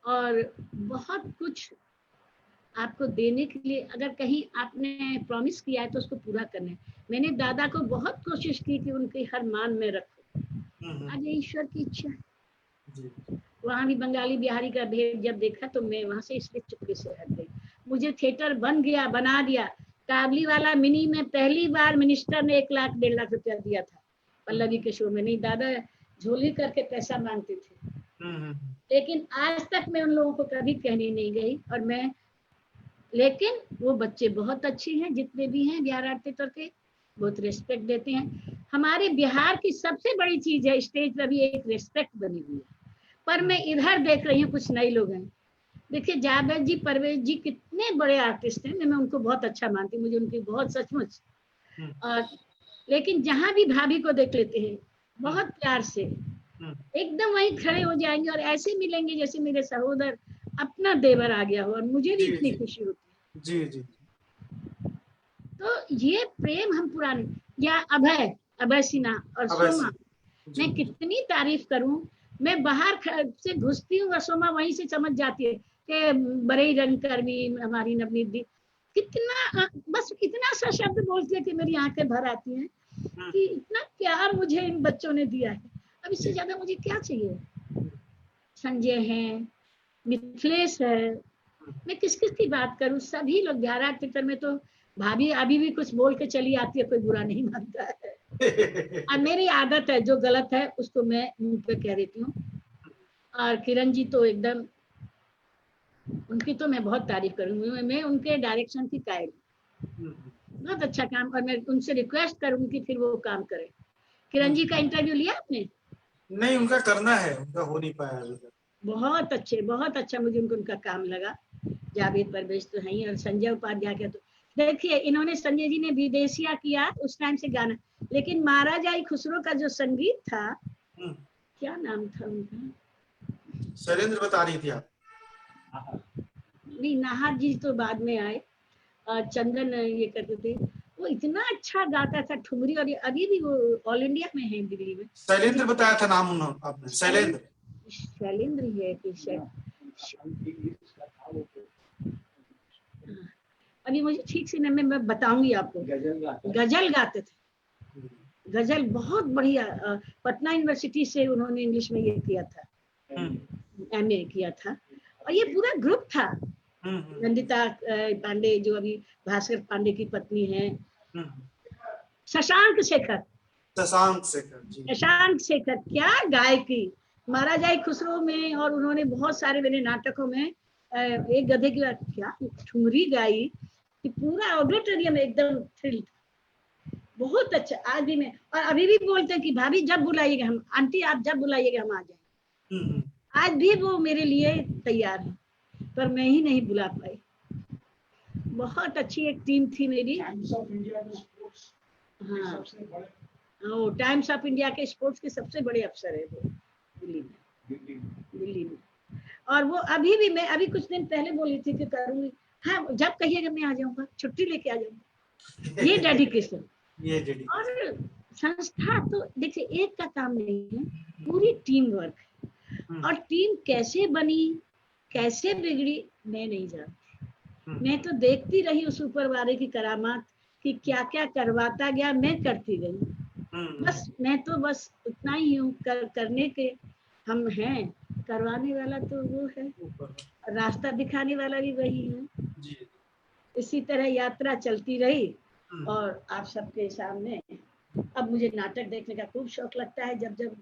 और बहुत कुछ आपको देने के लिए, अगर कहीं आपने प्रॉमिस किया है तो उसको पूरा करना है। मैंने दादा को बहुत कोशिश की कि उनकी हर मान में रखूं। आज ईश्वर की इच्छा है। वहां भी बंगाली बिहारी का भेद जब देखा तो मैं वहां से इसलिए चुपके से हट गई। मुझे थिएटर बन गया, बना दिया। काबली वाला मिनी में पहली बार मिनिस्टर ने 1-1.5 लाख रुपया दिया था पल्लवी के शो में। नहीं दादा झोली करके पैसा मांगते थे, लेकिन आज तक मैं उन लोगों को कभी कहने नहीं गई। और मैं, लेकिन वो बच्चे बहुत अच्छे हैं जितने भी हैं बिहार आर्ट थिएटर के, बहुत रिस्पेक्ट देते हैं। हमारे बिहार की सबसे बड़ी चीज है स्टेज पर भी एक रिस्पेक्ट बनी हुई है। पर मैं इधर देख रही हूँ कुछ नए लोग हैं। देखिए जावेद जी, परवेज जी कितने बड़े आर्टिस्ट हैं, मैं उनको बहुत अच्छा मानती हूँ, मुझे उनकी बहुत सचमुच। और लेकिन जहां भी भाभी को देख लेते हैं बहुत प्यार से, एकदम वहीं खड़े हो जाएंगे और ऐसे मिलेंगे जैसे मेरे सहोदर अपना देवर आ गया हो, और मुझे भी इतनी खुशी होती है। जी जी। तो ये प्रेम हम पुराने, या अभय अभय सिन्हा और सोमा, मैं कितनी तारीफ करूं। मैं बाहर से घुसती हूँ और सोमा वहीं से समझ जाती है कि बड़े रंगकर्मी हमारी नवनीत दी, कितना बस इतना सा शब्द बोलती है कि मेरी आंखें भर आती हैं कि इतना प्यार मुझे इन बच्चों ने दिया है। अब इससे ज्यादा मुझे क्या चाहिए। संजय है, मिथिलेश है, मैं किस किस की बात करूं। सभी लोग ग्यारह थिएटर में तो भाभी अभी भी कुछ बोल के चली आती है, कोई बुरा नहीं मानता है। और मेरी आदत है जो गलत है उसको मैं मुंह पे कह देती हूँ। और किरण जी तो एकदम उनकी तो मैं बहुत तारीफ करूंगी, मैं उनके डायरेक्शन की कायल, बहुत अच्छा काम। और मैं उनसे रिक्वेस्ट करूंगी फिर वो काम करें। किरण जी का इंटरव्यू लिया आपने? नहीं, उनका करना है, उनका हो नहीं पाया अभी तक। बहुत अच्छे, बहुत अच्छा मुझे उनका काम लगा। जावेद परवेज तो है ही, और संजय उपाध्याय के तो देखिए, इन्होंने संजय जी ने विदेशिया किया उस टाइम से गाना, लेकिन महाराजा खुसरो का जो संगीत था, क्या नाम था उनका? शैलेंद्र बता रही थी आप? नहीं, नाहर जी तो बाद में आए, चंदन ये करते थे। वो इतना अच्छा गाता था ठुमरी, और अभी भी वो ऑल इंडिया में है दिल्ली में। शैलेंद्र बताया था नाम उन्होंने आपने? शैलेंद्र, शैलेंद्र ही है कि अभी मुझे ठीक से नहीं, मैं बताऊंगी आपको। गजल गाते थे, गजल बहुत बढ़िया। पटना यूनिवर्सिटी से उन्होंने इंग्लिश में ये किया था, एमए किया था। और ये पूरा ग्रुप था। नंदिता पांडे जो अभी भास्कर पांडे की पत्नी है, शशांक शेखर, शशांक शेखर क्या गायकी! महाराजा खुसरो में, और उन्होंने बहुत सारे मेरे नाटकों में एक गधे की क्या ठुमरी गाई कि पूरा ऑडिटोरियम एकदम थ्रिल्ड। बहुत अच्छा। आज भी मैं, और अभी भी बोलते हैं कि भाभी जब बुलाइएगा हम, आंटी आप जब बुलाइएगा हम आ जाएंगे। आज भी वो मेरे लिए तैयार है, पर मैं ही नहीं बुला पाई। बहुत अच्छी एक टीम थी मेरी। टाइम्स ऑफ इंडिया के स्पोर्ट्स, हाँ, टाइम्स ऑफ इंडिया के स्पोर्ट्स के सबसे बड़े अफसर है वो, दिल्ली में। और वो अभी भी, मैं अभी कुछ दिन पहले बोली थी कि करूंगी, हाँ जब कहिएगा मैं आ जाऊंगा, छुट्टी लेके आ जाऊंगा। ये डेडिकेशन। और संस्था तो देखिए एक का काम नहीं है, पूरी टीम वर्क है। और टीम कैसे बनी, कैसे बिगड़ी, मैं नहीं जानती। मैं तो देखती रही उस ऊपर वाले की करामात कि क्या क्या करवाता गया, मैं करती गई। बस मैं तो बस उतना ही हूँ, करने के हम हैं, करवाने वाला तो वो है, रास्ता दिखाने वाला भी वही है। इसी तरह यात्रा चलती रही। और आप सबके सामने अब मुझे नाटक देखने का खूब शौक लगता है, जब जब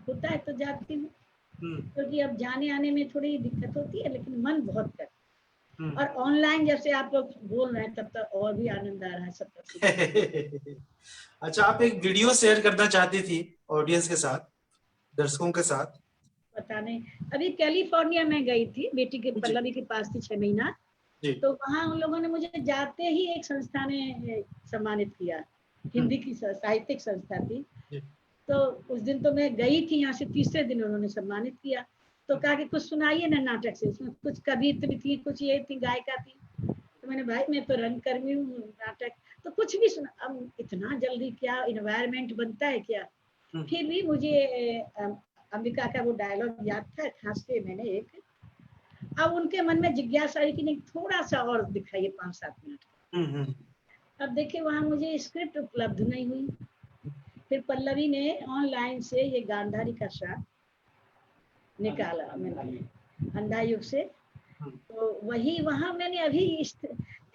होता है तो जाती हूँ, क्योंकि अब जाने आने में थोड़ी दिक्कत होती है, लेकिन मन बहुत करता है। और ऑनलाइन जब से आप लोग बोल रहे हैं तब तक और भी आनंद आ रहा है सबका। अच्छा, आप एक वीडियो शेयर करना चाहती थी ऑडियंस के साथ, दर्शकों के साथ? पता नहीं, अभी कैलिफोर्निया में गई थी, बेटी के पल्लवी के पास थी 6 महीना, तो वहाँ उन लोगों ने मुझे जाते ही एक संस्था ने सम्मानित किया, हिंदी की साहित्यिक संस्था थी। तो उस दिन तो मैं गई थी, यहाँ से तीसरे दिन उन्होंने सम्मानित किया। तो कहा कि कुछ सुनाइए ना नाटक से, उसमें कुछ कवित्री थी, कुछ ये थी, गायिका थी। तो मैंने, भाई मैं तो रंगकर्मी हूँ, नाटक तो कुछ भी सुना। अब इतना जल्दी क्या इन्वायरमेंट बनता है क्या? फिर भी मुझे अंबिका का वो डायलॉग याद था, खास के मैंने एक, अब उनके मन में जिज्ञासा है कि नहीं थोड़ा सा और दिखाइए 5-7 मिनट। अब देखिए वहां मुझे स्क्रिप्ट उपलब्ध नहीं हुई। फिर पल्लवी ने ऑनलाइन से ये गांधारी का शाप निकाला मैंने अंधा युग से, तो वही वहां मैंने अभी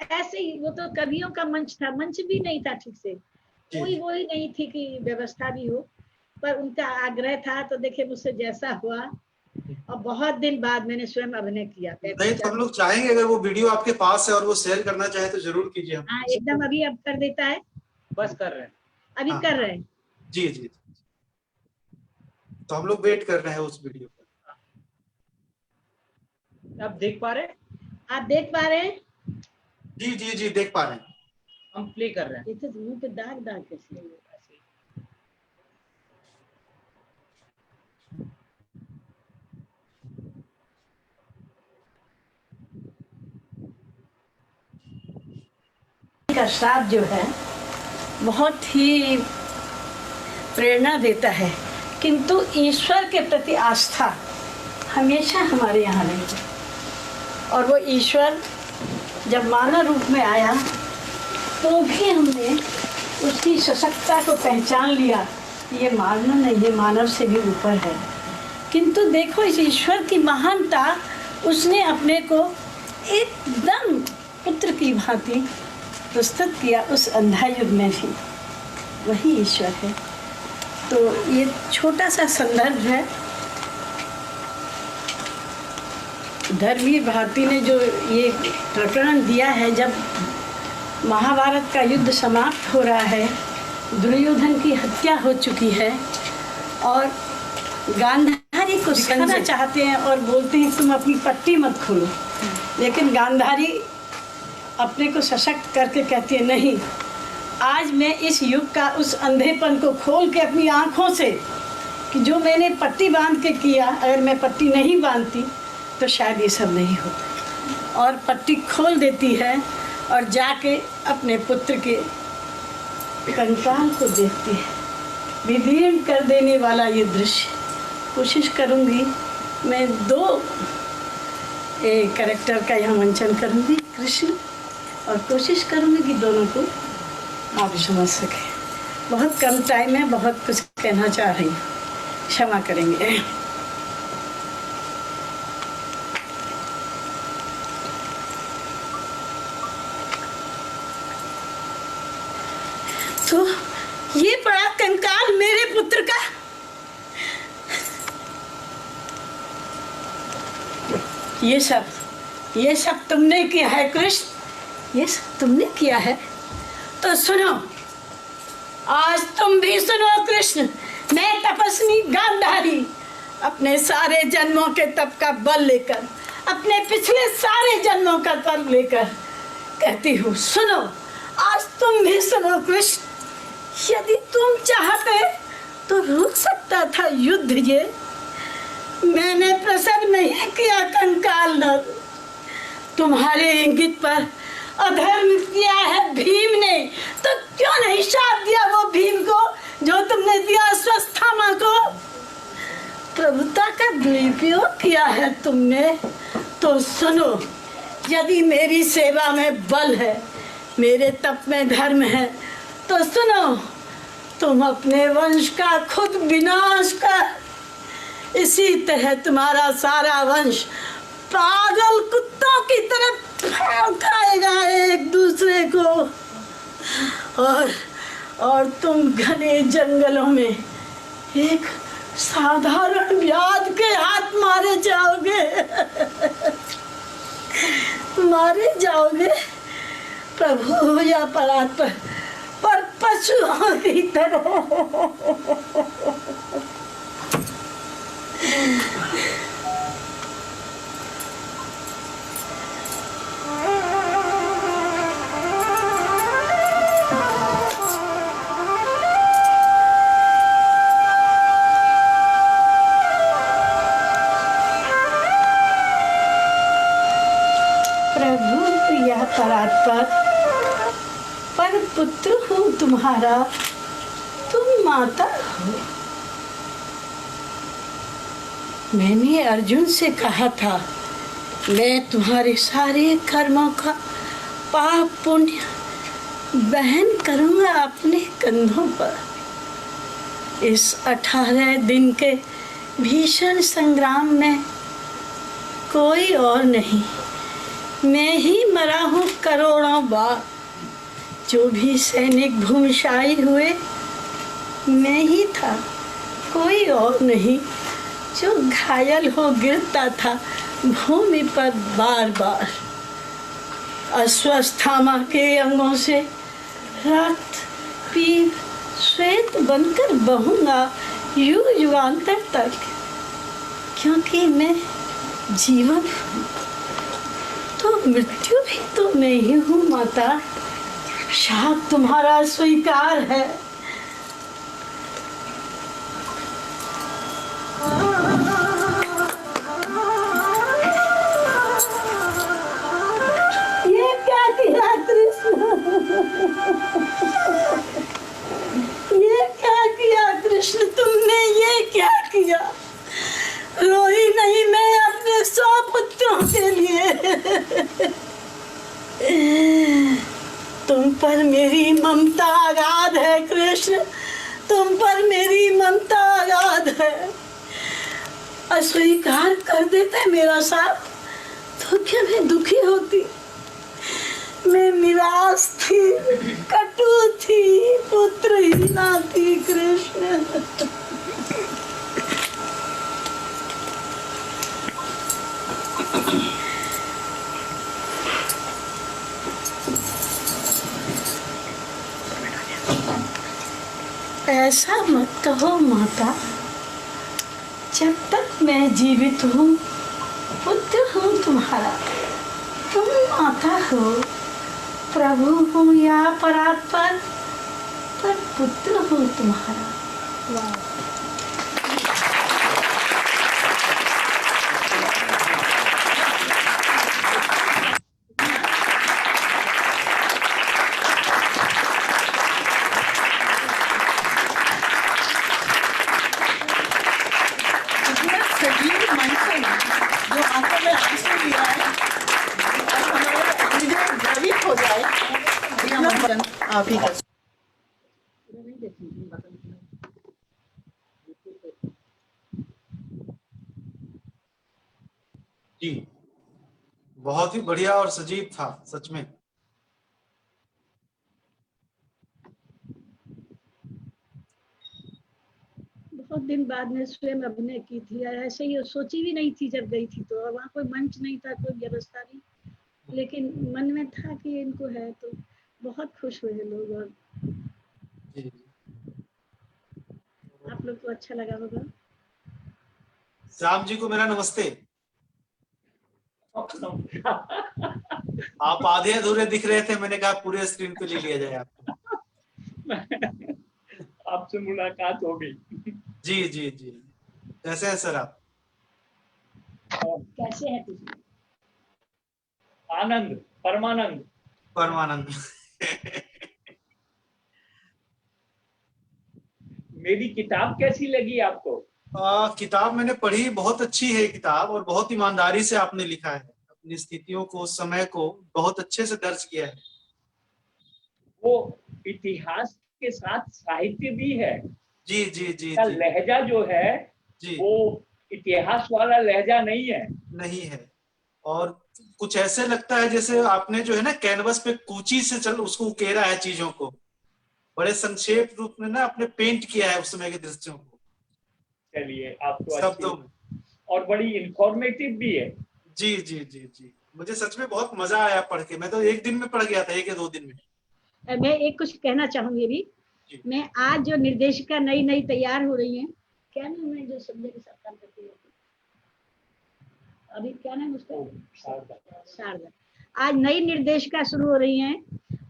ऐसे ही, वो तो कवियों का मंच था, मंच भी नहीं था ठीक से, कोई वो ही नहीं थी कि व्यवस्था भी हो, पर उनका आग्रह था। तो देखिए मुझसे जैसा हुआ, और बहुत दिन बाद मैंने स्वयं अभिनय किया। नहीं तो हम लोग चाहेंगे, अगर वो वीडियो आपके पास है और वो शेयर करना चाहे तो जरूर कीजिए। हाँ एकदम, अभी अब कर देता है, बस कर रहे हैं, अभी कर रहे हैं। जी जी, तो हम लोग वेट कर रहे हैं उस वीडियो पर। आप देख पा रहे हैं? आप देख पा रहे हैं? जी जी जी, देख पा रहे हैं। हम प्ले कर रहे हैं। इसे मुंह पे दाग दाग कैसे? का श्राप जो है बहुत ही प्रेरणा देता है, किंतु ईश्वर के प्रति आस्था हमेशा हमारे यहाँ नहीं है। और वो ईश्वर जब मानव रूप में आया तो भी हमने उसकी सशक्तता को पहचान लिया, ये मानव नहीं, ये मानव से भी ऊपर है। किंतु देखो इस ईश्वर की महानता, उसने अपने को एकदम पुत्र की भांति प्रस्तुत किया उस अंधा युग में भी, वही ईश्वर है। तो ये छोटा सा संदर्भ है। धर्मवीर भारती ने जो ये प्रकरण दिया है, जब महाभारत का युद्ध समाप्त हो रहा है, दुर्योधन की हत्या हो चुकी है और गांधारी को सिखाना चाहते हैं और बोलते हैं तुम अपनी पट्टी मत खोलो, लेकिन गांधारी अपने को सशक्त करके कहती है नहीं, आज मैं इस युग का उस अंधेपन को खोल के अपनी आँखों से, कि जो मैंने पट्टी बांध के किया, अगर मैं पट्टी नहीं बांधती तो शायद ये सब नहीं होता, और पट्टी खोल देती है और जाके अपने पुत्र के कंकाल को देखती है। विदीर्ण कर देने वाला ये दृश्य। कोशिश करूँगी मैं 2 कैरेक्टर का यहाँ मंचन करूँगी, कृष्ण, और कोशिश करूँगी कि दोनों को आप समझ सकें। बहुत कम टाइम है, बहुत कुछ कहना चाह रही हूँ, क्षमा करेंगे। तो ये पड़ा कंकाल मेरे पुत्र का, ये सब तुमने किया है कृष्ण, ये सब तुमने किया है। तो सुनो, आज तुम भी सुनो कृष्ण। मैं तपस्वी गांधारी अपने सारे जन्मों के तप का बल लेकर, अपने पिछले सारे जन्मों का तप लेकर कहती हूँ, सुनो, आज तुम भी सुनो कृष्ण। यदि तुम चाहते तो रुक सकता था युद्ध ये। मैंने प्रसव नहीं किया कंकाल नर, तुम्हारे इंगित पर अधर्म किया है भीम ने, तो क्यों नहीं शाप दिया वो भीम को जो तुमने दिया अश्वत्थामा को। प्रभुता का दुरुपयोग किया है तुमने। तो सुनो, यदि मेरी सेवा में बल है, मेरे तप में धर्म है, तो सुनो, तुम अपने वंश का खुद विनाश कर। इसी तरह तुम्हारा सारा वंश पागल कुत्तों की तरह खाएगा एक दूसरे को, और तुम घने जंगलों में एक साधारण व्याध के हाथ मारे जाओगे। प्रभु या परात्पर, पर पशुओं की तरह। प्रभु या परात्पर, पर पुत्र हूँ तुम्हारा, तुम माता हो। मैंने अर्जुन से कहा था, मैं तुम्हारे सारे कर्मों का पाप पुण्य वहन करूँगा अपने कंधों पर। इस 18 दिन के भीषण संग्राम में कोई और नहीं, मैं ही मरा हूँ करोड़ों बार। जो भी सैनिक भूमिशाई हुए, मैं ही था, कोई और नहीं। जो घायल हो गिरता था भूमि पर बार बार। अश्वत्थामा के अंगों से रक्त पीप श्वेत बनकर बहूंगा युग युगांतर तक, क्योंकि मैं जीवन हूँ तो मृत्यु भी तो मैं ही हूँ माता। शाप तुम्हारा स्वीकार है। ये क्या किया कृष्ण, ये क्या किया कृष्ण, तुमने ये क्या किया। रोई नहीं मैं अपने 100 पुत्रों के लिए। तुम पर मेरी ममता अगाध है कृष्ण, तुम पर मेरी ममता अगाध है। अस्वीकार कर देते मेरा साथ तो क्या मैं दुखी होती। मैं निराश थी, कटु थी, पुत्रहीना थी कृष्ण। ऐसा मत कहो माता, जब तक मैं जीवित हूँ पुत्र हूँ तुम्हारा। तुम माता हो, प्रभु हूँ या परात्पर, पर पुत्र हूँ तुम्हारा। आप ही कर जी, बहुत ही बढ़िया और सजीव था सच में। बहुत दिन बाद में स्वयं अभिनय की थी, ऐसे ही सोची भी नहीं थी जब गई थी तो। वहाँ कोई मंच नहीं था, कोई व्यवस्था नहीं, लेकिन मन में था कि इनको है, तो बहुत खुश हुए लोग। और जी, आप लोग को अच्छा लगा होगा। श्याम जी को मेरा नमस्ते। आप आधे अधूरे दिख रहे थे, मैंने कहा पूरे स्क्रीन पे ले लिया जाए आपको। आपसे मुलाकात हो गई। जी जी जी, कैसे हैं सर आप? कैसे है तुझे? आनंद, परमानंद। परमानंद। मेरी किताब कैसी लगी आपको? किताब मैंने पढ़ी, बहुत अच्छी है किताब, और बहुत ईमानदारी से आपने लिखा है, अपनी स्थितियों को, समय को बहुत अच्छे से दर्ज किया है। वो इतिहास के साथ साहित्य भी है। जी जी जी का जी लहजा जो है जी, वो इतिहास वाला लहजा नहीं है। नहीं है। और कुछ ऐसे लगता है जैसे आपने जो है ना कैनवस पे कूची से चल उसको उकेरा है, चीजों को बड़े संक्षेप रूप में ना आपने पेंट किया है उस समय के दृश्यों को चलिए, आपको अच्छी शब्दों में। और बड़ी इंफॉर्मेटिव भी है। जी जी जी जी, मुझे सच में बहुत मजा आया पढ़ के। मैं तो एक दिन में पढ़ गया था, 1 या 2 दिन में। मैं एक कुछ कहना चाहूंगी अभी। मैं आज जो निर्देशिका नई नई तैयार हो रही है, क्या नाम है जो संजय के साथ काम करती है अभी, क्या नाम उसका? शारदा। आज नई निर्देशिका शुरू हो रही हैं,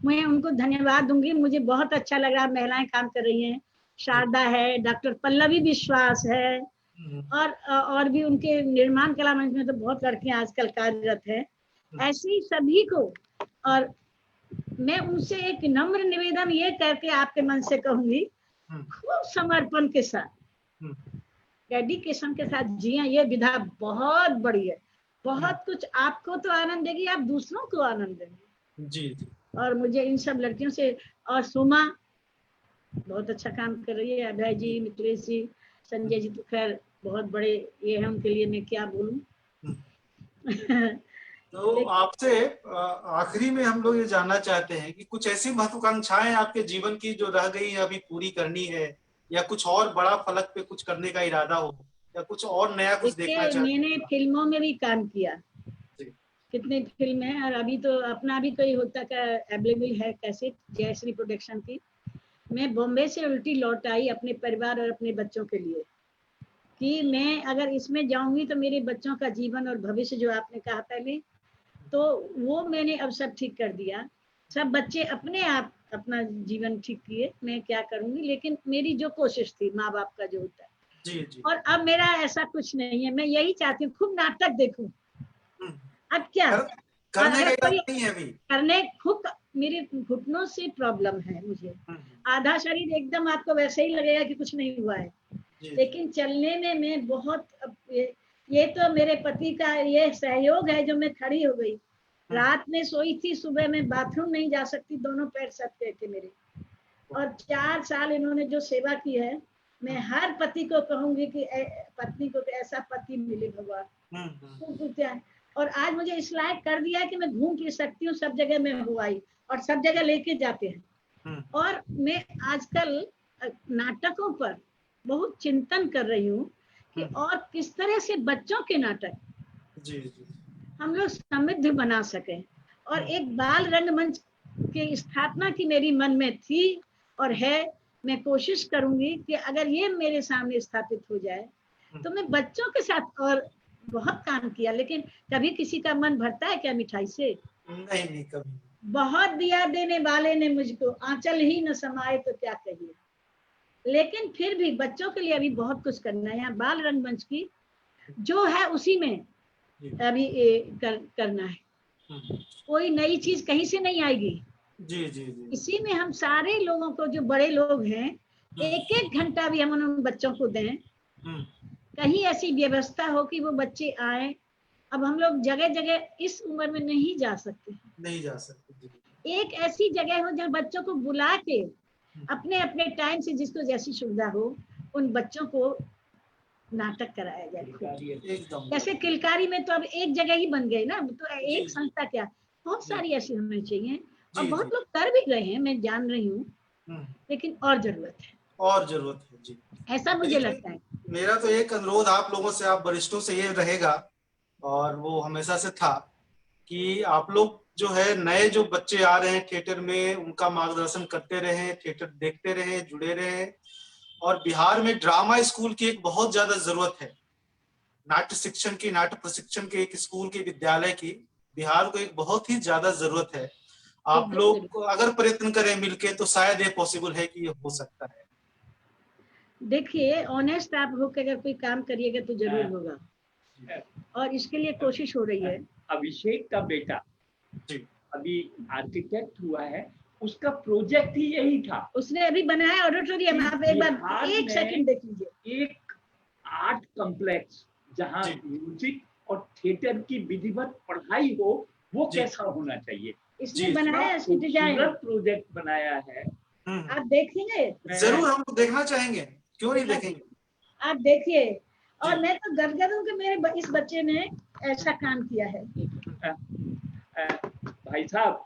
मैं उनको धन्यवाद दूंगी। मुझे बहुत अच्छा लग रहा है, महिलाएं काम कर रही हैं। शारदा है, डॉक्टर पल्लवी विश्वास है, और भी उनके निर्माण कला मंच में तो बहुत लड़कियां आजकल कार्यरत है। ऐसे ही सभी को, और मैं उनसे एक नम्र निवेदन ये करके आपके मन से कहूंगी, खूब समर्पण के साथ, डेडिकेशन के साथ जिया। ये विधा बहुत बड़ी है, बहुत कुछ आपको तो आनंद देगी, आप दूसरों को आनंद देंगे। जी जी, और मुझे इन सब लड़कियों से, और सुमा बहुत अच्छा काम कर रही है, अभय जी, मिथिलेश जी, संजय जी तो खैर बहुत बड़े ये है, उनके लिए मैं क्या बोलूं। तो आपसे आखिरी में हम लोग ये जानना चाहते हैं कि कुछ ऐसी महत्वाकांक्षाएं आपके जीवन की जो रह गई है, अभी पूरी करनी है, या कुछ और बड़ा फलक पे कुछ करने का इरादा हो, या कुछ और नया कुछ देखना चाहते हैं? मैंने फिल्मों में भी काम किया, कितने फिल्म है, और अभी तो अपना भी कोई होता का अवेलेबल है कैसेट, जयश्री प्रोडक्शन की। मैं बॉम्बे से उल्टी लौट आई अपने परिवार और अपने बच्चों के लिए, कि मैं अगर इसमें जाऊंगी तो मेरे बच्चों का जीवन और भविष्य, जो आपने कहा पहले, तो वो मैंने अब सब ठीक कर दिया। सब बच्चे अपने आप अपना जीवन ठीक किए, मैं क्या करूंगी, लेकिन मेरी जो कोशिश थी माँ बाप का जो होता है। जी जी, और अब मेरा ऐसा कुछ नहीं है, मैं यही चाहती हूँ खूब नाटक देखूं। अब क्या करने का कोई नहीं है अभी करने, खूब मेरे घुटनों से प्रॉब्लम है मुझे, आधा शरीर एकदम आपको वैसे ही लगेगा कि कुछ नहीं हुआ है, लेकिन चलने में मैं बहुत, ये तो मेरे पति का ये सहयोग है जो मैं खड़ी हो गई। रात में सोई थी, सुबह में बाथरूम नहीं जा सकती, दोनों पैर सट गए थे मेरे। और 4 साल इन्होंने जो सेवा की है, मैं हर पति को कहूंगी कि पत्नी को ऐसा पति मिले भगवान। और आज मुझे इस लायक कर दिया है कि मैं घूम फिर सकती हूँ, सब जगह में हो आई, और सब जगह लेके जाते हैं। और मैं आजकल नाटकों पर बहुत चिंतन कर रही हूँ कि और किस तरह से बच्चों के नाटक, जी जी, हम लोग समृद्ध बना सकें। और एक बाल रंगमंच की स्थापना की मेरी मन में थी और है। मैं कोशिश करूंगी कि अगर ये मेरे सामने स्थापित हो जाए तो मैं बच्चों के साथ और बहुत काम किया, लेकिन कभी किसी का मन भरता है क्या मिठाई से? नहीं कभी। बहुत दिया देने वाले ने मुझको, आंचल ही न समाए तो क्या कहिए। लेकिन फिर भी बच्चों के लिए अभी बहुत कुछ करना है। यहाँ बाल रंगमंच की जो है उसी में अभी करना है। कोई नई चीज कहीं से नहीं आएगी। जी। इसी में हम सारे लोगों को, जो बड़े लोग हैं, एक एक घंटा भी हम उन बच्चों को दें। कहीं ऐसी व्यवस्था हो कि वो बच्चे आए। अब हम लोग जगह जगह इस उम्र में नहीं जा सकते। एक ऐसी जगह हो जहाँ बच्चों को बुला के अपने अपने टाइम से जिसको जैसी सुविधा हो उन बच्चों को नाटक कराया जाए। जैसे किलकारी में तो अब एक जगह ही बन गई ना, तो एक संस्था क्या, बहुत सारी ऐसी होनी चाहिए। और बहुत लोग कर भी रहे हैं, मैं जान रही हूँ, लेकिन और जरूरत है जी। ऐसा मुझे लगता है। मेरा तो एक अनुरोध आप लोगों से, आप वरिष्ठों से ये रहेगा, और वो हमेशा से था, कि आप लोग जो है नए जो बच्चे आ रहे हैं थिएटर में, उनका मार्गदर्शन करते रहे, थिएटर देखते रहे, जुड़े रहे। और बिहार में ड्रामा स्कूल की एक बहुत ज्यादा जरूरत है, नाट्य शिक्षण की, नाट्य प्रशिक्षण के एक स्कूल की, विद्यालय की बिहार को एक बहुत ही ज्यादा जरूरत है। आप लोग अगर प्रयत्न करें मिलके तो शायद ये पॉसिबल है कि ये हो सकता है। देखिए, ऑनेस्ट आप होकर अगर कोई काम करिएगा तो जरूर होगा, और इसके लिए कोशिश हो रही है। अभिषेक का बेटा जी अभी आर्किटेक्ट हुआ है, उसका प्रोजेक्ट ही यही था। उसने अभी बनाया ऑडिटोरियम। आप एक बार एक सेकंड देख लीजिए, एक आर्ट कॉम्प्लेक्स जहाँ म्यूजिक और थिएटर की विधिवत पढ़ाई हो, वो कैसा होना चाहिए, इसने बनाया, इसकी डिजाइन प्रोजेक्ट बनाया है। आप देखेंगे, जरूर हम देखना चाहेंगे, क्यों नहीं देखेंगे। आप देखिए। और मैं तो गदगद हूँ कि मेरे इस बच्चे ने ऐसा काम किया है। भाई साहब,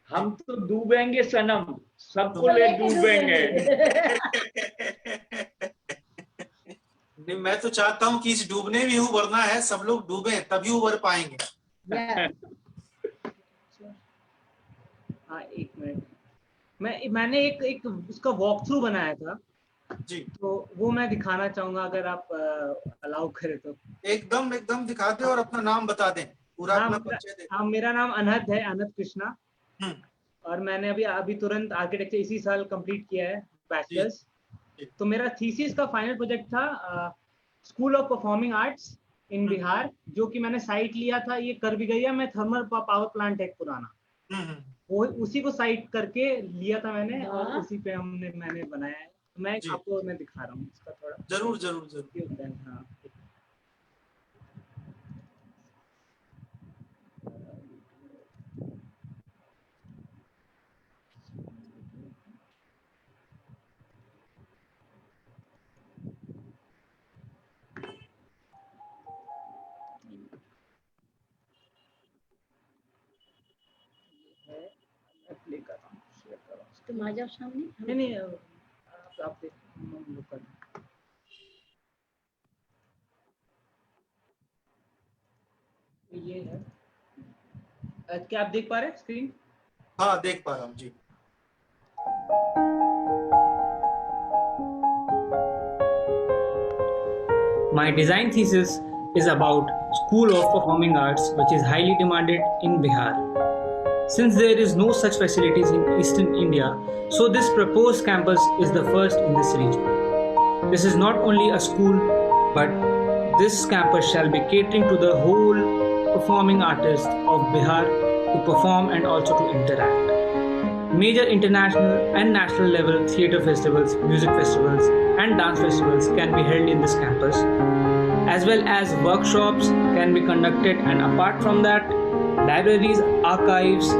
हम तो डूबेंगे सनम, सबको ले डूबेंगे। नहीं, मैं तो चाहता हूँ कि इस डूबने भी उबरना है, सब लोग डूबे तभी उबर पाएंगे। हाँ, एक मिनट, मैंने एक उसका वॉक थ्रू बनाया था जी, तो वो मैं दिखाना चाहूंगा, अगर आप अलाउ करें तो। एकदम दिखा दे, और अपना नाम बता दें पूरा। अपना परिचय दे। हाँ, मेरा नाम अनहद है, अनहद कृष्णा। और मैंने अभी तुरंत आर्किटेक्चर इसी साल कंप्लीट किया है, बैचलर्स। तो मेरा थीसिस का फाइनल प्रोजेक्ट था स्कूल ऑफ परफॉर्मिंग आर्ट्स इन बिहार, जो कि मैंने साइट लिया था, ये कर भी गई है, मैं थर्मल पावर प्लांट है पुराना, वो उसी को साइट करके लिया था मैंने, और उसी पे मैंने बनाया है। मैं आपको मैं दिखा रहा हूँ इसका थोड़ा। जरूर। हाँ, तुम आ जाओ सामने। नहीं आप देख, ये है, क्या आप देख पा रहे हैं स्क्रीन? हाँ, देख पा रहा हूँ जी। My design thesis is about School of Performing Arts, which is highly demanded in Bihar. Since there is no such facilities in Eastern India, so this proposed campus is the first in this region. This is not only a school, but this campus shall be catering to the whole performing artists of Bihar to perform and also to interact. Major international and national level theatre festivals, music festivals and dance festivals can be held in this campus, as well as workshops can be conducted, and apart from that, libraries, archives,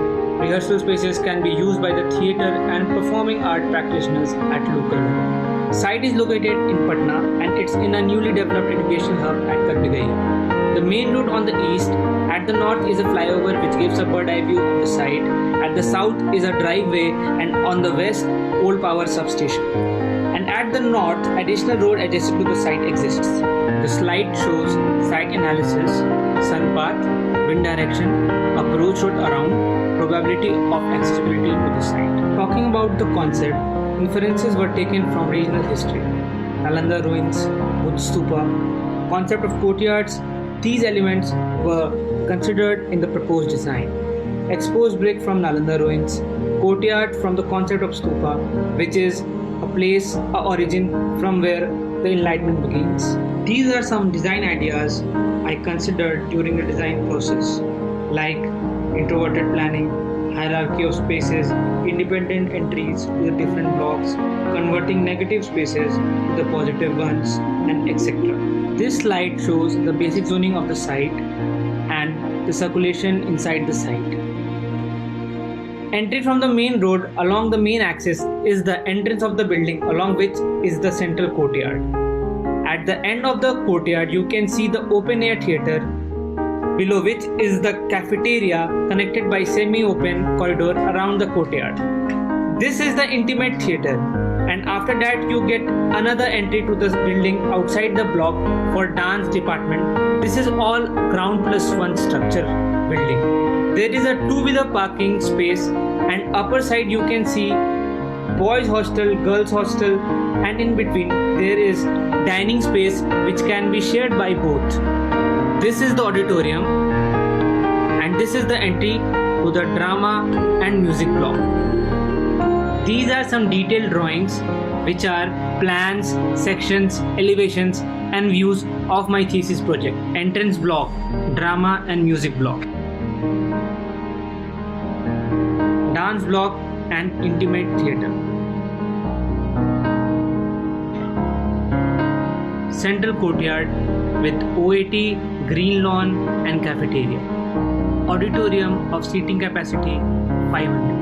rehearsal spaces can be used by the theatre and performing art practitioners at local level. Site is located in Patna and it's in a newly developed education hub at Karbigai. The main route on the east, at the north is a flyover which gives a bird eye view of the site, at the south is a driveway, and on the west, old power substation. And at the north, additional road adjacent to the site exists. The slide shows site analysis, sun path, wind direction, approach road around, probability of accessibility to the site. Talking about the concept, inferences were taken from regional history, Nalanda ruins, Buddha stupa, concept of courtyards. These elements were considered in the proposed design. Exposed brick from Nalanda ruins, courtyard from the concept of stupa, which is a place, a origin from where the enlightenment begins. These are some design ideas I considered during the design process, like introverted planning, hierarchy of spaces, independent entries to the different blocks, converting negative spaces to the positive ones, and etc. This slide shows the basic zoning of the site and the circulation inside the site. Entry from the main road along the main axis is the entrance of the building, along which is the central courtyard. At the end of the courtyard, you can see the open air theatre, below which is the cafeteria connected by semi-open corridor around the courtyard. This is the intimate theatre, and after that you get another entry to the building outside the block for dance department. This is all ground plus one structure building. There is a two-wheeler parking space, and upper side you can see boys hostel, girls hostel, and in between there is dining space which can be shared by both. This is the auditorium, and this is the entry to the drama and music block. These are some detailed drawings which are plans, sections, elevations and views of my thesis project. Entrance block, drama and music block, dance block and intimate theatre, central courtyard with OAT, green lawn and cafeteria, auditorium of seating capacity 500,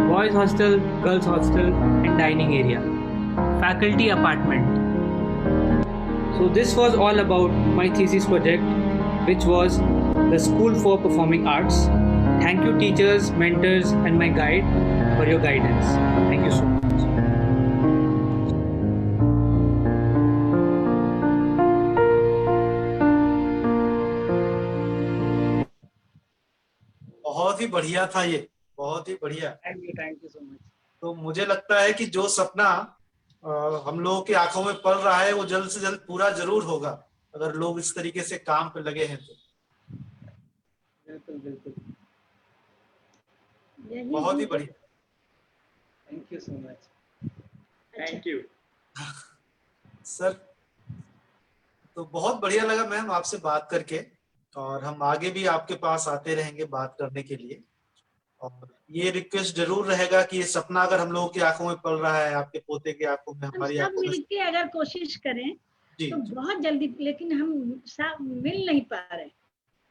boys hostel, girls hostel and dining area, faculty apartment. So this was all about my thesis project, which was the School for Performing Arts. Thank you teachers, mentors and my guide for your guidance. Thank you so much. बहुत ही बढ़िया था ये, बहुत ही बढ़िया। Thank you so much. तो मुझे लगता है कि जो सपना हम लोगों की आंखों में पल रहा है वो जल्द से जल्द पूरा जरूर होगा, अगर लोग इस तरीके से काम पे लगे हैं तो। बिल्कुल बिल्कुल, बहुत ही बढ़िया। Thank you so much. Thank you sir, तो बहुत बढ़िया लगा मैम आपसे बात करके, और हम आगे भी आपके पास आते रहेंगे बात करने के लिए। और ये रिक्वेस्ट जरूर रहेगा कि ये सपना अगर हम लोगों की आंखों में पल रहा है, आपके पोते की आंखों में, हमारी सब आंखों में, मिलके अगर कोशिश करें तो बहुत जल्दी, लेकिन हम सब मिल नहीं पा रहे।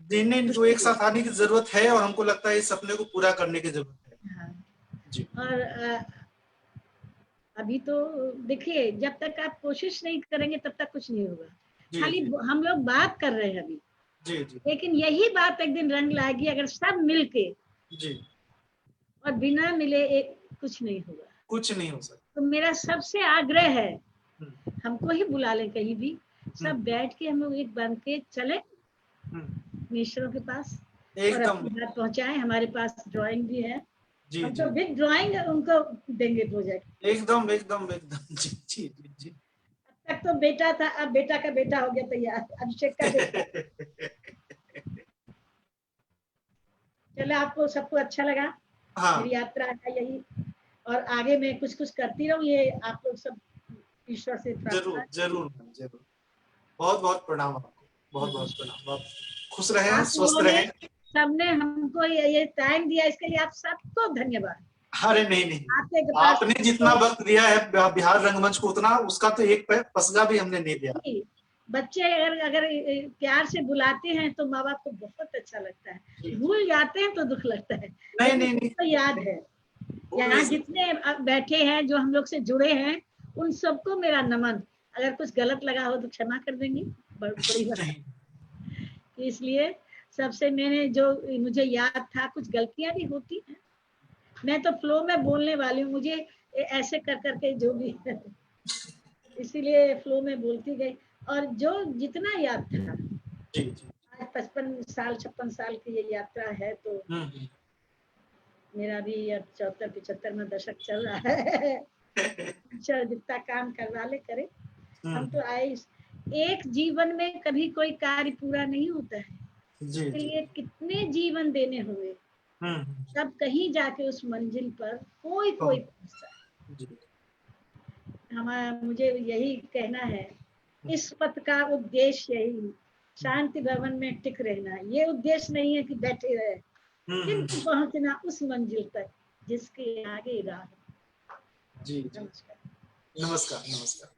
नहीं, जो एक साथ आने की जरूरत है और हमको लगता है इस सपने को पूरा करने की जरूरत है। हाँ। जी। और अभी तो देखिए, जब तक आप कोशिश नहीं करेंगे तब तक कुछ नहीं होगा। खाली हम लोग बात कर रहे हैं अभी, जी जी, लेकिन यही बात एक दिन रंग लाएगी अगर सब मिलके जी, और बिना मिले कुछ नहीं होगा, कुछ नहीं हो सकता। तो मेरा सबसे आग्रह है, हमको ही बुला ले कहीं भी, सब बैठ के हम लोग एक बन के चले मिनिस्टरों के पास और अपनी बात पहुंचाएं। हमारे पास ड्राइंग भी है, हम तो बिग ड्राइंग उनको देंगे प्रोजेक्ट। एकदम एकदम एकदम, जी जी जी जी। अब तक तो बेटा था, अब बेटा का बेटा हो गया तैयार, अभिषेक का बेटा। चलो, आपको सबको अच्छा लगा? हाँ। मेरी यात्रा है यही, और आगे मैं कुछ कुछ करती रहूं, ये आप लोग सब ईश्वर से जरूर जरूर जरूर। बहुत बहुत प्रणाम आपको, बहुत बहुत प्रणाम। आप खुश रहें, स्वस्थ रहें। सबने हमको ये टाइम दिया, इसके लिए आप सबको धन्यवाद। अरे नहीं, आपने जितना वक्त दिया है बिहार रंगमंच को, उतना उसका तो एक पसगा भी हमने नहीं दिया। बच्चे अगर प्यार से बुलाते हैं तो माँ बाप को बहुत अच्छा लगता है, भूल जाते हैं तो दुख लगता है। नहीं, तो याद है, यहाँ जितने बैठे हैं जो हम लोग से जुड़े हैं, उन सबको मेरा नमन। अगर कुछ गलत लगा हो तो क्षमा कर देंगे, बड़ी बात। इसलिए सबसे मैंने जो मुझे याद था, कुछ गलतियां भी होती हैं, मैं तो फ्लो में बोलने वाली हूँ, मुझे ऐसे कर करके जो भी इसीलिए फ्लो में बोलती गई। और जो जितना याद था, जी जी। आज 55 साल 56 साल की ये यात्रा है, तो मेरा भी अब 74-75 में दशक चल रहा है। चल जितना काम करवा ले करे। हम तो आए एक जीवन में कभी कोई कार्य पूरा नहीं होता है, जी इसके जी। लिए कितने जीवन देने हुए, तब कहीं जाके उस मंजिल पर कोई पहुंचता है। जी। हमारा मुझे यही कहना है, इस पथ का उद्देश्य यही शांति भवन में टिक रहना। ये उद्देश्य नहीं है कि बैठे रहे, किंतु पहुंचना उस मंजिल तक जिसके आगे राह। जी जी। नमस्कार। नमस्कार नमस्कार।